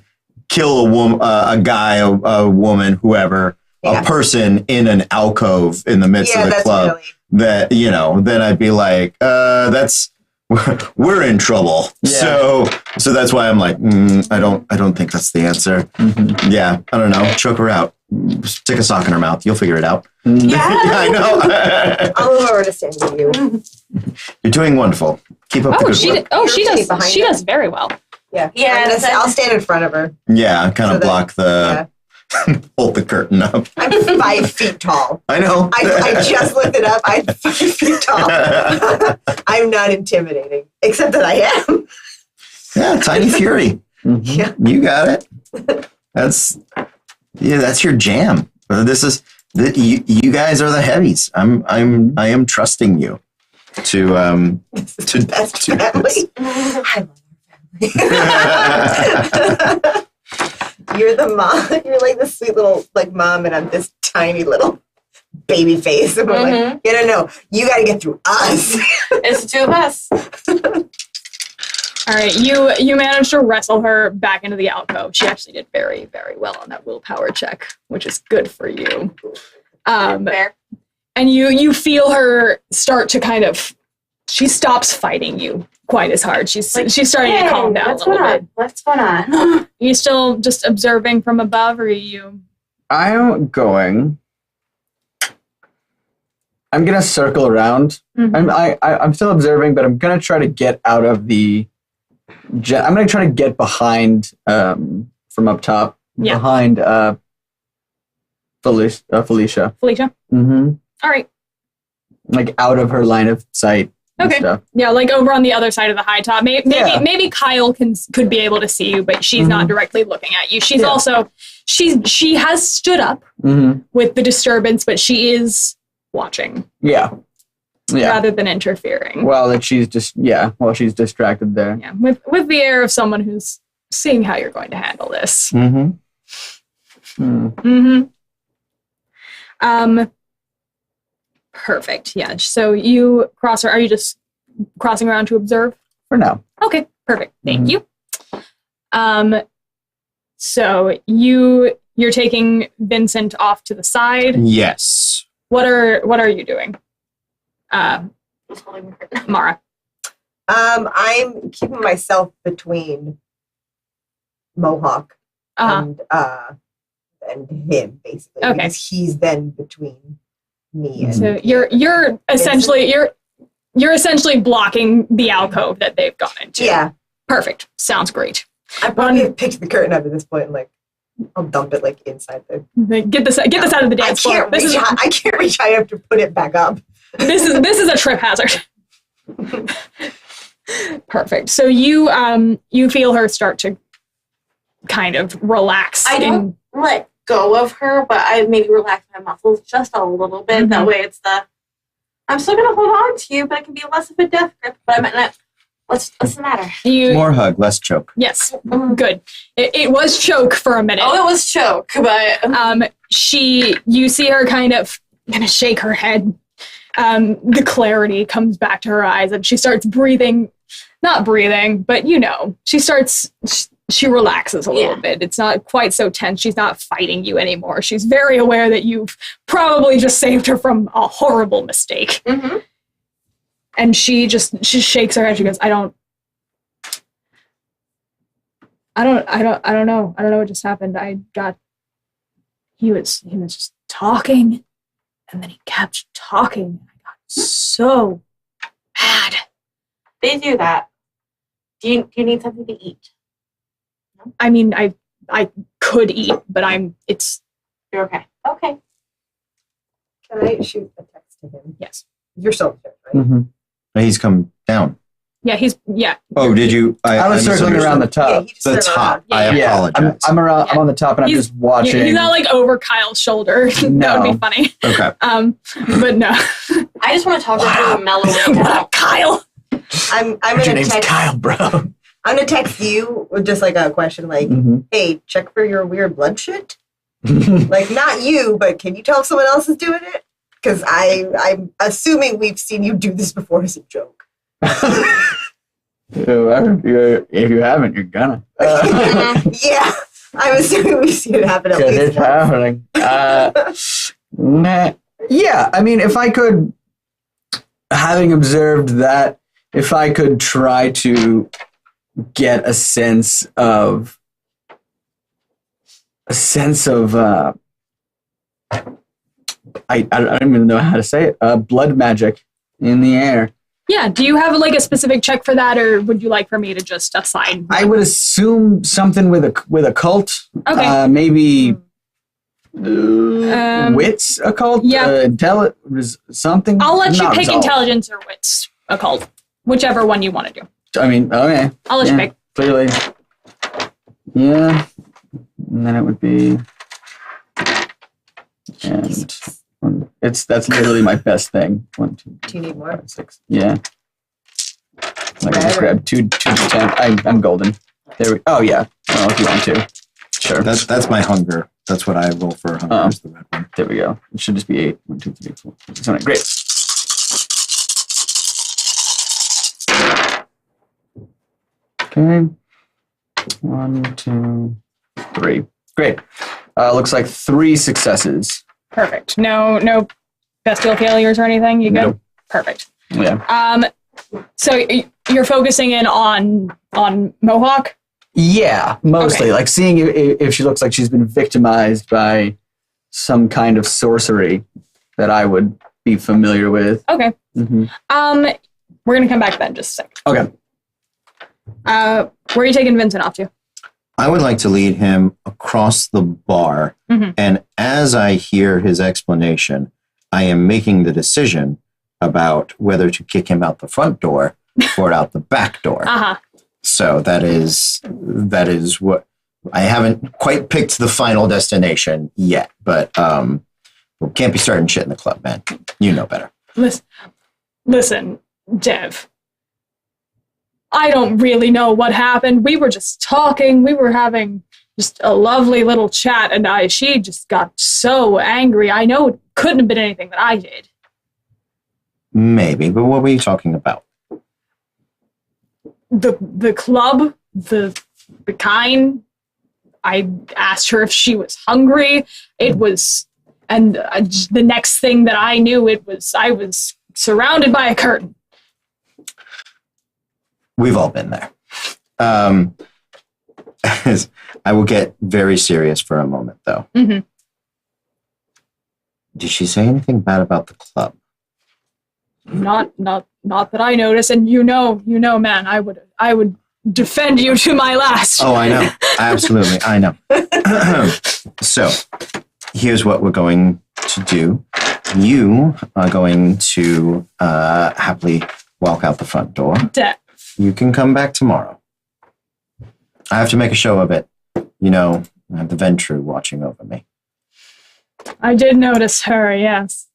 kill a woman, a guy, a woman, whoever, a person in an alcove in the midst of the club, that then I'd be like, we're in trouble. So that's why I'm like, I don't think that's the answer. Yeah, I don't know. Choke her out. Stick a sock in her mouth. You'll figure it out. Yeah, I know. I'll move over to stand with you. You're doing wonderful. Keep up the good work. She does very well. Yeah. Yeah, I'll stand in front of her. Yeah, kind of block the, hold the curtain up. I'm 5 feet tall. I know. I just looked it up. I'm 5 feet tall. I'm not intimidating, except that I am. Yeah, Tiny Fury. Yeah. You got it. That's your jam. This is you guys are the heavies. I am trusting you to Best family. I love our family. You're the mom. You're like the sweet little mom, and I'm this tiny little baby face. And we're like, no, you got to get through us. It's 2 of us. All right, you managed to wrestle her back into the alcove. She actually did very, very well on that willpower check, which is good for you. Fair. And you feel her start to kind of, she stops fighting you quite as hard. She's starting to calm down a little bit. What's going on? Are you still just observing from above, or are you? I'm going to circle around. Mm-hmm. I'm still observing, but I'm going to try to get out of the... I'm going to try to get behind, from up top, behind Felicia. Felicia? Mm-hmm. All right. Like out of her line of sight. Okay. Stuff. Yeah, like over on the other side of the high top. Maybe Kyle could be able to see you, but she's not directly looking at you. She's also she has stood up with the disturbance, but she is watching. Yeah. Rather than interfering. Well, that she's just she's distracted there. Yeah, with the air of someone who's seeing how you're going to handle this. Perfect. Yeah. So you cross her. Are you just crossing around to observe? For now. Okay. Perfect. Thank you. So you're taking Vincent off to the side. Yes. What are you doing? Mara. I'm keeping myself between Mohawk and him, basically. Okay. Because he's then between me and so you're essentially blocking the alcove that they've gone into. Yeah. Perfect. Sounds great. I probably have picked the curtain up at this point and I'll dump it inside there. Get this out of the dance floor. I can't reach high enough to put it back up. This is a trip hazard. Perfect. So you feel her start to kind of relax. I don't let go of her, but I maybe relax my muscles just a little bit. That way it's I'm still going to hold on to you, but it can be less of a death grip. But I'm not. What's the matter? More hug, less choke. Yes. Good. It was choke for a minute. Oh, it was choke, but you see her kind of shake her head. The clarity comes back to her eyes and she starts not breathing, but she relaxes a little bit. It's not quite so tense. She's not fighting you anymore. She's very aware that you've probably just saved her from a horrible mistake. And she shakes her head. She goes, I don't know. I don't know what just happened. He was just talking, and then he kept talking. I got so mad. They do that. Do you need something to eat? No? I mean, I could eat, but You're okay. Okay. Can I shoot a text to him? Yes. You're still upstairs, right? He's come down. Yeah. Oh, did you? I was circling around the top. The top. I apologize. I'm on the top, and I'm just watching. He's not over Kyle's shoulder. No. That would be funny. Okay. But no. I just want to talk to her mellow. Kyle. I'm gonna Your name's text, Kyle, bro. I'm gonna text you with just a question hey, check for your weird blood shit. Not you, but can you tell if someone else is doing it? Because I'm assuming we've seen you do this before as a joke. If you haven't, you're gonna. Yeah, I'm assuming we've seen it happen at least It's happening. Yeah, I mean, if I could, having observed that, if I could try to get a sense of I don't even know how to say it. Blood magic in the air. Yeah. Do you have a specific check for that, or would you like for me to just assign? I would assume something with a cult. Okay. Maybe wits occult. Yeah. Something. I'll let you pick intelligence or wits occult, whichever one you want to do. I mean, okay. I'll let you pick. Clearly. Yeah. And then it would be. And that's literally my best thing. 1, 2, 3, Do you need more? 5, 6. Yeah. I can just grab 2 to 10. I'm golden. There we. Oh yeah. Oh, if you want to. Sure. That's my hunger. That's what I roll for hunger. Is the red one. There we go. It should just be 8. 1, 2, 3, 4. 5, 6, 7, 8. Great. Okay. 1, 2, 3. Great. Looks like 3 successes. Perfect. No bestial failures or anything? You good? Nope. Perfect. Yeah. So you're focusing in on Mohawk? Yeah, mostly. Okay. Like seeing if she looks like she's been victimized by some kind of sorcery that I would be familiar with. Okay. Mm-hmm. We're gonna come back then, just a second. Okay. Where are you taking Vincent off to? I would like to lead him across the bar, and as I hear his explanation, I am making the decision about whether to kick him out the front door or out the back door. Uh-huh. So that is what I haven't quite picked the final destination yet, but we can't be starting shit in the club, man. You know better. Listen, Dev. I don't really know what happened. We were just talking. We were having just a lovely little chat, and she just got so angry. I know it couldn't have been anything that I did. Maybe, but what were you talking about? The club, the kind. I asked her if she was hungry. It was, and the next thing that I knew, I was surrounded by a curtain. We've all been there. I will get very serious for a moment, though. Mm-hmm. Did she say anything bad about the club? Not that I noticed. And you know, man, I would defend you to my last. Oh, I know. Absolutely, I know. So, here's what we're going to do. You are going to happily walk out the front door. You can come back tomorrow. I have to make a show of it. You know, I have the Ventru watching over me. I did notice her, yes.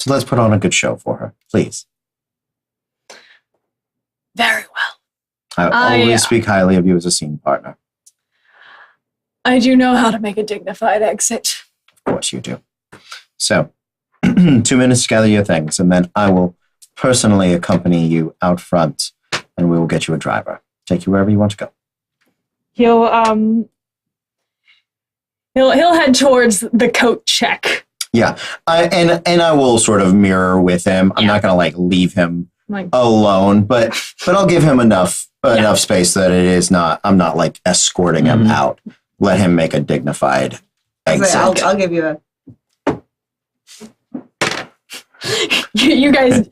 So let's put on a good show for her, please. Very well. I always speak highly of you as a scene partner. I do know how to make a dignified exit. Of course you do. So, 2 minutes to gather your things, and then I will personally accompany you out front, and we will get you a driver. Take you wherever you want to go. He'll head towards the coat check. Yeah, and I will sort of mirror with him. I'm not gonna leave him alone, but I'll give him enough space that it is not. I'm not escorting him out. Let him make a dignified exit. I'll give you a. you guys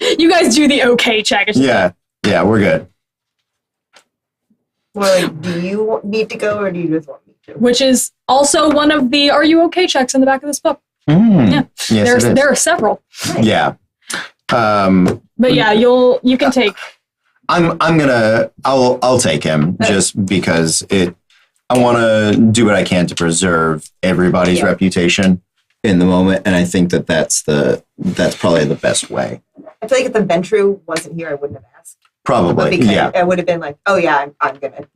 do the okay check. Yeah, we're good. Well, do you need to go, or do you just want me to? Which is also one of the "Are you okay?" checks in the back of this book. Yeah, yes, there are several. Yeah, but yeah, you can take. I'll take him just because I want to do what I can to preserve everybody's reputation in the moment, and I think that's probably the best way. I feel like if the Ventru wasn't here, I wouldn't have asked. Probably, yeah. I would have been like, oh yeah, I'm gonna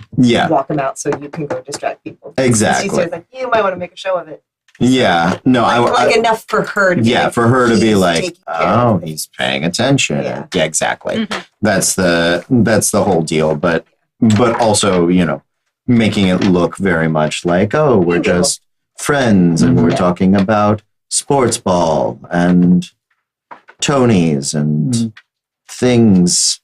walk him out so you can go distract people. Exactly. She's like, you might want to make a show of it. Yeah, no, I enough for her to be for her to be like, oh, of he's paying attention. Yeah, exactly. Mm-hmm. That's the whole deal. But also, making it look very much like, oh, we're just friends and we're talking about sports ball and Tonys and things.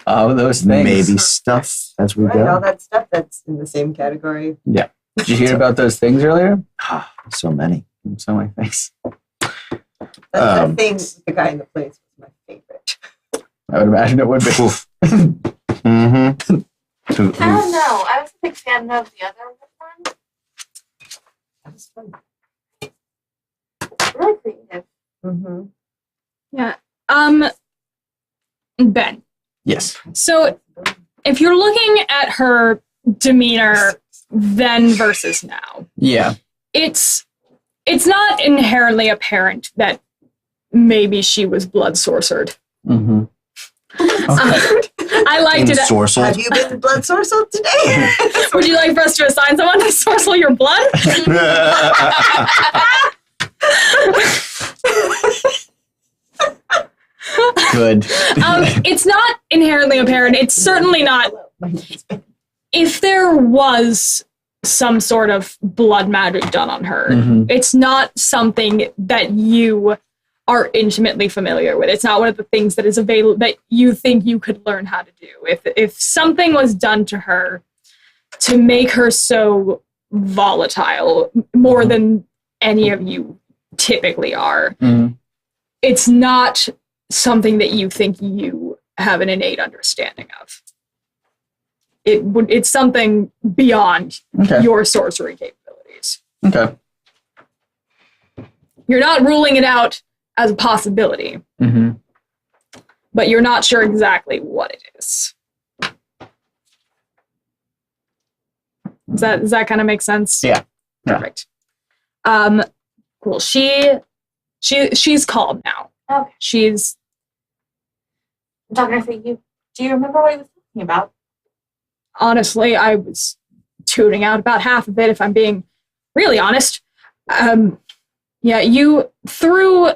Oh, those things. Maybe stuff as we go. All that stuff that's in the same category. Yeah. Did you hear about those things earlier? So many. So many things. That thing with the guy in the place was my favorite. I would imagine it would be. Mm-hmm. I don't know. I was a big fan of the other one. That was fun. Really creative. Mm-hmm. Yeah. Ben. Yes. So if you're looking at her demeanor then versus now, it's not inherently apparent that maybe she was blood sorcered. Mm-hmm. I liked it. Sorcel? Have you been blood sorcel today? Would you like for us to assign someone to sorcel your blood? Good. It's not inherently apparent. It's certainly not. If there was some sort of blood magic done on her, it's not something that you are intimately familiar with. It's not one of the things that is available that you think you could learn how to do. If something was done to her to make her so volatile, more than any of you typically are, it's not something that you think you have an innate understanding of. It's something beyond your sorcery capabilities. Okay. You're not ruling it out as a possibility, but you're not sure exactly what it is. Does that kind of make sense? Yeah. Perfect. Cool. She's calm now. Okay. She's Dr. Do you remember what he was talking about? honestly, I was tuning out about half of it, if I'm being really honest. Yeah, you through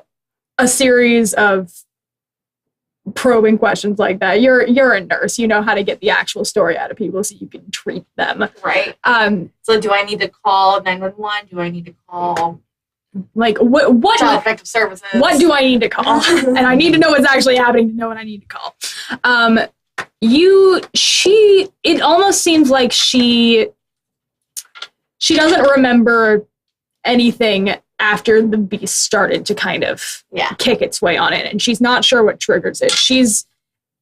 a series of probing questions like that. You're a nurse. You know how to get the actual story out of people so you can treat them. Right. So do I need to call 911? Do I need to call like what Child Protective Services? What do I need to call? And I need to know what's actually happening to know what I need to call. It almost seems like she doesn't remember anything after the beast started to kind of kick its way on it, and she's not sure what triggers it. She's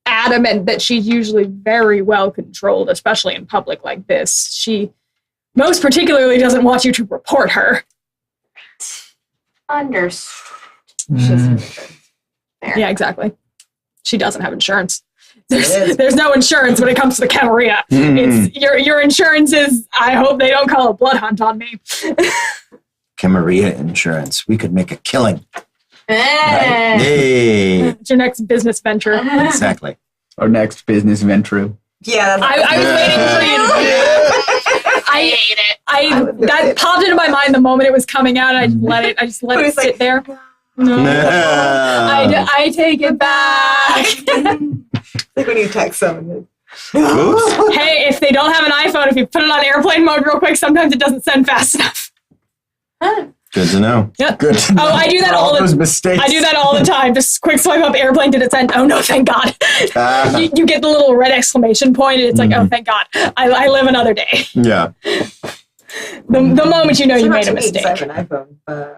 adamant that she's usually very well controlled, especially in public like this. She most particularly doesn't want you to report her. Understood. Yeah, exactly. She doesn't have insurance. There's no insurance when it comes to the Camarilla. It's your insurance is, I hope they don't call a blood hunt on me. Camarilla insurance. We could make a killing. Hey. Hey. It's your next business venture. Exactly. Our next business venture. Yeah, I was waiting for you to do it. I hate it. That popped into my mind the moment it was coming out. I just let it sit there. No. I take it back. like when you text someone. Oops. Hey, if they don't have an iPhone, if you put it on airplane mode real quick, sometimes it doesn't send fast enough. Good to know. Yeah. Good. Oh, I do that all those mistakes. I do that all the time. Just quick swipe up airplane. Did it send? Oh no, thank God. You get the little red exclamation point, and it's like, oh, thank God. I live another day. Yeah. The moment you know you made a mistake. I have an iPhone. I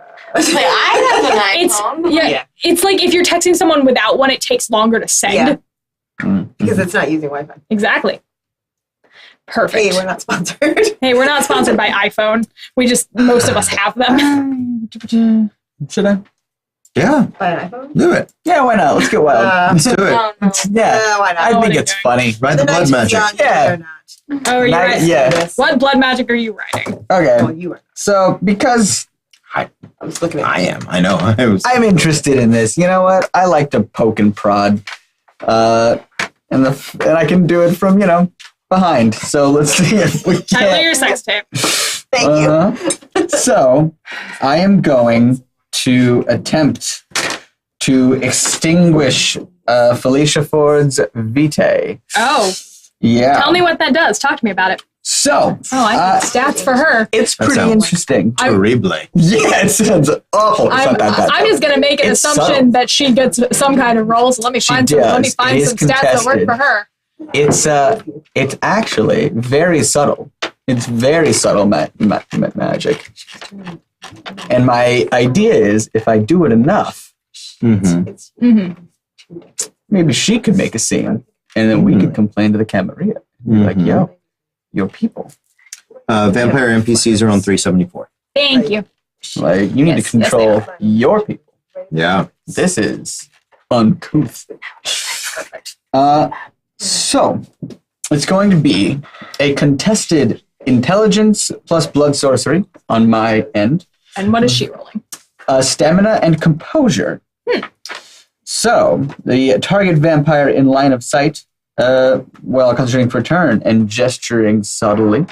have an iPhone. It's like if you're texting someone without one, it takes longer to send. Yeah. Because it's not using Wi-Fi. Exactly. Perfect. Hey, we're not sponsored. Hey, we're not sponsored by iPhone. Most of us have them. Should I? Yeah. Buy an iPhone? Do it. Yeah, why not? Let's get wild. Let's do it. Yeah, why not? I think it's funny. Ride the blood magic. Yeah. Oh, are you writing? Yeah. What blood magic are you writing? Okay. Well, you are. So, because I was looking at I am. I know. I'm interested in this, you know what? I like to poke and prod. And I can do it from, behind. So let's see if we can. Title your sex tape. Thank you. So I am going to attempt to extinguish Felicia Ford's vitae. Oh. Yeah. Tell me what that does. Talk to me about it. So. Oh, I have stats for her. It's That pretty sounds interesting. Terrible. Yeah, it sounds awful. It's not that bad. I'm just going to make an It's assumption subtle. that she gets some kind of roll. So let me find some does. It is stats that work contested. for her. It's actually very subtle. It's very subtle magic. And my idea is, if I do it enough, maybe she could make a scene, and then we could complain to the Camarilla. Like, yo, your people. Vampire NPCs are on 374. Thank you. Like, you need to control your people. Yeah. This is uncouth. So, it's going to be a contested intelligence plus blood sorcery on my end. And what is she rolling? Stamina and composure. So, the target vampire in line of sight, while concentrating for a turn and gesturing subtly.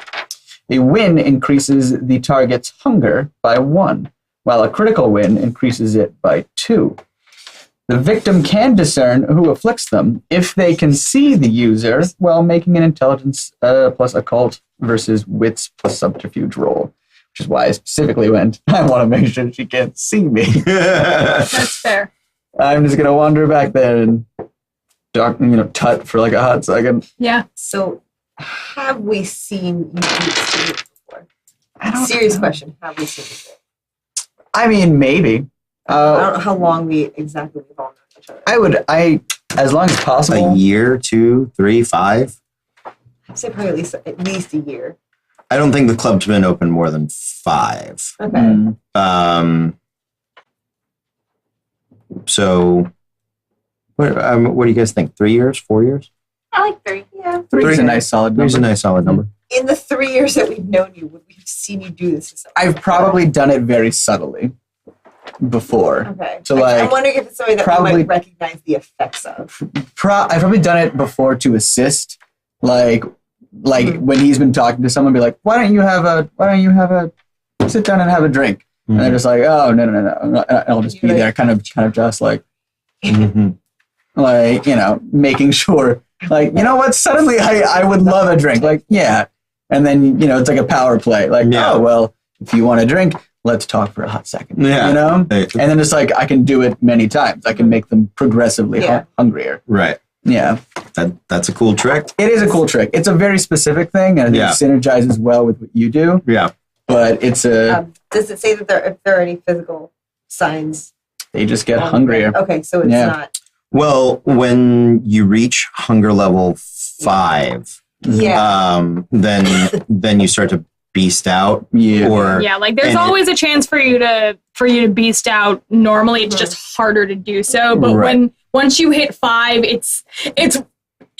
A win increases the target's hunger by 1, while a critical win increases it by 2. The victim can discern who afflicts them if they can see the user while making an intelligence plus occult versus wits plus subterfuge roll, which is why I specifically went, I want to make sure she can't see me. That's fair. I'm just gonna wander back there and tut for like a hot second. Yeah. So, have we seen you do this before? I don't Serious know. question. Have we seen you do it? I mean, maybe. I don't know how long we've all known each other. As long as possible. A year, 2, 3, 5. I'd say probably at least a year. I don't think the club's been open more than 5. Okay. So, what do you guys think? 3 years? 4 years? I like 3. Yeah. 3 is a nice solid number. 3's a nice solid number. In the 3 years that we've known you, would we have seen you do this? To someone? I've probably done it very subtly before. Okay. So, like, I'm wondering if it's something that probably- we might recognize the effects of. I've probably done it before to assist. Like when he's been talking to someone, be like, why don't you have a sit down and have a drink? And they're just like, oh no. I'll just be there, kind of just like, like, making sure, like, you know what? Suddenly I would love a drink. Like, yeah. And then, it's like a power play. Like, oh, well, if you want a drink, let's talk for a hot second. Yeah. And then it's like, I can do it many times. I can make them progressively hungrier. Right. Yeah. That's a cool trick. It is a cool trick. It's a very specific thing, and it synergizes well with what you do. Yeah. But it's Does it say that if there are any physical signs? They just get hungrier. Okay, so it's not. Well, when you reach hunger level 5, then you start to beast out. Yeah. Or like there's always a chance for you to beast out. Normally, it's just harder to do so. But once you hit 5, it's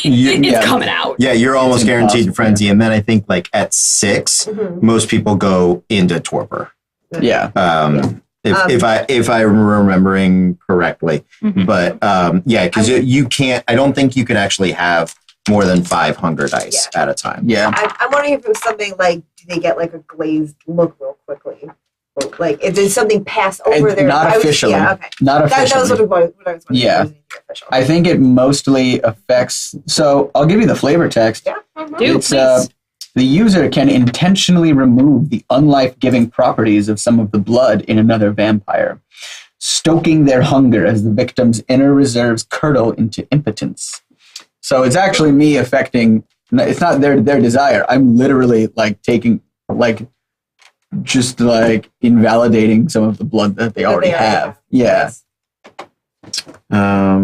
coming out. Yeah, you're almost guaranteed to frenzy. And then I think like at 6, most people go into torpor. Yeah. If I'm remembering correctly. But because you can't, I don't think you can actually have more than 5 hunger dice at a time. Yeah. I'm wondering if it was something like, do they get like a glazed look real quickly? Or, like, if there's something pass over there. Not officially. Not officially. That was what I was wondering. Yeah. I think it mostly affects. So I'll give you the flavor text. Yeah. It's, the user can intentionally remove the unlife-giving properties of some of the blood in another vampire, stoking their hunger as the victim's inner reserves curdle into impotence. So it's actually me affecting. It's not their desire. I'm literally like taking just like invalidating some of the blood that they already have. Yeah. Let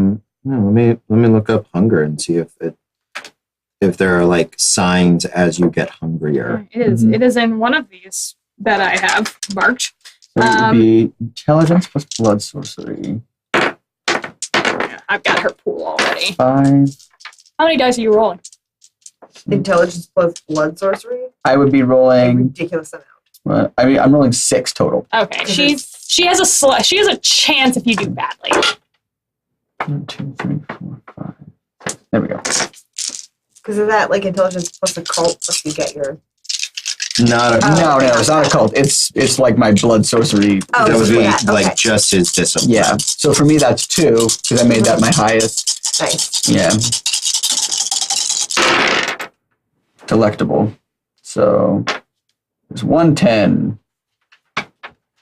me look up hunger and see if there are like signs as you get hungrier. It is in one of these that I have marked. So it would be intelligence plus blood sorcery. I've got her pool already. 5. How many dice are you rolling? Intelligence plus blood sorcery? I would be A rolling. ridiculous amount. I mean, I'm rolling 6 total. Okay, she has a chance if you do badly. 1, 2, 3, 4, 5. There we go. Because of that, like intelligence plus occult plus you get your. No, it's not a cult. It's like my blood sorcery. Oh, That would be okay. like just his discipline. Yeah. So for me, that's 2 because I made that my highest. Nice. Yeah. Delectable. So there's 110,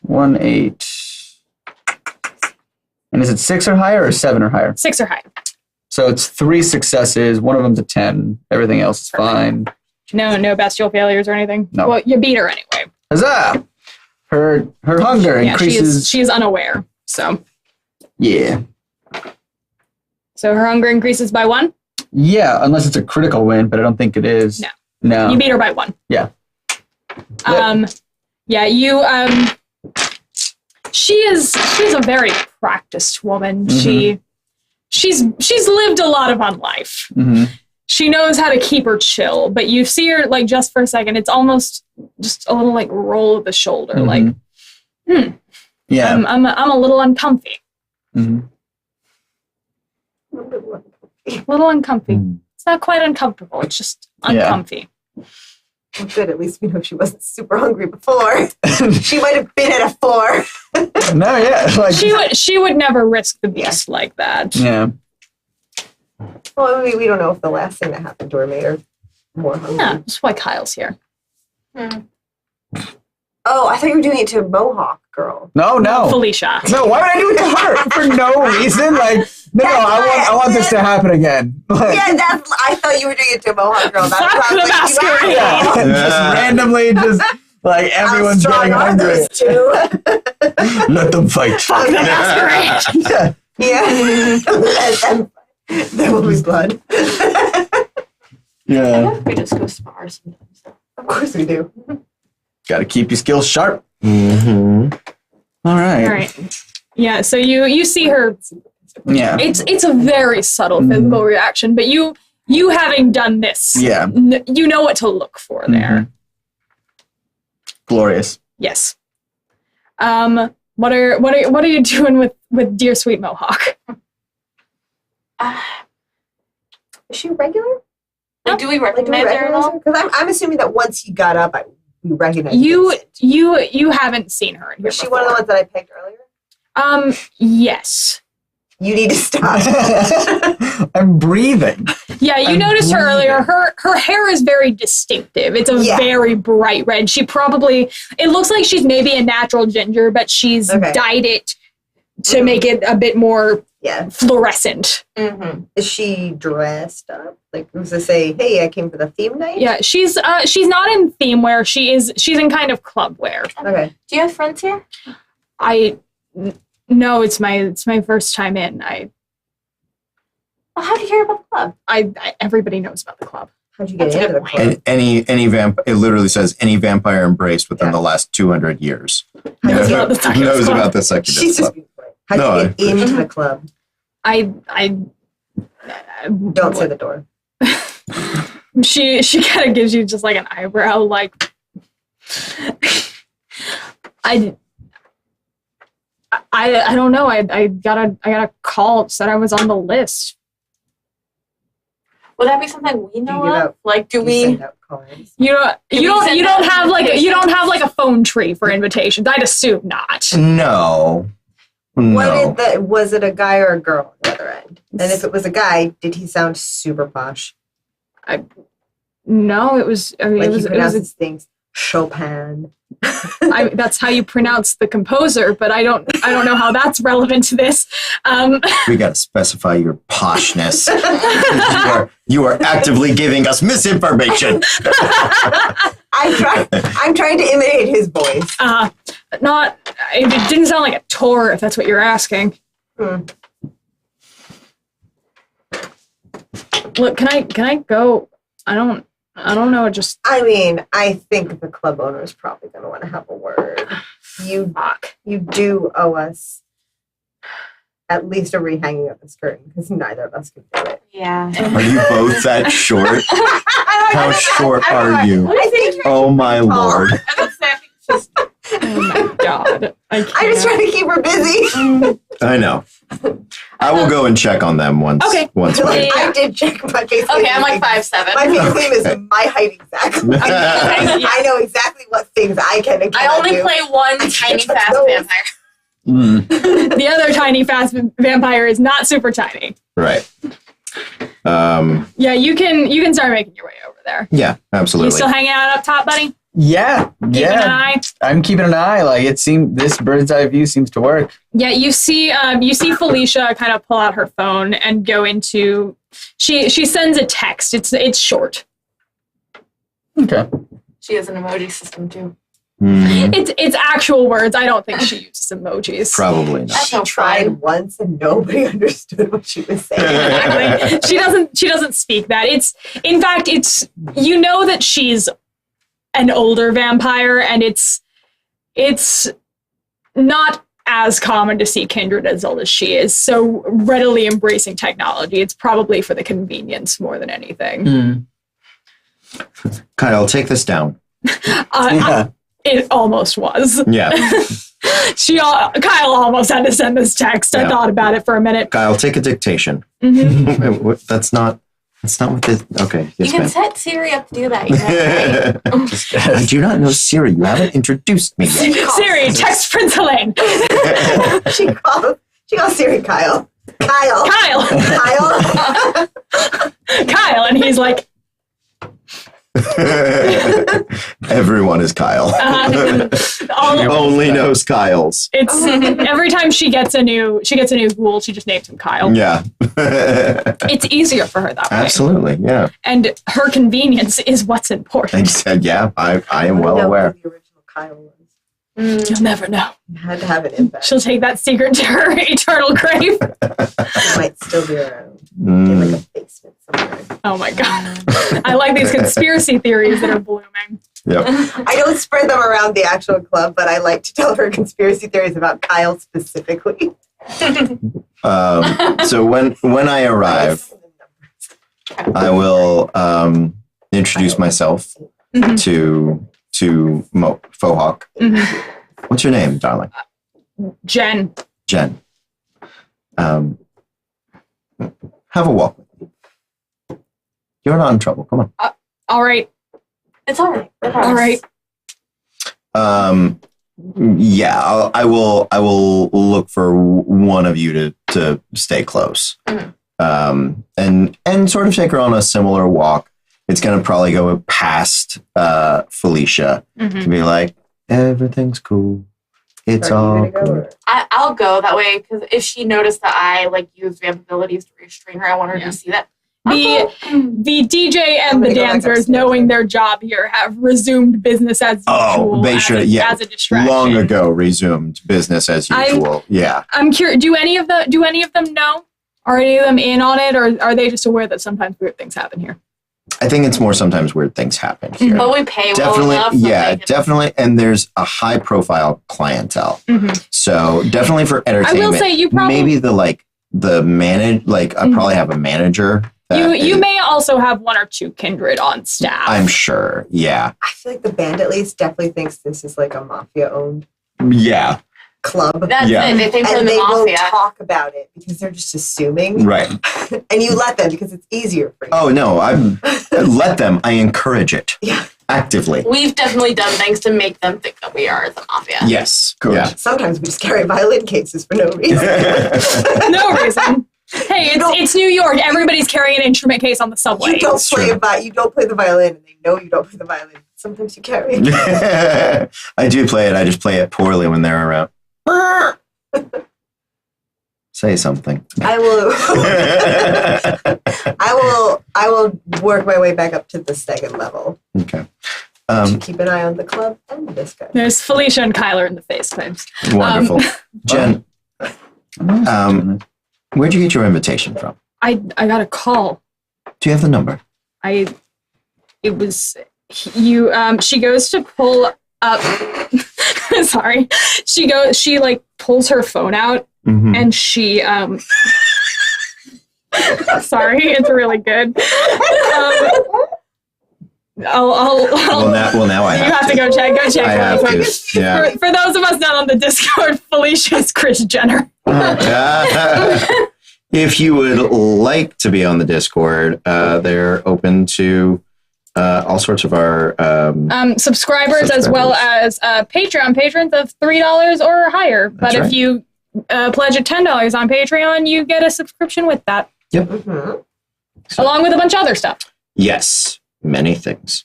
18. And is it 6 or higher or 7 or higher? 6 or higher. So it's 3 successes. One of them's a 10. Everything else is fine. No bestial failures or anything? No. Well, you beat her anyway. Huzzah! Her hunger increases. She is unaware. So Yeah. So her hunger increases by 1? Yeah, unless it's a critical win, but I don't think it is. No. You beat her by 1. Yeah. She's a very practiced woman. She's lived a lot of on life. She knows how to keep her chill, but you see her like just for a second, it's almost just a little like roll of the shoulder, like, Yeah. I'm a little uncomfy. Mhm. A little uncomfy. It's not quite uncomfortable. It's just uncomfy. Well, good. At least we know she wasn't super hungry before. She might have been at a 4. No, yeah. Like, She would never risk the beast like that. yeah. Well, we don't know if the last thing that happened to her made her more hungry. Yeah, that's why Kyle's here. Oh, I thought you were doing it to a Mohawk girl. No. Felicia. No, why would I do it to her? For no reason? Like, no, I want this to happen again. Like, Yeah, I thought you were doing it to a Mohawk girl. That's Fuck why I was the like, masquerade. yeah, just randomly, like everyone's getting hungry. too. Let them fight. Fuck the masquerade. Yeah. Yeah. Let them. There will be blood. Yeah. We just go spar sometimes. Of course we do. Got to keep your skills sharp. Mm-hmm. All right. All right. Yeah, so you see her. Yeah. It's a very subtle physical reaction, but you having done this, Yeah. you know what to look for there. Glorious. Yes. What are you doing with dear sweet Mohawk? Is she regular? Like, do we recognize her at all? Because I'm assuming that once he got up, we recognized You Vincent. haven't seen her in here Was she before. one of the ones that I picked earlier? Yes. You need to stop. I'm breathing. Yeah, you I'm noticed her earlier. breathing. Her hair is very distinctive. It's a Yeah. very bright red. It looks like she's maybe a natural ginger, but she's Okay. dyed it to make it a bit more Yeah. fluorescent. Mm-hmm. Is she dressed up? Like, was to say, hey, I came for the theme night? Yeah, she's not in theme wear. She's in kind of club wear. Okay. Do you have friends here? No, it's my first time in. Well, how did you hear about the club? Everybody knows about the club. How'd you get That's a into the good club? Any it literally says any vampire embraced within the last 200 years. Knows about the Succubus knows Club. about the Succubus She's just Club. being polite. How'd you get into the club? I Don't say the door. She kind of gives you just like an eyebrow, like I don't know. I got a call, said I was on the list. Would that be something we know give of? out- Like, do You we? send out cards. You don't send you out don't have like invitations? a phone tree for invitations. I'd assume not. No. No. Was it a guy or a girl on the other end? And if it was a guy, did he sound super posh? No, it was. I mean, Like it he was. pronounces things Chopin. That's how you pronounce the composer, but I don't know how that's relevant to this. We got to specify your poshness. you are actively giving us misinformation. I'm trying to imitate his voice. It didn't sound like a tour, if that's what you're asking. Look, can I go? I don't know. Just I mean, I think the club owner is probably going to want to have a word. You do owe us at least a rehanging of this curtain because neither of us can do it. Yeah. Are you both that short? How short are you? I think Oh my lord. oh my god, I'm just trying to keep her busy. I know. I will go and check on them once. Okay. Once Yeah. we I did check my face. Okay, I'm like 5'7". My face name is my height exactly. I know exactly what things I can and I cannot only do. play one tiny fast those. vampire. The other tiny fast vampire is not super tiny. Right. Yeah, you can start making your way over there. Yeah, You absolutely. still hanging out up top, buddy? Yeah. Keeping an eye. I'm keeping an eye. Like this bird's eye view seems to work. Yeah, you see Felicia kind of pull out her phone and go into. She sends a text. It's short. Okay. She has an emoji system too. It's actual words. I don't think she uses emojis. Probably not. She tried once and nobody understood what she was saying. Exactly. She doesn't speak that. It's you know that she's an older vampire, and it's not as common to see kindred as old as she is. So readily embracing technology. It's probably for the convenience more than anything. Kyle, take this down. It almost was. Yeah. Kyle almost had to send this text. I Yeah. thought about it for a minute. Kyle, take a dictation. That's not what this. Okay. You Yes, can ma'am. set Siri up to do that. You know, right? I do not know Siri. You haven't introduced me yet. Siri, text Prince Elaine. She calls Siri Kyle. Kyle. Kyle. Kyle. Kyle. And he's like, Everyone is Kyle. Only knows Kyles. It's every time she gets a new ghoul, she just names him Kyle. Yeah. It's easier for her that way. Absolutely, yeah. And her convenience is what's important. I said, yeah, I am well aware. The original Kyle was. You'll never know. You had to have an impact. She'll take that secret to her eternal grave. It might still be around in like a basement somewhere. Oh my god. I like these conspiracy theories that are blooming. Yep. I don't spread them around the actual club, but I like to tell her conspiracy theories about Kyle specifically. So when I arrive, I will introduce myself to Fohawk. Mm-hmm. What's your name, darling? Jen. Jen. Have a walk with me. You're not in trouble. Come on. All right. It's all right. All right. Yeah, I will look for one of you to stay close. And sort of take her on a similar walk. It's going to probably go past Felicia to be like, everything's cool. It's all good. I'll go that way because if she noticed that I use vamp abilities to restrain her, I want her to see that. The DJ and the dancers, knowing their job here, have resumed business as usual. Oh, they should. Yeah, as a distraction. Long ago resumed business as usual. I'm curious. Do any of them know? Are any of them in on it, or are they just aware that sometimes weird things happen here? I think it's more sometimes weird things happen here. But we pay Definitely, well enough. yeah, definitely. And there's a high profile clientele. So definitely for entertainment. I will say you probably maybe the manage I probably have a manager. You may also have one or two kindred on staff. I'm sure. Yeah. I feel like the band at least definitely thinks this is like a mafia owned Yeah. club. That's it. They think And they're they the won't mafia. talk about it because they're just assuming. Right. And you let them because it's easier for you. Oh no, I let them. I encourage it. Yeah. Actively. We've definitely done things to make them think that we are the mafia. Yes. Good. Yeah. Sometimes we just carry violin cases for no reason. No reason. Hey, it's New York. Everybody's carrying an instrument case on the subway. You don't play the violin, and they know you don't play the violin. Sometimes you carry it. I do play it. I just play it poorly when they're around. Say something. I will work my way back up to the second level. Okay. To keep an eye on the club and this guy. There's Felicia and Kyler in the FaceTimes. Wonderful. Jen, where'd you get your invitation from? I got a call. Do you have the number? She goes to pull up sorry. She pulls her phone out and she sorry, it's really good. Now I have you have to go check. Go check. I have to. Yeah. For those of us not on the Discord, Felicia's Kris Jenner. If you would like to be on the Discord, they're open to all sorts of our subscribers as well as Patreon patrons of $3 or higher. But if you pledge at $10 on Patreon, you get a subscription with that. Yep. Along with a bunch of other stuff. Yes. Many things.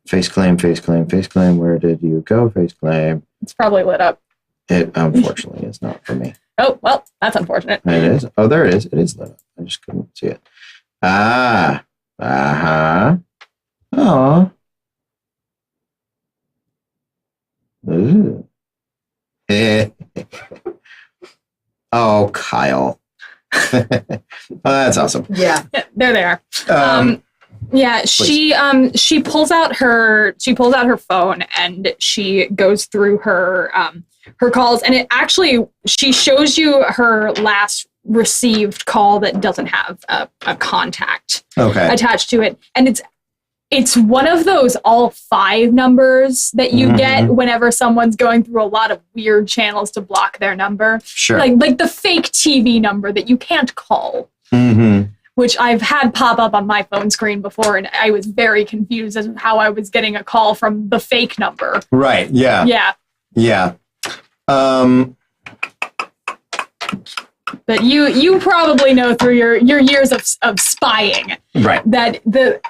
Face claim. Where did you go? Face claim. It's probably lit up. It unfortunately is not for me. Oh, well, that's unfortunate. It is. Oh, there it is. It is lit up. I just couldn't see it. Oh. Oh, Kyle. Oh, that's awesome. Yeah. There they are. Yeah, she pulls out her phone and she goes through her calls, and it actually she shows you her last received call that doesn't have a contact attached to it, and it's one of those all 5 numbers that you get whenever someone's going through a lot of weird channels to block their number. Sure. Like the fake TV number that you can't call. Which I've had pop up on my phone screen before, and I was very confused as to how I was getting a call from the fake number. Right, yeah. Yeah. Yeah. But But you probably know through your years of spying Right. that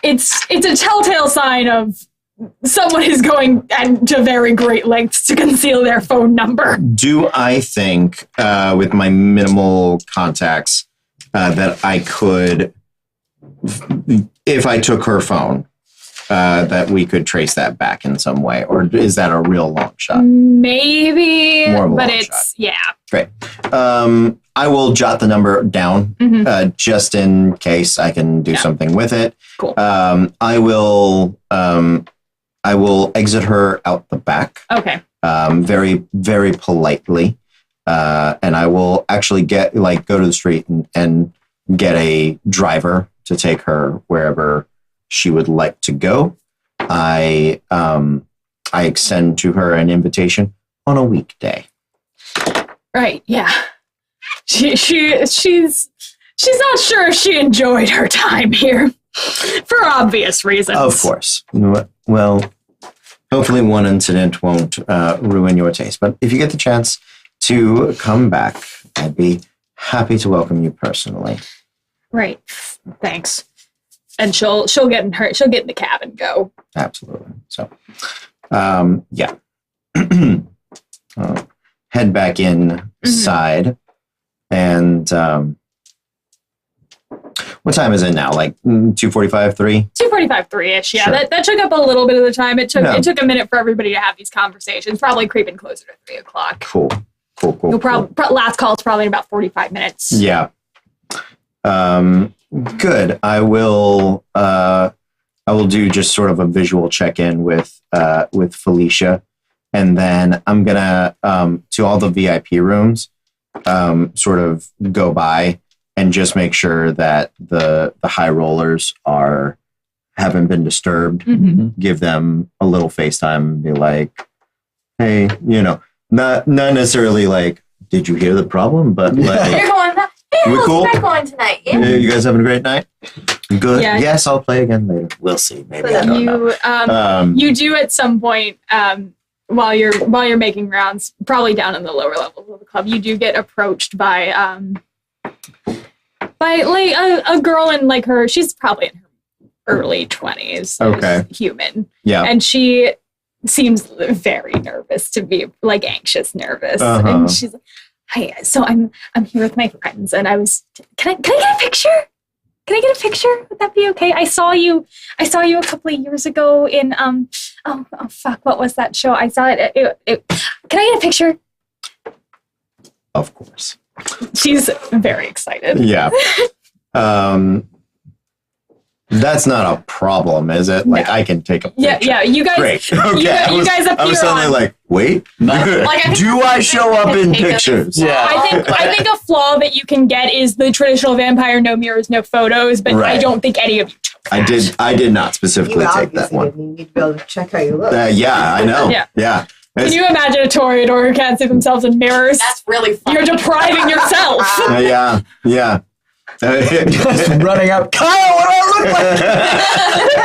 it's a telltale sign of someone is going to very great lengths to conceal their phone number. Do I think, with my minimal contacts, that I could, if I took her phone, that we could trace that back in some way? Or is that a real long shot? Maybe, More of a but long it's, shot. yeah. Great. I will jot the number down just in case I can do something with it. Cool. I will exit her out the back. Okay. Very, very politely. And I will actually go to the street and get a driver to take her wherever she would like to go. I extend to her an invitation on a weekday. Right, yeah. She's not sure if she enjoyed her time here. For obvious reasons. Of course. You know what? Well, hopefully one incident won't ruin your taste. But if you get the chance to come back, I'd be happy to welcome you personally. Right. Thanks. And she'll get in the cab and go. Absolutely. So, yeah. Head back inside. And what time is it now? Like 2:45, 3? 2:45, 3-ish. Yeah, Sure. that took up a little bit of the time. It took a minute for everybody to have these conversations. Probably creeping closer to 3 o'clock. Cool. You'll last call's probably in about 45 minutes. Yeah. Good. I will do just sort of a visual check-in with Felicia, and then I'm gonna to all the VIP rooms, sort of go by and just make sure that the high rollers haven't been disturbed. Give them a little FaceTime and be like, hey, not necessarily like, did you hear the problem? But like, You're going that. We cool? We're going tonight. Yeah. you guys having a great night? Good. Yeah. Yes, I'll play again later. We'll see. Maybe I don't know. You do at some point while you're making rounds, probably down in the lower levels of the club, you do get approached by like a girl in like her. She's probably in her early 20s. Okay. Human. Yeah. And she seems very nervous, to be like anxious, nervous, and she's like, "Hi, so I'm here with my friends, and I was. Can I get a picture? Can I get a picture? Would that be okay? I saw you a couple of years ago in oh fuck, what was that show? I saw it. Can I get a picture?" Of course. She's very excited. Yeah. That's not a problem, is it? Like, I can take a picture. Yeah. You guys. Great. Okay. You guys appear I was suddenly on. like, wait. Do I show up in pictures? Yeah. I think a flaw that you can get is the traditional vampire, no mirrors, no photos, but Right. I don't think any of you took that. I did not specifically You take that obviously one. didn't. You need to be able to check how you look. Yeah, I know. Yeah. Can It's- you imagine a Toreador who can't see themselves in mirrors? That's really fun. You're depriving yourself. yeah. Just running up. Kyle, what do I look like?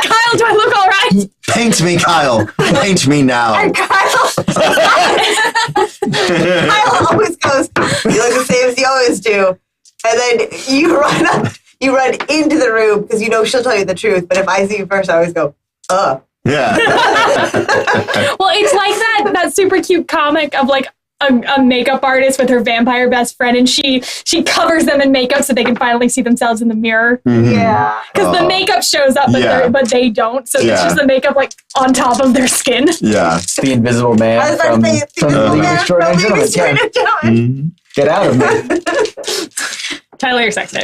Kyle, do I look all right? Paint me, Kyle. Paint me now. Kyle always goes, you look the same as you always do. And then you run into the room because you know she'll tell you the truth. But if I see you first, I always go, Yeah. Well, it's like that super cute comic of like a makeup artist with her vampire best friend, and she covers them in makeup so they can finally see themselves in the mirror. yeah. Because the makeup shows up, but they don't. So it's just the makeup like on top of their skin. Yeah. It's the Invisible Man I was about from to say, it's the League of Extraordinary Gentlemen. Get out of me. Tyler, you're sexy.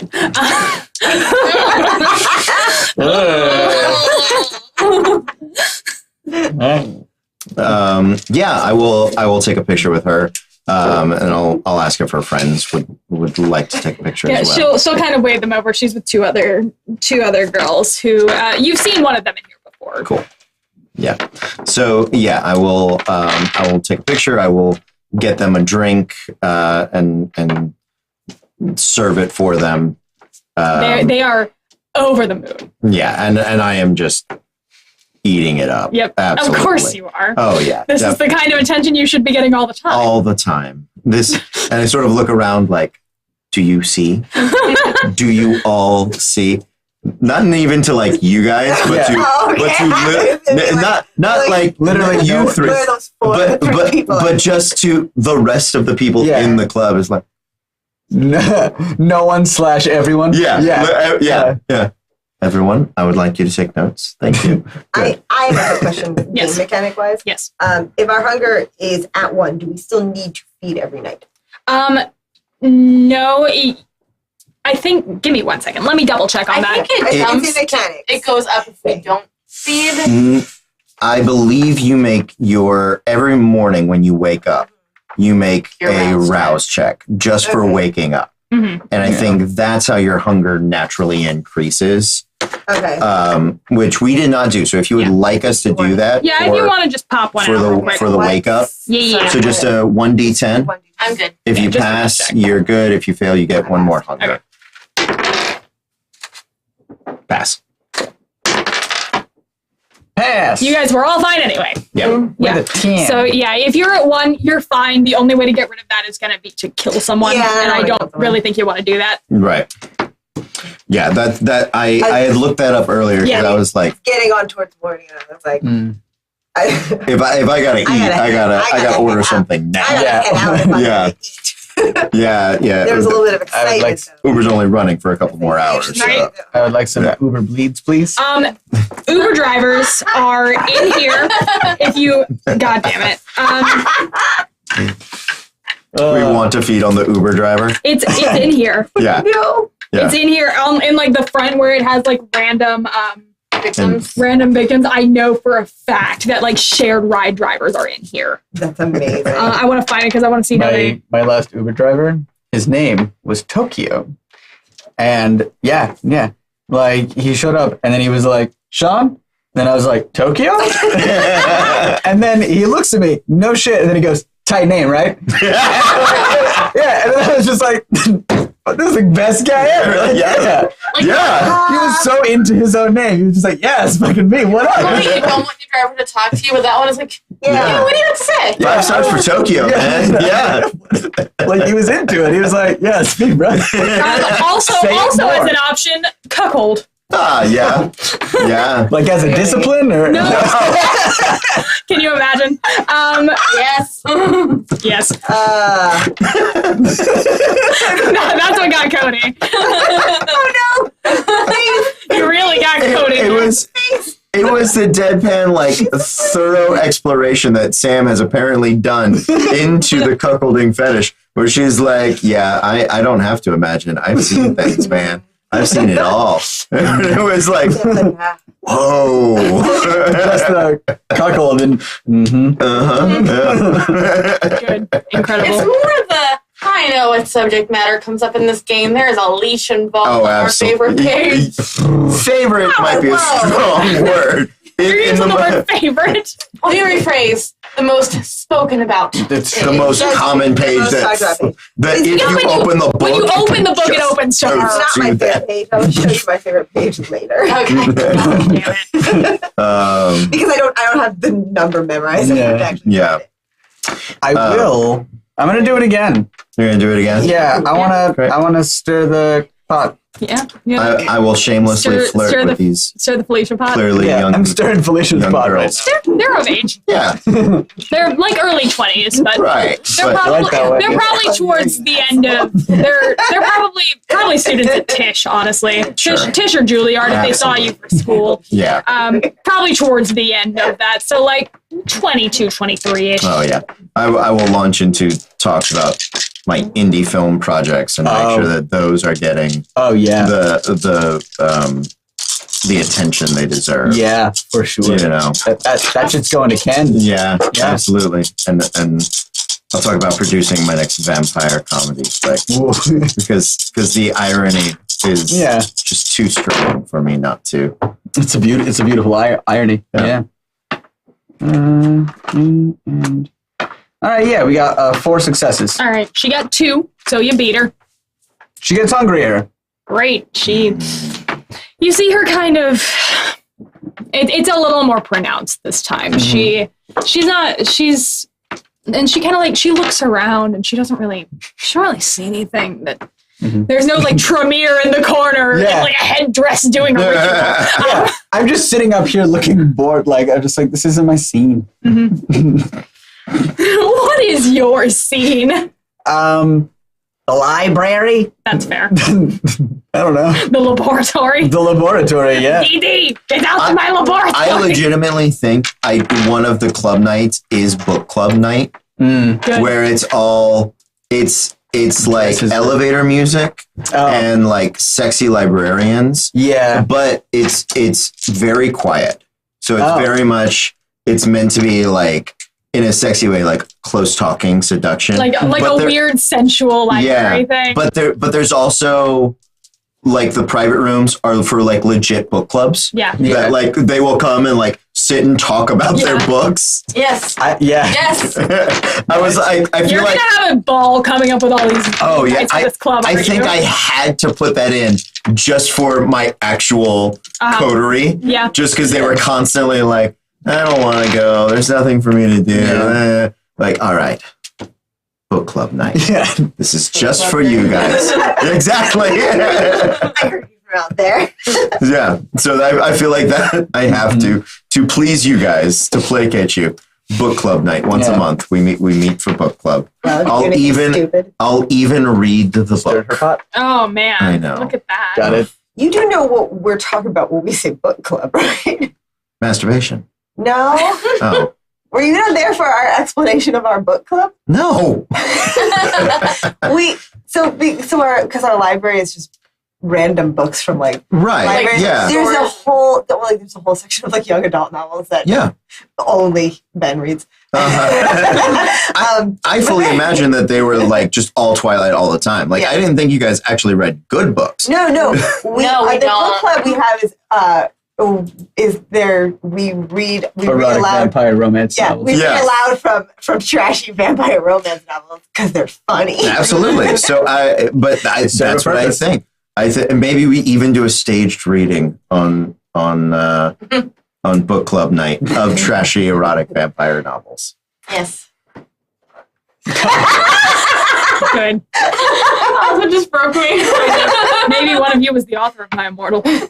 Yeah, I will take a picture with her, and I'll ask if her friends would like to take a picture Yeah, as well. she'll kind of wave them over. She's with two other girls who you've seen one of them in here before. Cool. Yeah. So yeah, I will take a picture. I will get them a drink and serve it for them. They are over the moon. Yeah, and I am just eating it up. Yep. Absolutely. Of course you are. Oh yeah. This is the kind of attention you should be getting all the time. all the time. And I sort of look around like, do you see? Do you all see? Not even to like you guys, but to not like literally you three, but just to the rest of the people in the club is like no one / everyone. Yeah. Everyone, I would like you to take notes. Thank you. I have a quick question, game mechanic wise. Yes. If our hunger is at 1, do we still need to feed every night? No. I think. Give me 1 second. Let me double check on that. It goes up if we don't feed. I believe you make every morning when you wake up, you make a rouse check just for waking up. Mm-hmm. And I think that's how your hunger naturally increases. Okay. Which we did not do. So if you would like us to do that. Yeah, if you want to just pop one out. For the wake up. Yeah. So just a 1d10. I'm good. If you pass, you're good. If you fail, you get one more hunger. Okay. Pass. You guys were all fine anyway. Yeah. With a 10. So yeah, if you're at 1, you're fine. The only way to get rid of that is going to be to kill someone. And I don't really think you want to do that. Right. Yeah, that I had looked that up earlier because I was like getting on towards morning, and I was like, if I gotta eat, I gotta order something now. Yeah. There was a little bit of excitement. Uber's only running for a couple more hours. Right. So. I would like some Uber bleeds, please. Uber drivers are in here. If you, God damn it. We want to feed on the Uber driver. It's in here. Yeah. Yeah. It's in here in like the front where it has like random victims. I know for a fact that like shared ride drivers are in here. That's amazing. I want to find it because I want to see how they. My last Uber driver, his name was Tokyo, and like he showed up and then he was like, Sean. Then I was like, Tokyo? And then he looks at me, no shit, and then he goes, tight name, right? Yeah, and then I was just like, this is the best guy ever. Like, yeah. He was so into his own name. He was just like, yeah, it's fucking me. What up? Well, you don't want your driver to talk to you, but that one is like, what do you have to say? 5 stars for Tokyo, man. Yeah. Like, he was into it. He was like, yeah, it's me, bro. Also as an option, cuckold. Yeah. Like as a discipline or no? Can you imagine? Yes. Yes. No, that's what got Cody. Oh no! You really got Cody. It was the deadpan, like, thorough exploration that Sam has apparently done into the cuckolding fetish, where she's like, yeah, I don't have to imagine. I've seen things, man. I've seen it all. It was like, whoa. Just the cuckold and Good. Incredible. It's more the, I know what subject matter comes up in this game. There is a leash involved in our favorite page. Favorite might be a strong word. You're using the word favorite. Let me rephrase. The most spoken about. It's the most common page that if you open the book. When you open the book, it opens to her. It's not my favorite page. I'll show you my favorite page later. Okay. Damn it. Because I don't have the number memorized. Yeah. I will. I'm gonna do it again. You're gonna do it again? Yeah, I wanna stir the pot. Yeah. I will shamelessly flirt with these stir the Felicia pot. clearly young. I'm stirring Felicia's pot girls. They're of age. Yeah. They're like early 20s, but right. They're probably towards the end of. They're probably students at Tisch, honestly. Sure. Tisch or Juilliard if they saw you for school. Yeah. Probably towards the end of that. So like 22, 23-ish. Oh yeah. I will launch into talks about my indie film projects and make sure that those are getting the attention they deserve. Yeah, for sure. You know, that shit's going to Ken. Yeah, absolutely. And I'll talk about producing my next vampire comedy, like because the irony is just too strong for me not to. It's a beautiful irony. Yeah. And all right, we got 4 successes. All right, she got 2, so you beat her. She gets hungrier. Great. You see her kind of. It's a little more pronounced this time. Mm-hmm. She kind of like she looks around and she doesn't really see anything that There's no like Tremere in the corner in like a headdress doing a ritual. Yeah, I'm just sitting up here looking bored. Like I'm just like, this isn't my scene. What is your scene? The library. That's fair. I don't know. The laboratory. The laboratory. Yeah. DD, get out to my laboratory. I legitimately think one of the club nights is book club night, where it's like elevator music and like sexy librarians. Yeah. But it's very quiet. So it's very much, it's meant to be like, in a sexy way, like close talking seduction. Like a weird sensual library thing. But there's also like the private rooms are for like legit book clubs. Yeah. That like they will come and like sit and talk about their books. Yes. I Yes. feel You're like gonna have a ball coming up with all these for this club. I think I had to put that in just for my actual coterie. Yeah. Just because they were constantly like, I don't want to go. There's nothing for me to do. Yeah. Like, all right, book club night. Yeah. This is just for you guys. Exactly. I heard you from out there. Yeah. So I feel like that I have to please you guys, to placate you. Book club night once a month. We meet for book club. Well, I'll even read the book. Oh man. I know. Look at that. Got it. You do know what we're talking about when we say book club, right? Masturbation. No. Oh. Were you not there for our explanation of our book club? No. Because our library is just random books from like libraries. Yeah. There's a whole section of like young adult novels that only Ben reads. I fully imagine that they were like just all Twilight all the time. Like I didn't think you guys actually read good books. No. The book club we have we read Erotic aloud vampire romance novels. We read aloud from trashy vampire romance novels because they're funny. Absolutely. So that's what I think. Maybe we even do a staged reading on book club night of trashy erotic vampire novels. Yes. Good. Also just broke me. Maybe one of you was the author of My Immortal. Damn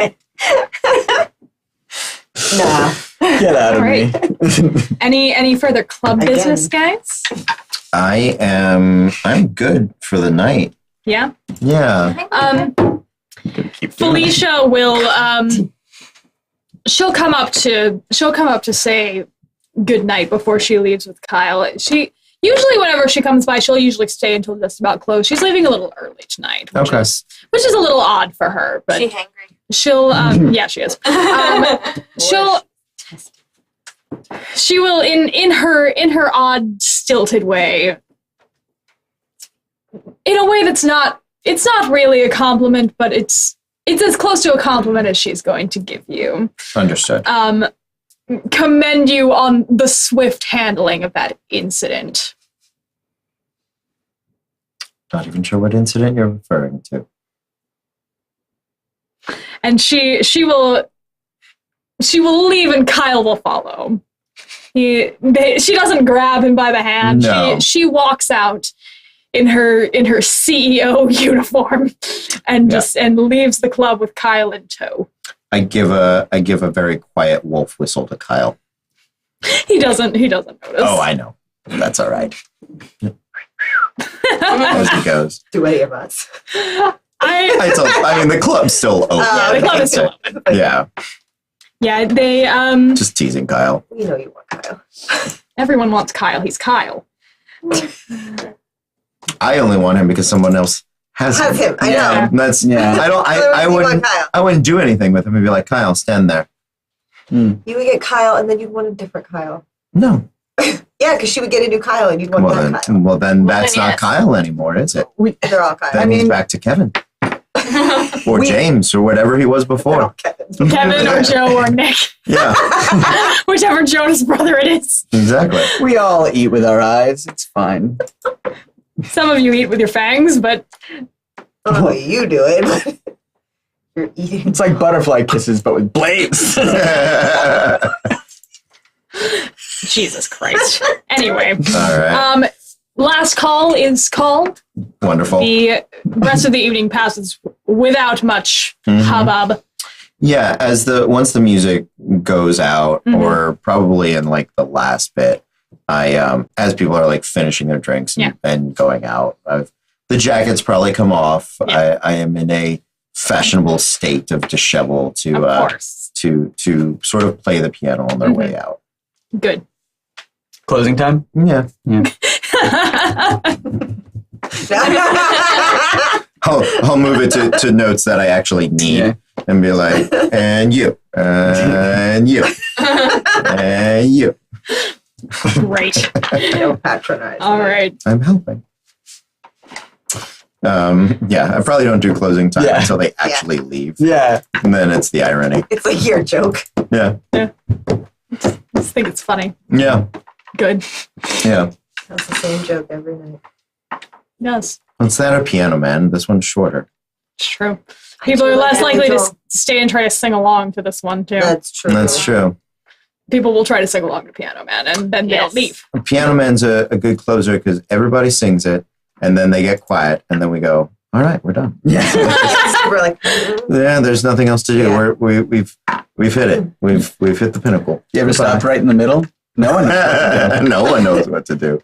it. Nah. Get out of me. Any further club business, guys? I'm good for the night. Yeah. Yeah. Felicia will she'll come up to say good night before she leaves with Kyle. She usually whenever she comes by, she'll usually stay until just about close. She's leaving a little early tonight, which is a little odd for her. But she hangry. She'll yeah, she is. She will in her odd stilted way, in a way it's not really a compliment, but it's as close to a compliment as she's going to give you. Understood. Commend you on the swift handling of that incident. Not even sure what incident you're referring to. And she will leave and Kyle will follow. She doesn't grab him by the hand. No. She walks out in her CEO uniform and and leaves the club with Kyle in tow. I give a very quiet wolf whistle to Kyle. He doesn't notice. Oh, I know. That's all right. As he goes. Do any of us? I mean, the club's still open. Yeah, the club is still open. Yeah. Yeah, they just teasing Kyle. You know you want Kyle. Everyone wants Kyle. He's Kyle. I only want him because someone else has him. I know. That's I wouldn't do anything with him. I'd be like, Kyle, stand there. You would get Kyle, and then you'd want a different Kyle. No. Yeah, because she would get a new Kyle, and you'd want that Kyle. Well, then that's not Kyle anymore, is it? They're all Kyle. That means back to Kevin. Or James, or whatever he was before. Kevin or Joe or Nick. Yeah. Whichever Jonas brother it is. Exactly. We all eat with our eyes. It's fine. Some of you eat with your fangs, but... I don't know how you do it, but you're eating. It's like butterfly kisses, but with blades. Jesus Christ. Anyway. All right. Last call is called. Wonderful. The rest of the evening passes without much hubbub. Yeah, once the music goes out, or probably in like the last bit, I as people are like finishing their drinks and going out, the jackets probably come off. Yeah. I am in a fashionable state of dishevel to sort of play the piano on their way out. Good. Closing time? Yeah. I'll move it to notes that I actually need and be like, and you, and you, and you. Great. No patronize. All right. I'm helping. I probably don't do closing time until they actually leave. Yeah. And then it's the irony. It's like your joke. Yeah. Just think it's funny. Yeah. Good. Yeah. That's the same joke every night. Yes. What's that, a piano man? This one's shorter. It's true. People are less likely to stay and try to sing along to this one, too. That's true. That's true. People will try to sing along to Piano Man, and then they'll leave. Piano Man's a good closer because everybody sings it, and then they get quiet, and then we go, all right, we're done. Yeah. We're like, yeah, there's nothing else to do. Yeah. We've hit it. We've hit the pinnacle. You ever stop right in the middle? No one knows. No one knows what to do.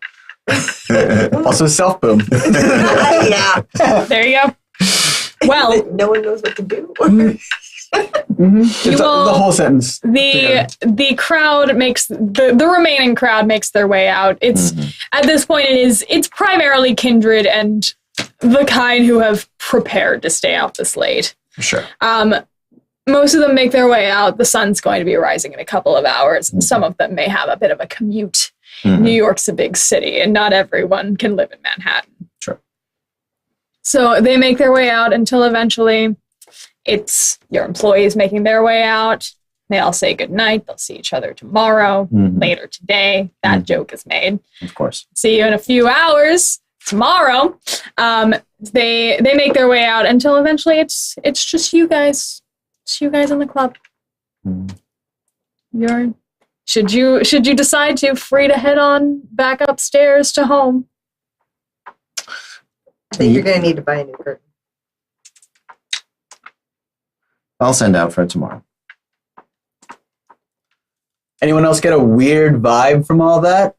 Also self boom. yeah. There you go. Well, no one knows what to do. The whole sentence. The crowd makes the remaining crowd makes their way out. It's at this point it's primarily kindred and the kind who have prepared to stay out this late. Sure. Most of them make their way out. The sun's going to be rising in a couple of hours, and some of them may have a bit of a commute. New York's a big city, and not everyone can live in Manhattan. Sure. So they make their way out until eventually it's your employees making their way out. They all say goodnight. They'll see each other tomorrow, later today. That joke is made. Of course. See you in a few hours tomorrow. They make their way out until eventually it's just you guys. It's you guys in the club. Should you decide to free to head on back upstairs to home. I think you're going to need to buy a new curtain. I'll send out for it tomorrow. Anyone else get a weird vibe from all that?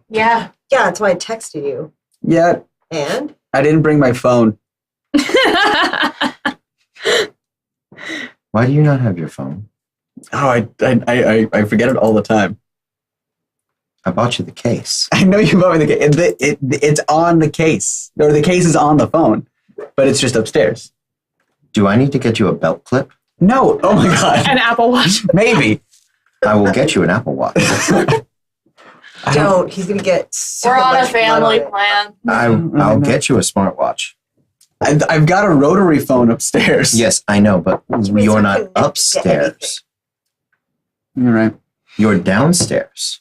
Yeah. Yeah, that's why I texted you. Yeah. And? I didn't bring my phone. Why do you not have your phone? Oh, I forget it all the time. I bought you the case. I know you bought me the case. It's on the case. Or the case is on the phone, but it's just upstairs. Do I need to get you a belt clip? No. Oh my God. An Apple Watch. Maybe. I will get you an Apple Watch. Don't. He's going to get so We're on a much family blood. plan. I'll get you a smartwatch. I've got a rotary phone upstairs. Yes, I know, but means you're we not couldn't get upstairs. You're right. You're downstairs.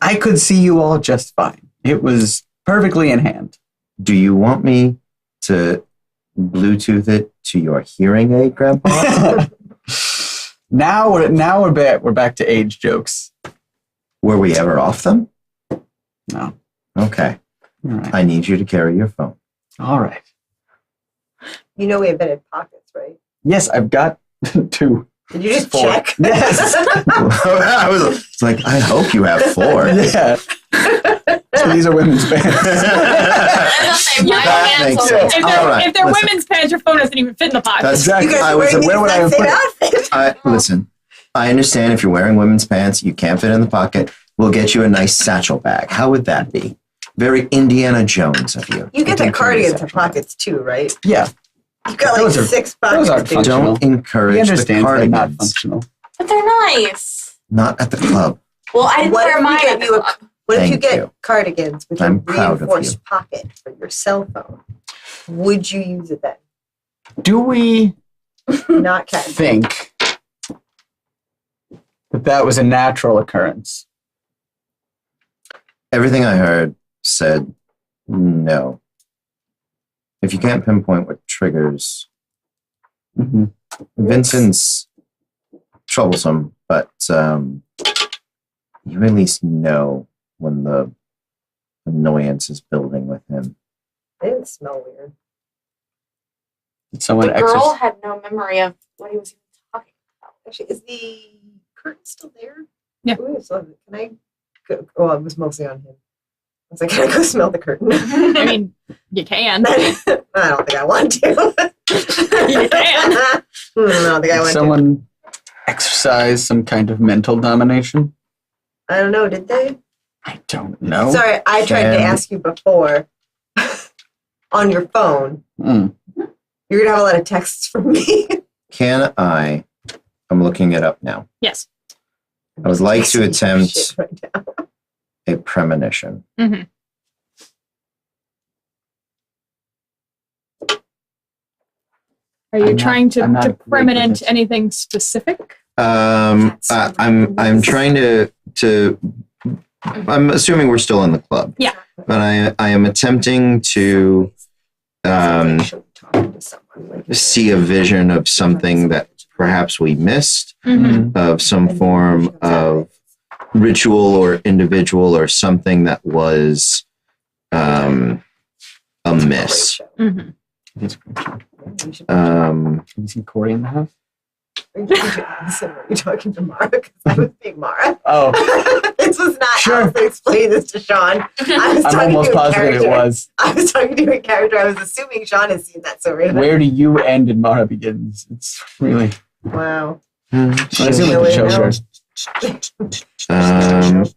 I could see you all just fine. It was perfectly in hand. Do you want me to Bluetooth it to your hearing aid, Grandpa? Now we're back to age jokes. Were we ever off them? No. Okay. All right. I need you to carry your phone. All right. You know we have vetted pockets, right? Yes, I've got 2. Did you just 4. check? Yes. It's like, I hope you have 4. Yeah. So these are women's pants. That makes sense. All right, If they're listen. women's pants, your phone doesn't even fit in the pocket. That's Exactly. You guys I are was wearing where would I the have exact put same it? outfit. Listen, I understand if you're wearing women's pants, you can't fit in the pocket. We'll get you a nice satchel bag. How would that be? Very Indiana Jones of you. You get We'll the take care of cardigans satchel in pockets too, right? Yeah. You've got like Those are- 6 those pockets. aren't dude. functional. Don't encourage He the understands they're not cardigans. functional. But they're nice. Not at the club. Well, I didn't What wear if we mine get at the you a- club. What if you Thank get you. cardigans with I'm a proud of reinforced you. pocket for your cell phone? Would you use it then? Do we Not casual. think that was a natural occurrence? Everything I heard said no. If you can't pinpoint what triggers, Mm-hmm. Vincent's troublesome, but you at least know when the annoyance is building with him. They didn't smell weird. Did someone The girl had no memory of what he was even talking about. Actually, is the curtain still there? Yeah. Ooh, so can I go? Well, it was mostly on him. I was like, can I go smell the curtain? I mean, you can. I don't think I want to. You can. I don't think I want to. someone exercise some kind of mental domination? I don't know. Did they? I don't know. Sorry, I tried to ask you before on your phone. Mm. You're gonna have a lot of texts from me. I'm looking it up now. Yes. I would like to attempt Shit right now. a premonition. Mm-hmm. Are you I'm trying not- I'm not to great with permanent this. anything specific? I'm trying to. I'm assuming we're still in the club. Yeah. But I am attempting to Talking to someone, like, see a vision of something that perhaps we missed, Mm-hmm. of some form of ritual or individual or something that was amiss. Mm-hmm. It's a great show. Um, Can you see Corey in the house? Listen, were you talking to Mara? Because I was being Mara. Oh, This was not Sure. how to explain this to Sean. I was I'm talking almost to a positive character. it was. I was talking to a character. I was assuming Sean has seen that, so really. Where do you end and Mara begins? It's really. Wow. I assume Really? it's the show No. shares.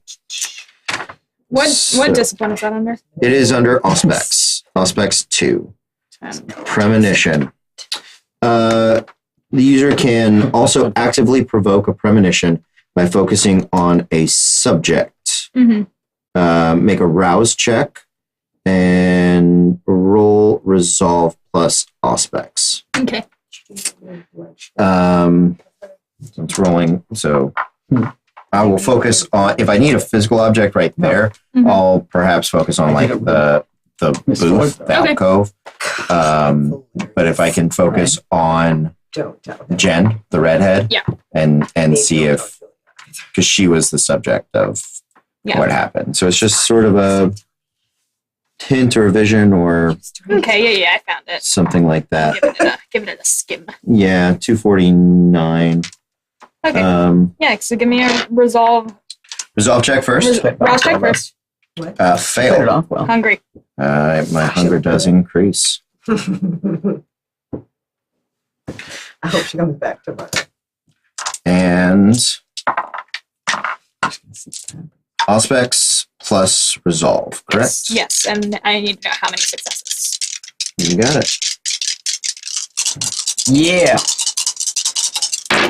What So- discipline is that under? it is under Auspex. Auspex 2. 10. Premonition. The user can also actively provoke a premonition by focusing on a subject. Mm-hmm. Make a rouse check and roll resolve plus Auspex. Okay. So it's rolling. So I will focus on, if I need a physical object right there, Mhm. I'll perhaps focus on like the booth, the Okay. alcove. But if I can focus on Don't tell him. Jen, the redhead, Yeah. and Maybe see don't if, tell him. because she was the subject of Yeah. what happened. So it's just sort of a hint or a vision or Okay. Yeah. I found it. something like that. Give it a skim. Yeah, 249. Okay. Yeah. So give me a resolve. Resolve check first. Rouse check first. Played it Fail. off well. Hungry. My hunger does increase. I hope she comes back tomorrow. And Auspex plus resolve, correct? Yes. And I need to know how many successes. You got it. Yeah.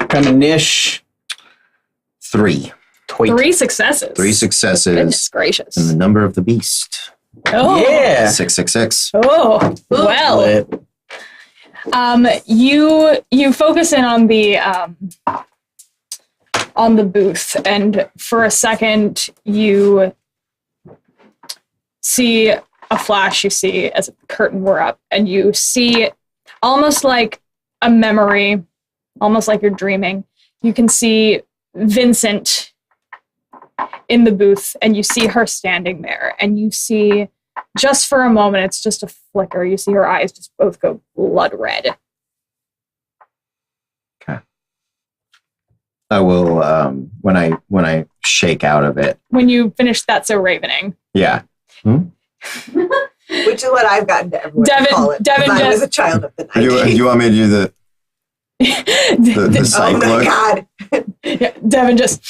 Premonish. 3. Toit. 3 successes. 3 successes. Goodness gracious. And the number of the beast. Oh. Yeah. 666. Oh. Well. Lit. You focus in on the booth, and for a second you see a flash. You see as if the curtain were up, and you see almost like a memory, almost like you're dreaming. You can see Vincent in the booth, and you see her standing there, and you see, just for a moment, it's just a flicker, you see her eyes just both go blood red. Okay. I will when I shake out of it. When you finish That's So Ravening. Yeah. Which is what I've gotten to everyone Devin- to call it. Devin because I was just- a child of the Do 90s. you want me to do the Oh psych my look? god. Yeah, Devin just,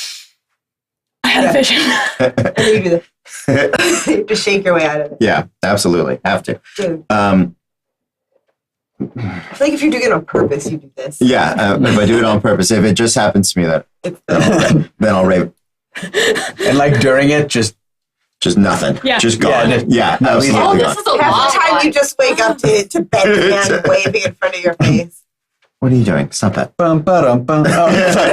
I had a vision. And then you do the you have to shake your way out of it. Yeah, absolutely. Have to. Dude, Um, I feel like if you're doing it on purpose, you do this. yeah, if I do it on purpose, if it just happens to me, It's then I'll rave. And like during it, just Just nothing. Yeah. Just gone. Yeah, Yeah, no, absolutely Oh, gone. this is a half long the time one. you just wake up to Ben's hand waving in front of your face. What are you doing? Stop that. bum ba bum. Oh, sorry.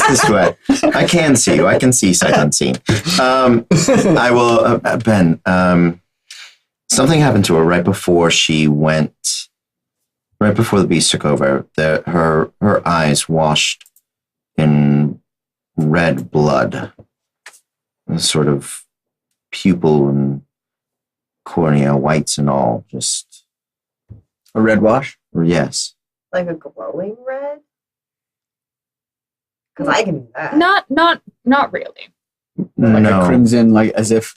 This way. I can see you. I can see sight unseen. I will, Ben. Something happened to her right before she went. Right before the beast took over, her eyes washed in red blood. sort of pupil and cornea whites and all. Just A red wash? yes. Like a glowing red? Because I can do that. Not really. Like No. a crimson, like as if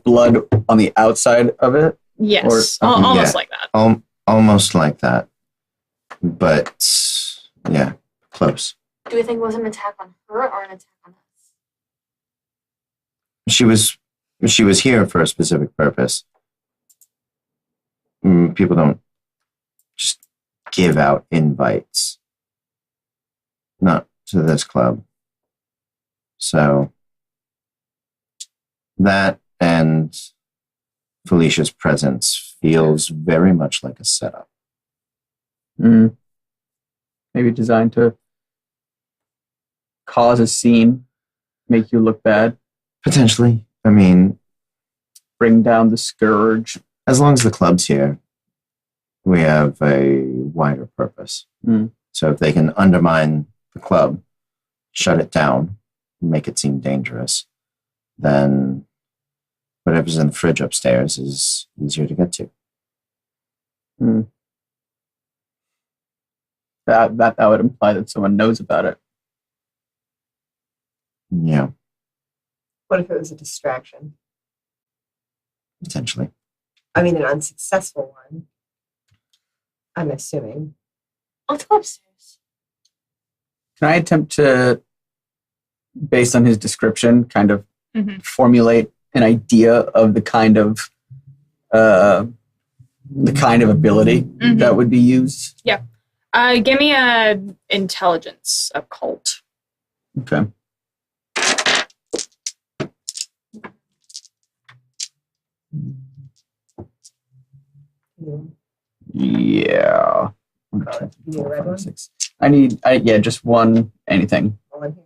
blood on the outside of it? Yes, Or- almost yeah. like that. Almost like that. But yeah, close. Do we think it was an attack on her or an attack on us? She was here for a specific purpose. People don't just give out invites. Not to this club. So that and Felicia's presence feels very much like a setup. Maybe designed to cause a scene, make you look bad, Potentially. I mean, bring down the scourge. as long as the club's here, we have a wider purpose. Mm. So if they can undermine the club, shut it down, make it seem dangerous, then whatever's in the fridge upstairs is easier to get to. That would imply that someone knows about it. Yeah, What if it was a distraction? potentially. I mean, an unsuccessful one. I'm assuming. Let's go upstairs. Can I attempt to, based on his description, kind of Mhm. formulate an idea of the kind of ability Mhm. that would be used? Give me a intelligence occult. Okay. You Yeah. you need a red one? 6. Just one anything. Well, I'm here.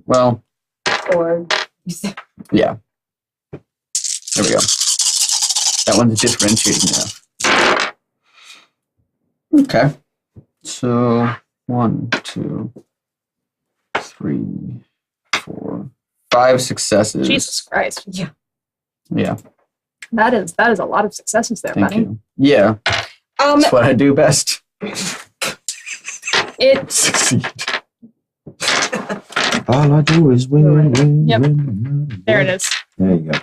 Well, Or you said yeah. There we go. That one's differentiating enough. Okay. So 1, 2, 3, 4, 5 successes. Jesus Christ. Yeah. That is a lot of successes there, Thank buddy. you. Yeah. That's what I do best. It Succeed. All I do is win. Yep. win. there it is. There you go.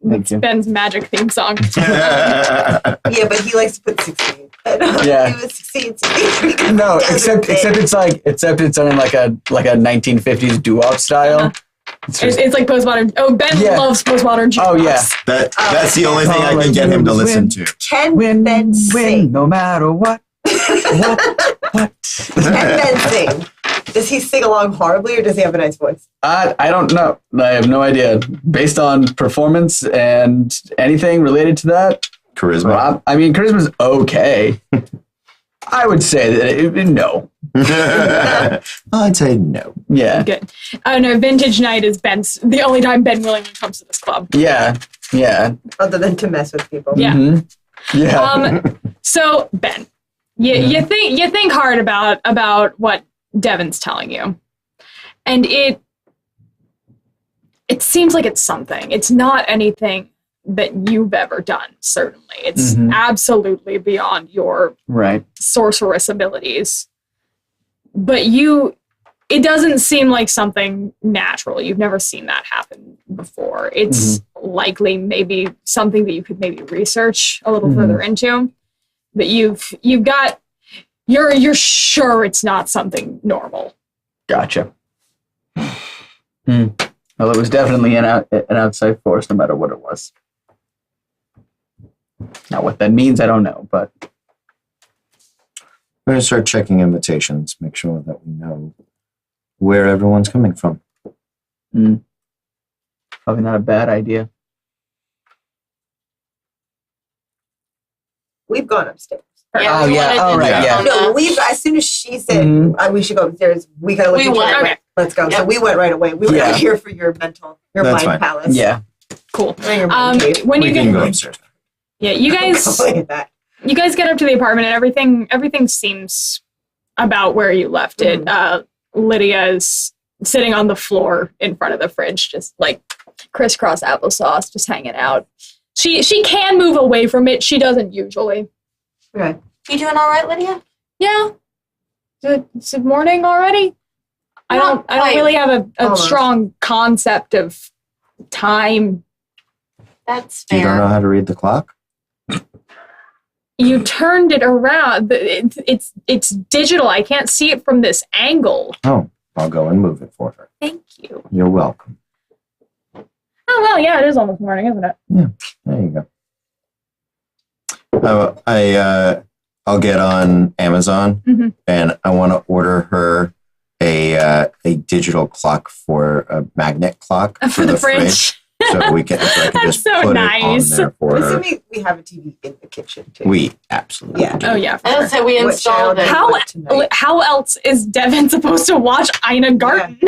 Thank you. Ben's magic theme song. yeah, but he likes to put 16. Yeah. He was 16. No, except it's on like a 1950s doo-wop style. Uh-huh. It's just- It's like postmodern. Oh, Ben Yeah. loves postmodern jukebox. Oh, yeah. That's the only thing I can get him to listen to. Can win, Ben win, sing? no matter what. What? Can Ben sing? Does he sing along horribly or does he have a nice voice? I don't know. I have no idea. Based on performance and anything related to that, Charisma. well, I mean, charisma's okay. I would say that no. I'd say no. Yeah. Good. Oh no, Vintage Night is Ben's the only time Ben willingly comes to this club. Yeah. Yeah. Other than to mess with people. Yeah. Mhm. Yeah. So Ben, you think hard about what Devin's telling you, and it seems like it's something. It's not anything that you've ever done. Certainly, it's Mhm. absolutely beyond your Right. sorceress abilities. But it doesn't seem like something natural. You've never seen that happen before. It's likely maybe something that you could maybe research a little further into. But you're sure it's not something normal. Gotcha. Well, it was definitely an outside force, no matter what it was. Now, what that means, I don't know, but We're going to start checking invitations, make sure that we know where everyone's coming from. probably not a bad idea. We've gone upstairs. Oh, we yeah. wanted Oh, to right, do yeah. on No, the- as soon as she said Mhm. we should go upstairs, we kind of looked We at each other. went. and went, let's go. So Yep. we went right away. We were Yeah. not here for your That's mind fine. palace. Yeah. Cool. Or your mind cave. When We you can go get upstairs. you guys Look at that. you guys get up to the apartment and everything seems about where you left it. Lydia's sitting on the floor in front of the fridge, just like crisscross applesauce, just hanging out. She can move away from it. She doesn't usually. Okay. You doing all right, Lydia? Yeah. It's morning already. I don't really have a strong concept of time. That's You fair. don't know how to read the clock? You turned it around. It's digital. I can't see it from this angle. Oh, I'll go and move it for her. Thank you. You're welcome. Oh, well, yeah, it is almost morning, isn't it? Yeah, there you go. I'll get on Amazon and I want to order her a digital clock for a magnet clock For the fridge. So we can, so I can That's just so put nice. it on there for her. Assuming we have a TV in the kitchen too. We absolutely Yeah. do. Oh, yeah. For I sure. would say we What installed channel it. do you want tonight? How else is Devin supposed to watch Ina Garten?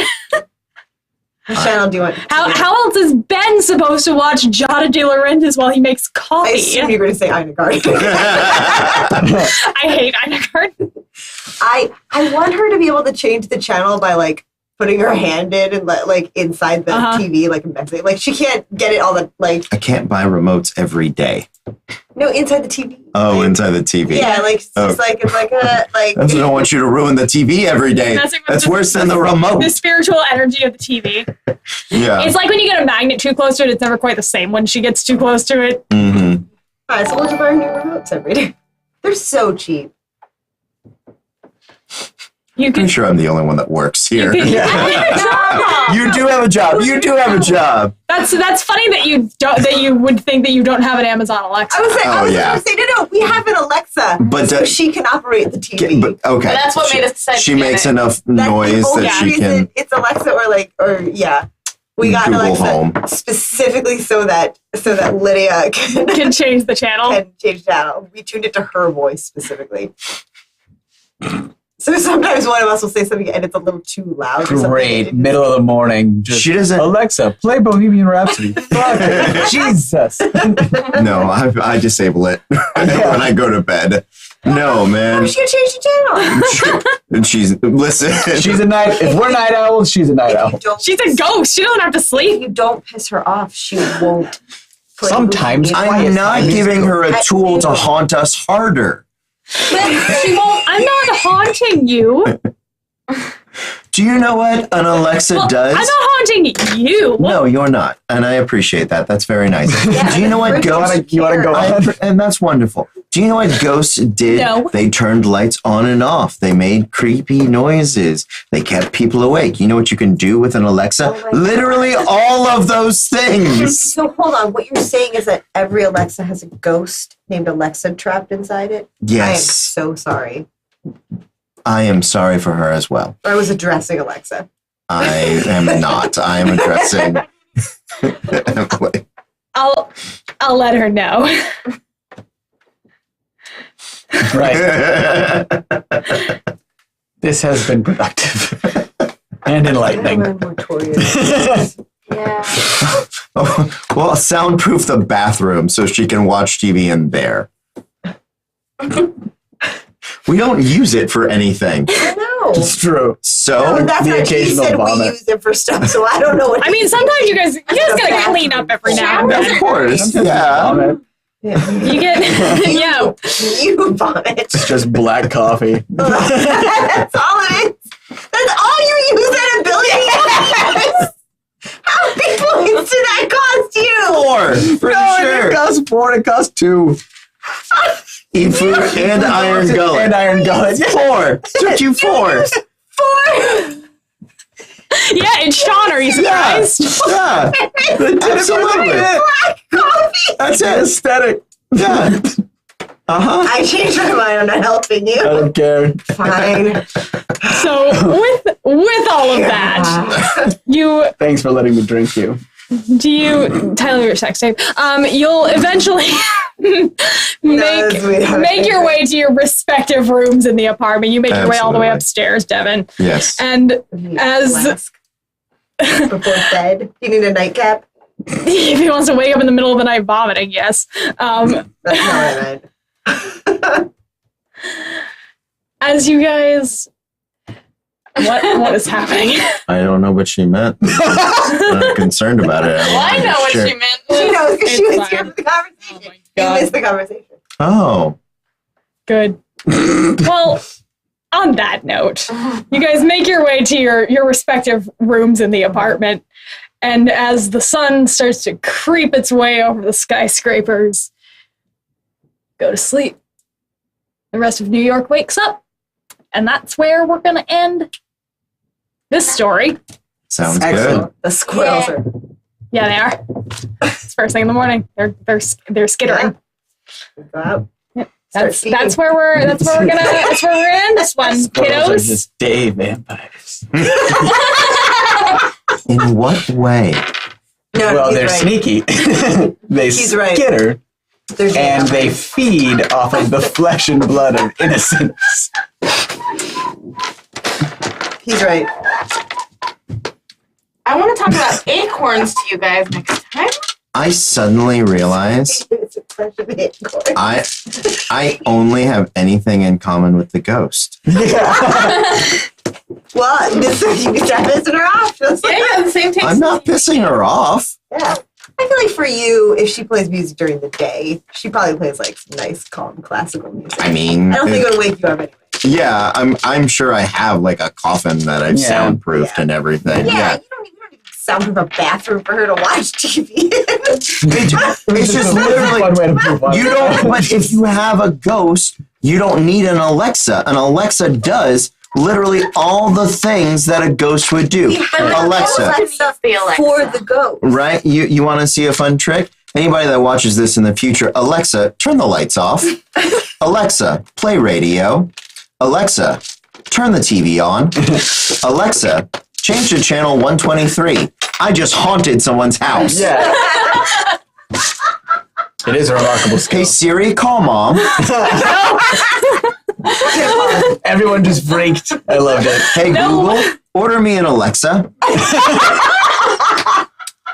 What channel do you want? How else is Ben supposed to watch Jada De Laurentiis while he makes I coffee? assume you're going to say Ina Garten. I hate Ina Garten. I want her to be able to change the channel by like putting her hand in and like inside the TV, like like she can't get it all the like. I can't buy remotes every day. No, inside the TV. Oh, like, inside the TV. Yeah, like it's just like it's like a like. That's why I don't want you to ruin the TV every day. Messing with That's the- worse than the remote. The spiritual energy of the TV. Yeah. It's like when you get a magnet too close to it, it's never quite the same when she gets too close to it. Mm-hmm. All right, so we'll just buy new remotes every day. They're so cheap. You Pretty can. sure I'm the only one that works here. You You do have a job. You do have a job. That's funny that you would think that you don't have an Amazon Alexa. I was like, Oh, I was yeah. going to say, no, we have an Alexa, But so she can operate the TV. But okay. But that's what She- made us decide She to get makes it. enough That's noise the only that she reason can. it's Alexa or yeah. We got an Google Alexa Home. specifically so that Lydia Can change the channel. can change channel. We tuned it to her voice specifically. So sometimes one of us will say something and it's a little too loud. or something. Great. Middle of the morning. Just, She doesn't- Alexa, play Bohemian Rhapsody. Fuck it. Jesus. No, I disable it when I go to bed. No, man. Oh, she can change the channel. And she's listen. She's a night. If we're night owls, she's a night If you owl. don't, She's a ghost. She doesn't have to if sleep. you don't piss her off, she won't. play Sometimes Bohemian I'm Rhapsody. not giving her a At tool to you. haunt us harder. But she won't. I'm not haunting you. Do you know what an Alexa Well, does? I'm not haunting you. No, you're not, and I appreciate that. That's very nice. Yeah, Do you know what Bridget, ghosts? You want to go on? And that's wonderful. Do you know what ghosts did? No. They turned lights on and off. They made creepy noises. They kept people awake. You know what you can do with an Alexa? Oh my God. Literally all of those things. So hold on. What you're saying is that every Alexa has a ghost named Alexa trapped inside it? I am Yes, so sorry. I am sorry for her as well. I was addressing Alexa. I am not. I am addressing. I'll let her know. Right. This has been productive and enlightening. Yeah. Well, soundproof the bathroom so she can watch TV in there. We don't use it for anything. I know. It's true. So No, that's the what she occasional said. We vomit. use it for stuff, so I don't know what. I mean, sometimes you guys gotta clean up every now and of then. course, yeah. Vomit. You get yeah. You vomit. It's just black coffee. That's all it is. That's all you use that ability as. How many points did that cost you? 4 for No, it sure. didn't cost 4. It cost 2. Eat food and iron gullet. And iron gullet. 4. Took you 4. 4. Yeah, it's Sean. Are you surprised? Yeah. Absolutely. Black coffee. That's it. Aesthetic. Yeah. Uh-huh. I changed my mind. I'm not helping I you. don't care. Fine. So with all of that, you Thanks for letting me drink you. Tyler, your sex tape. You'll eventually make your way to your respective rooms in the apartment. You make your way all the way Absolutely. upstairs, Devin. Yes. And as Flask. Before bed, you need a nightcap. if he wants to wake up in the middle of the night vomiting, yes. That's not what I meant. As you guys What is happening? I don't know what she meant. I'm concerned about it. Well, I know what she meant. She knows because she It's was here fine. for the conversation. Oh my You God. missed the conversation. Oh. Good. Well, on that note, you guys make your way to your respective rooms in the apartment, and as the sun starts to creep its way over the skyscrapers, go to sleep. The rest of New York wakes up, and that's where we're going to end this story. Sounds good. Excellent. The squirrels are. Yeah, they are. It's first thing in the morning. They're skittering. Go out. That's where we're gonna end this one, Squirrels are kiddos. just day vampires. In what way? No, Well, he's they're right. sneaky. They He's right. skitter, They're day and they vampires. feed off of the flesh and blood of innocents. He's right. I want to talk about acorns to you guys next time. I suddenly realize It's a bunch of acorns. I only have anything in common with the ghost. Well, this you can start pissing her off. Just like Yeah, the same taste. I'm not pissing her off. Yeah. I feel like for you, if she plays music during the day, she probably plays like some nice, calm, classical music. I mean, I don't think it would wake you up anyway. yeah, I'm sure I have like a coffin that I've Yeah. soundproofed and everything. Yeah, Yeah. you don't even soundproof a bathroom for her to watch TV. It's just literally one way to prove one. you don't. But if you have a ghost, you don't need an Alexa. An Alexa does literally all the things that a ghost would do. Alexa, For the ghost. right? You want to see a fun trick? Anybody that watches this in the future, Alexa, turn the lights off. Alexa, play radio. Alexa, turn the TV on. Alexa, change to channel 123. I just haunted someone's house. Yeah. It is a remarkable skill. Hey Siri, call mom. Everyone just freaked. I loved it. Hey No. Google, order me an Alexa.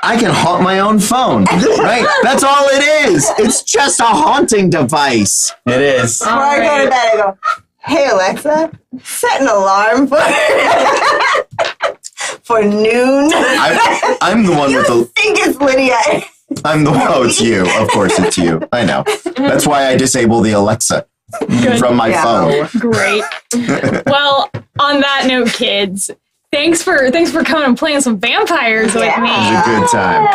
I can haunt my own phone, right? That's all it is. It's just a haunting device. It is. Before I go to bed, I go, hey Alexa, set an alarm for for noon. I'm the one with I the. think it's Lydia. I'm the one. Oh, it's you. Of course, it's you. I know. That's why I disable the Alexa from my Yeah. phone. Great. Well, on that note, kids, thanks for coming and playing some vampires with It was me. a good time.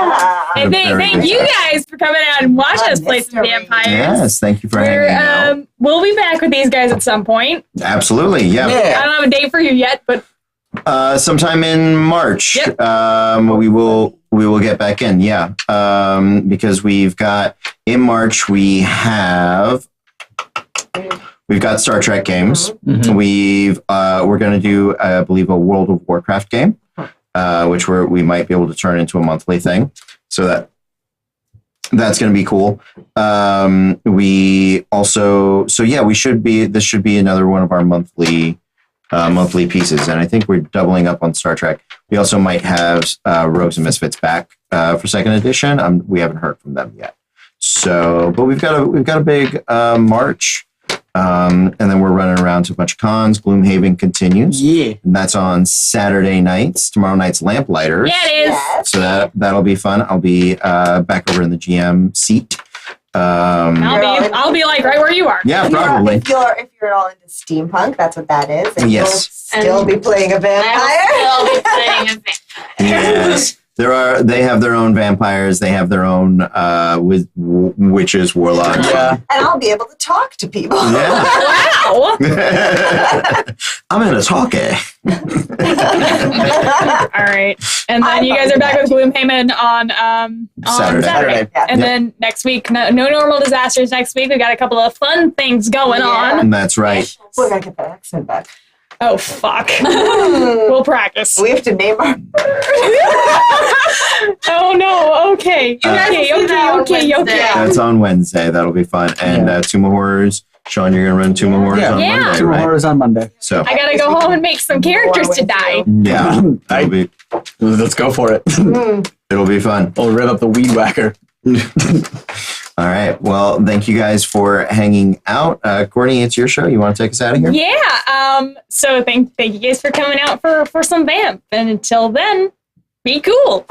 And thank you guys for coming out and watching us play some Mystery. vampires. Yes, thank you for We're, hanging out. we'll be back with these guys at some point. Absolutely, yeah. I Yeah. don't have a date for you yet, but Sometime in March, Yep. we will get back in. Yeah, because we've got in March we've got Star Trek games. Mhm. We're going to do I believe a World of Warcraft game, which we might be able to turn into a monthly thing. So that's going to be cool. This should be another one of our monthly pieces, and I think we're doubling up on Star Trek. We also might have Rogues and Misfits back for second edition. We haven't heard from them yet. So, but we've got a big March, and then we're running around to a bunch of cons. Gloomhaven continues, Yeah. and that's on Saturday nights. Tomorrow night's Lamplighters. yeah, it is. Yes. So that'll be fun. I'll be back over in the GM seat. I'll be like right where you are. Yeah, probably. If you're all into steampunk, that's what that is. And Yes. You'll still be playing a vampire. I will still be playing a vampire. Yes, they have their own vampires. They have their own witches, warlocks. Yeah. And I'll be able to talk to people. Yeah. Wow. I'm in a talkie. All right. And then you guys are back with Gloomhaven on Saturday. Saturday. Yeah. And then next week, no normal disasters next week. We've got a couple of fun things going on. That's right. We're going to get that accent back. Oh, fuck. We'll practice. We have to name our Oh, no. Okay. guys will see that on Okay. Wednesday. That's on Wednesday. That'll be fun. And Tomb of Horrors. Sean, you're gonna run Tomb of Horrors on Yeah. Monday, Two right? horrors on Monday. So I gotta go home and make some characters to die. yeah, Let's go for it. it'll be fun. We'll rev up the weed whacker. All right. Well, thank you guys for hanging out. Courtney, it's your show. You want to take us out of here? Yeah. So thank you guys for coming out for some vamp. And until then, be cool.